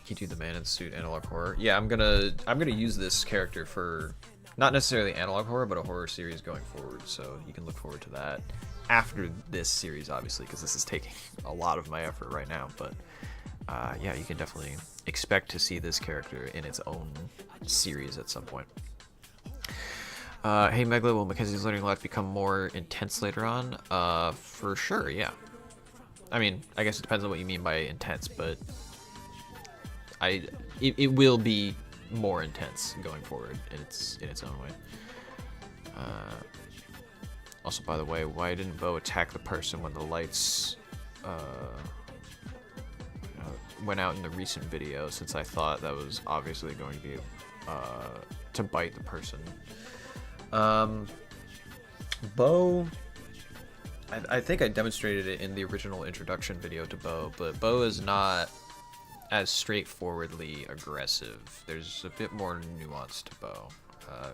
you do the man in suit analog horror? Yeah, I'm gonna use this character for not necessarily analog horror, but a horror series going forward, so you can look forward to that after this series, obviously, because this is taking a lot of my effort right now, but yeah, you can definitely expect to see this character in its own series at some point. Hey Megla, will Mackenzie's Learning Lodge become more intense later on? For sure, yeah. I mean, I guess it depends on what you mean by intense, but it will be more intense going forward in its own way. Also, by the way, why didn't Bo attack the person when the lights went out in the recent video, since I thought that was obviously going to be to bite the person. Bo, I think I demonstrated it in the original introduction video to Bo, but Bo is not as straightforwardly aggressive. There's a bit more nuance to Bo.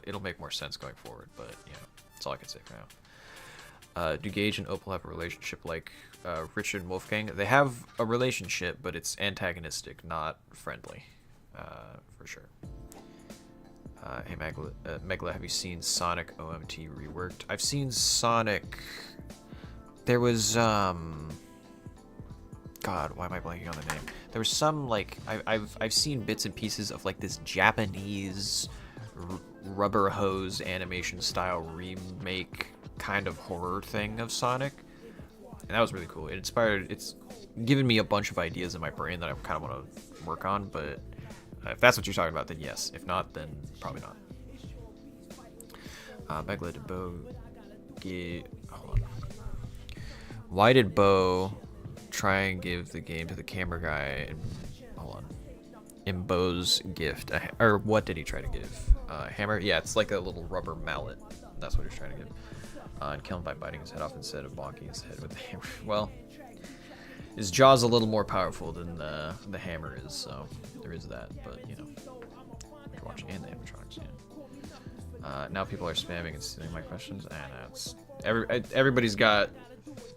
It'll make more sense going forward, but yeah, that's all I can say for now. Do Gage and Opal have a relationship like Richard and Wolfgang? They have a relationship, but it's antagonistic, not friendly, for sure. Hey Megla, have you seen Sonic OMT reworked? I've seen Sonic. There was God, why am I blanking on the name? There was some like I've seen bits and pieces of like this Japanese rubber hose animation style remake kind of horror thing of Sonic, and that was really cool. It's given me a bunch of ideas in my brain that I kind of want to work on, but if that's what you're talking about, then yes. If not, then probably not. Megla, did Bo hold on. Why did Bo try and give the game to the camera guy? And, hold on. In Bo's gift, or what did he try to give? Hammer? Yeah, it's like a little rubber mallet. That's what he's trying to give. And kill him by biting his head off instead of bonking his head with the hammer. Well, his jaw's a little more powerful than the hammer is, so there is that. But you know, you're watching and the animatronics. Yeah. Now people are spamming and stealing my questions, and it's everybody's got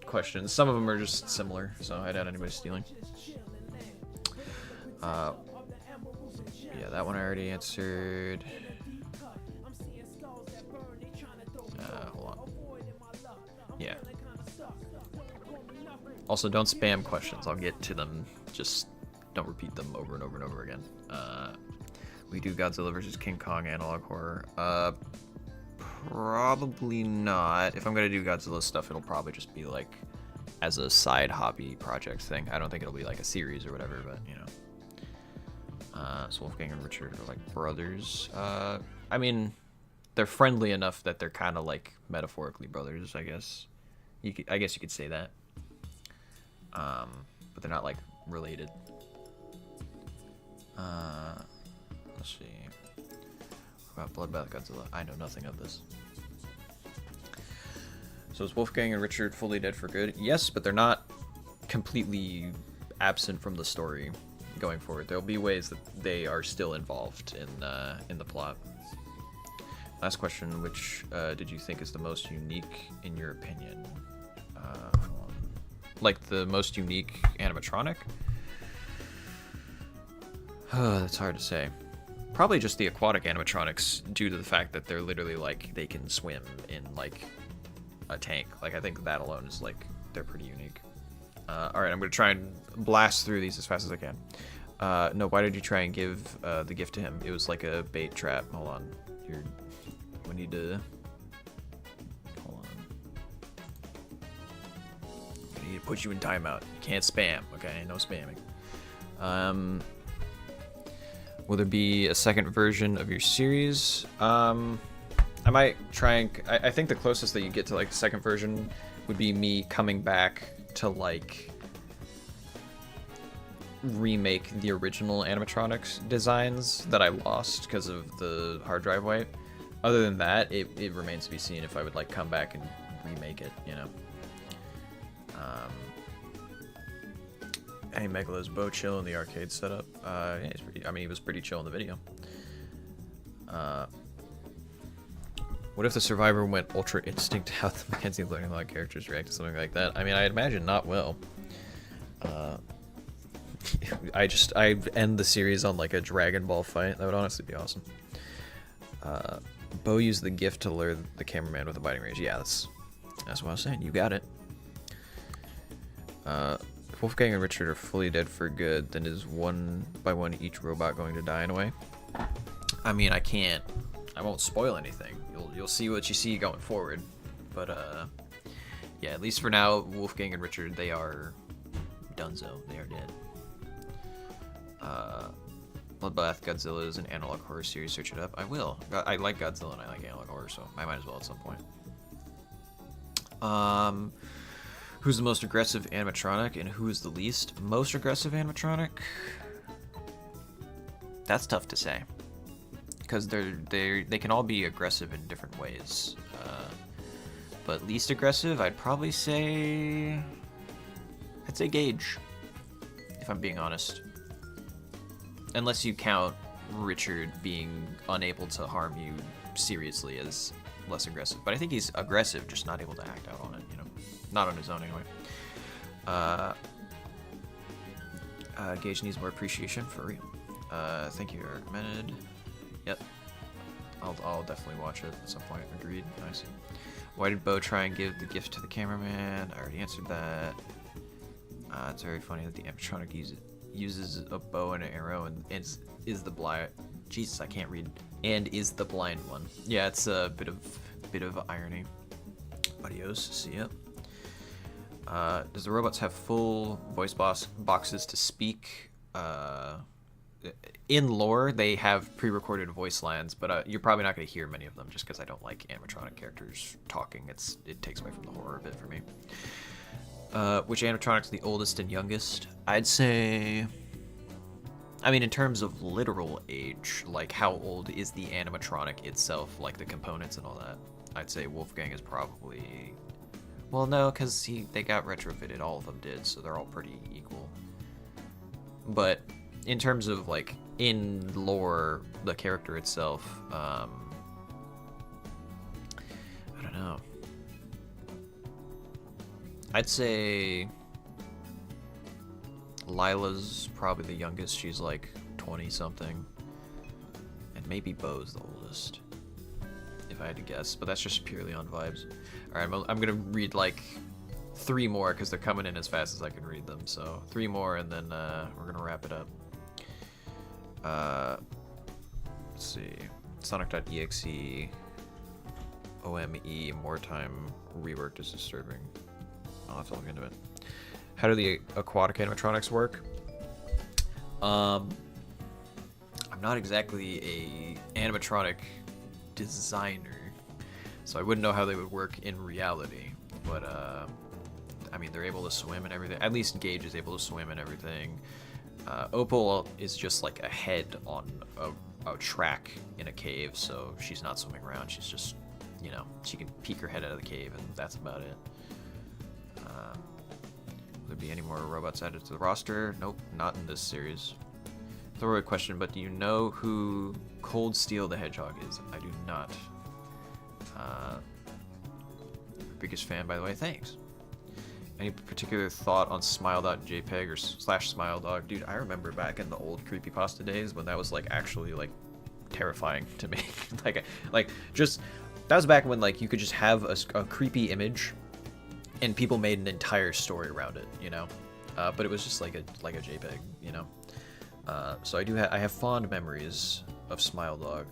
questions. Some of them are just similar, so I doubt anybody's stealing. Yeah, that one I already answered. Hold on. Yeah. Also, don't spam questions. I'll get to them. Just don't repeat them over and over and over again. We do Godzilla vs. King Kong analog horror. Probably not. If I'm gonna do Godzilla stuff, it'll probably just be like as a side hobby project thing. I don't think it'll be like a series or whatever, but you know. So Wolfgang and Richard are like brothers. I mean, they're friendly enough that they're kind of like metaphorically brothers, I guess. I guess you could say that. But they're not like related. Let's see. What about Bloodbath Godzilla? I know nothing of this. So is Wolfgang and Richard fully dead for good? Yes, but they're not completely absent from the story going forward. There'll be ways that they are still involved in the plot. Last question, which did you think is the most unique in your opinion? Like the most unique animatronic? That's hard to say. Probably just the aquatic animatronics, due to the fact that they're literally like they can swim in like a tank. Like I think that alone is like they're pretty unique. All right, I'm gonna try and blast through these as fast as I can. No, why did you try and give the gift to him? It was like a bait trap. Hold on, we need to. Hold on. I need to put you in timeout. You can't spam. Okay, no spamming. Will there be a second version of your series? I might try and... I think the closest that you get to like the second version would be me coming back to like remake the original animatronics designs that I lost because of the hard drive wipe. Other than that, it remains to be seen if I would like come back and remake it, you know. Hey, Megala's Bo chill in the arcade setup. Yeah, he's pretty, I mean, he was pretty chill in the video. What if the survivor went Ultra Instinct? How the Mackenzie learning a lot of characters react to something like that? I mean, I imagine not well. I end the series on like a Dragon Ball fight. That would honestly be awesome. Bo used the gift to lure the cameraman with a biting range. Yeah, that's what I was saying. You got it. If Wolfgang and Richard are fully dead for good, then is one by one each robot going to die in a way? I mean, I won't spoil anything. You'll see what you see going forward. But yeah, at least for now, Wolfgang and Richard, they are donezo. They are dead. Bloodbath Godzilla is an analog horror series. Search it up. I will. I like Godzilla and I like analog horror, so I might as well at some point. Who's the most aggressive animatronic and who is the least? Most aggressive animatronic? That's tough to say. Because they can all be aggressive in different ways. But least aggressive, I'd say Gage, if I'm being honest. Unless you count Richard being unable to harm you seriously as less aggressive. But I think he's aggressive, just not able to act out on it, you know. Not on his own, anyway. Gage needs more appreciation, for real. Thank you, recommended. Yep. I'll definitely watch it at some point. Agreed. Nice. Why did Bo try and give the gift to the cameraman? I already answered that. It's very funny that the animatronic uses a bow and an arrow and is the blind. Jesus, I can't read. And is the blind one. Yeah, it's a bit of irony. Adios. See ya. Does the robots have full voice boxes to speak? In lore, they have pre-recorded voice lines, but you're probably not going to hear many of them just because I don't like animatronic characters talking. It takes away from the horror a bit for me. Which animatronic's the oldest and youngest? I'd say... I mean, in terms of literal age, like how old is the animatronic itself, like the components and all that, I'd say Wolfgang is probably... Well, no, because they got retrofitted, all of them did, so they're all pretty equal. But in terms of, like, in lore, the character itself, I don't know. I'd say Lila's probably the youngest. She's like 20-something. And maybe Bo's the oldest, if I had to guess. But that's just purely on vibes. Alright, I'm going to read like 3 more because they're coming in as fast as I can read them. So 3 more and then we're going to wrap it up. Let's see. Sonic.exe. OME. More time reworked is disturbing. I'll have to look into it. How do the aquatic animatronics work? I'm not exactly a animatronic designer, so I wouldn't know how they would work in reality. But I mean, they're able to swim and everything. At least Gage is able to swim and everything. Opal is just like a head on a track in a cave, so she's not swimming around. She's just, you know, she can peek her head out of the cave, and that's about it. Will there be any more robots added to the roster? Nope, not in this series. Throwaway question, but do you know who Cold Steel the Hedgehog is? I do not. Biggest fan, by the way. Thanks. Any particular thought on smile.jpg or /smiledog? Dude, I remember back in the old creepypasta days when that was like actually like terrifying to me. like just that was back when like you could just have a creepy image and people made an entire story around it, you know. But it was just like a JPEG, you know. So I have fond memories of SmileDog,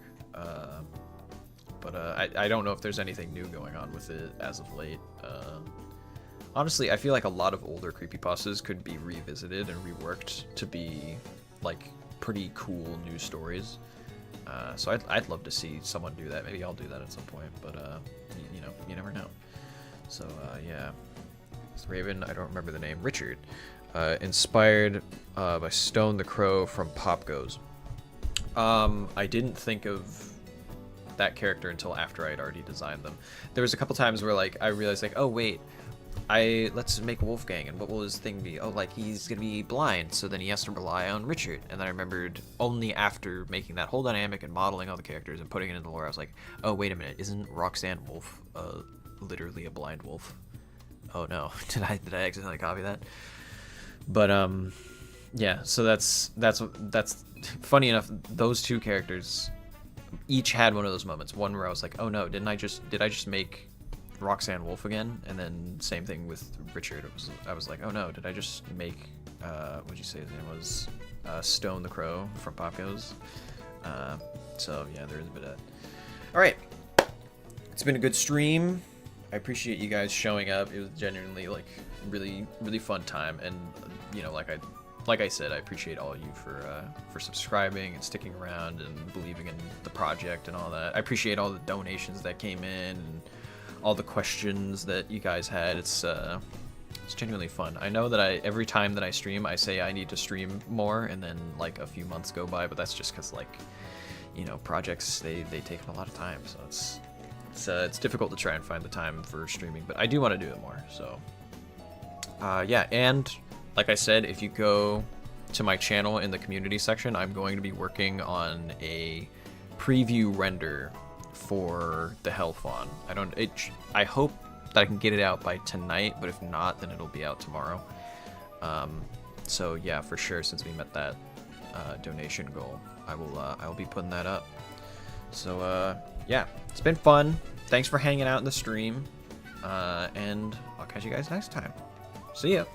but I don't know if there's anything new going on with it as of late. Honestly, I feel like a lot of older creepypastas could be revisited and reworked to be like pretty cool new stories. So I'd love to see someone do that. Maybe I'll do that at some point, but you know, you never know. So yeah, it's Raven. I don't remember the name. Richard, inspired by Stone the Crow from Pop Goes. I didn't think of that character until after I had already designed them. There was a couple times where like I realized like, oh wait, let's make Wolfgang, and what will his thing be? Oh, like he's gonna be blind, so then he has to rely on Richard. And then I remembered only after making that whole dynamic and modeling all the characters and putting it in the lore, I was like, oh wait a minute, isn't Roxanne Wolf literally a blind wolf? Oh no, did I accidentally copy that? But yeah, so that's funny enough. Those two characters each had one of those moments. One where I was like, oh no, did I just make Roxanne Wolf again? And then same thing with Richard. I was like, oh no, did I just make what'd you say his name was? Stone the Crow from Pop Goes. So yeah, there is a bit of that. All right, it's been a good stream. I appreciate you guys showing up. It was genuinely like really fun time, and you know, like I said, I appreciate all of you for subscribing and sticking around and believing in the project and all that. I appreciate all the donations that came in and all the questions that you guys had. It's genuinely fun. I know that every time that I stream, I say I need to stream more, and then like a few months go by, but that's just because like, you know, projects they take a lot of time, so it's difficult to try and find the time for streaming, but I do want to do it more. So yeah, and like I said, if you go to my channel in the community section, I'm going to be working on a preview render for the Hell-fon. I hope that I can get it out by tonight, but if not, then it'll be out tomorrow. So yeah, for sure, since we met that donation goal, I will be putting that up. So, yeah, it's been fun. Thanks for hanging out in the stream. And I'll catch you guys next time. See ya.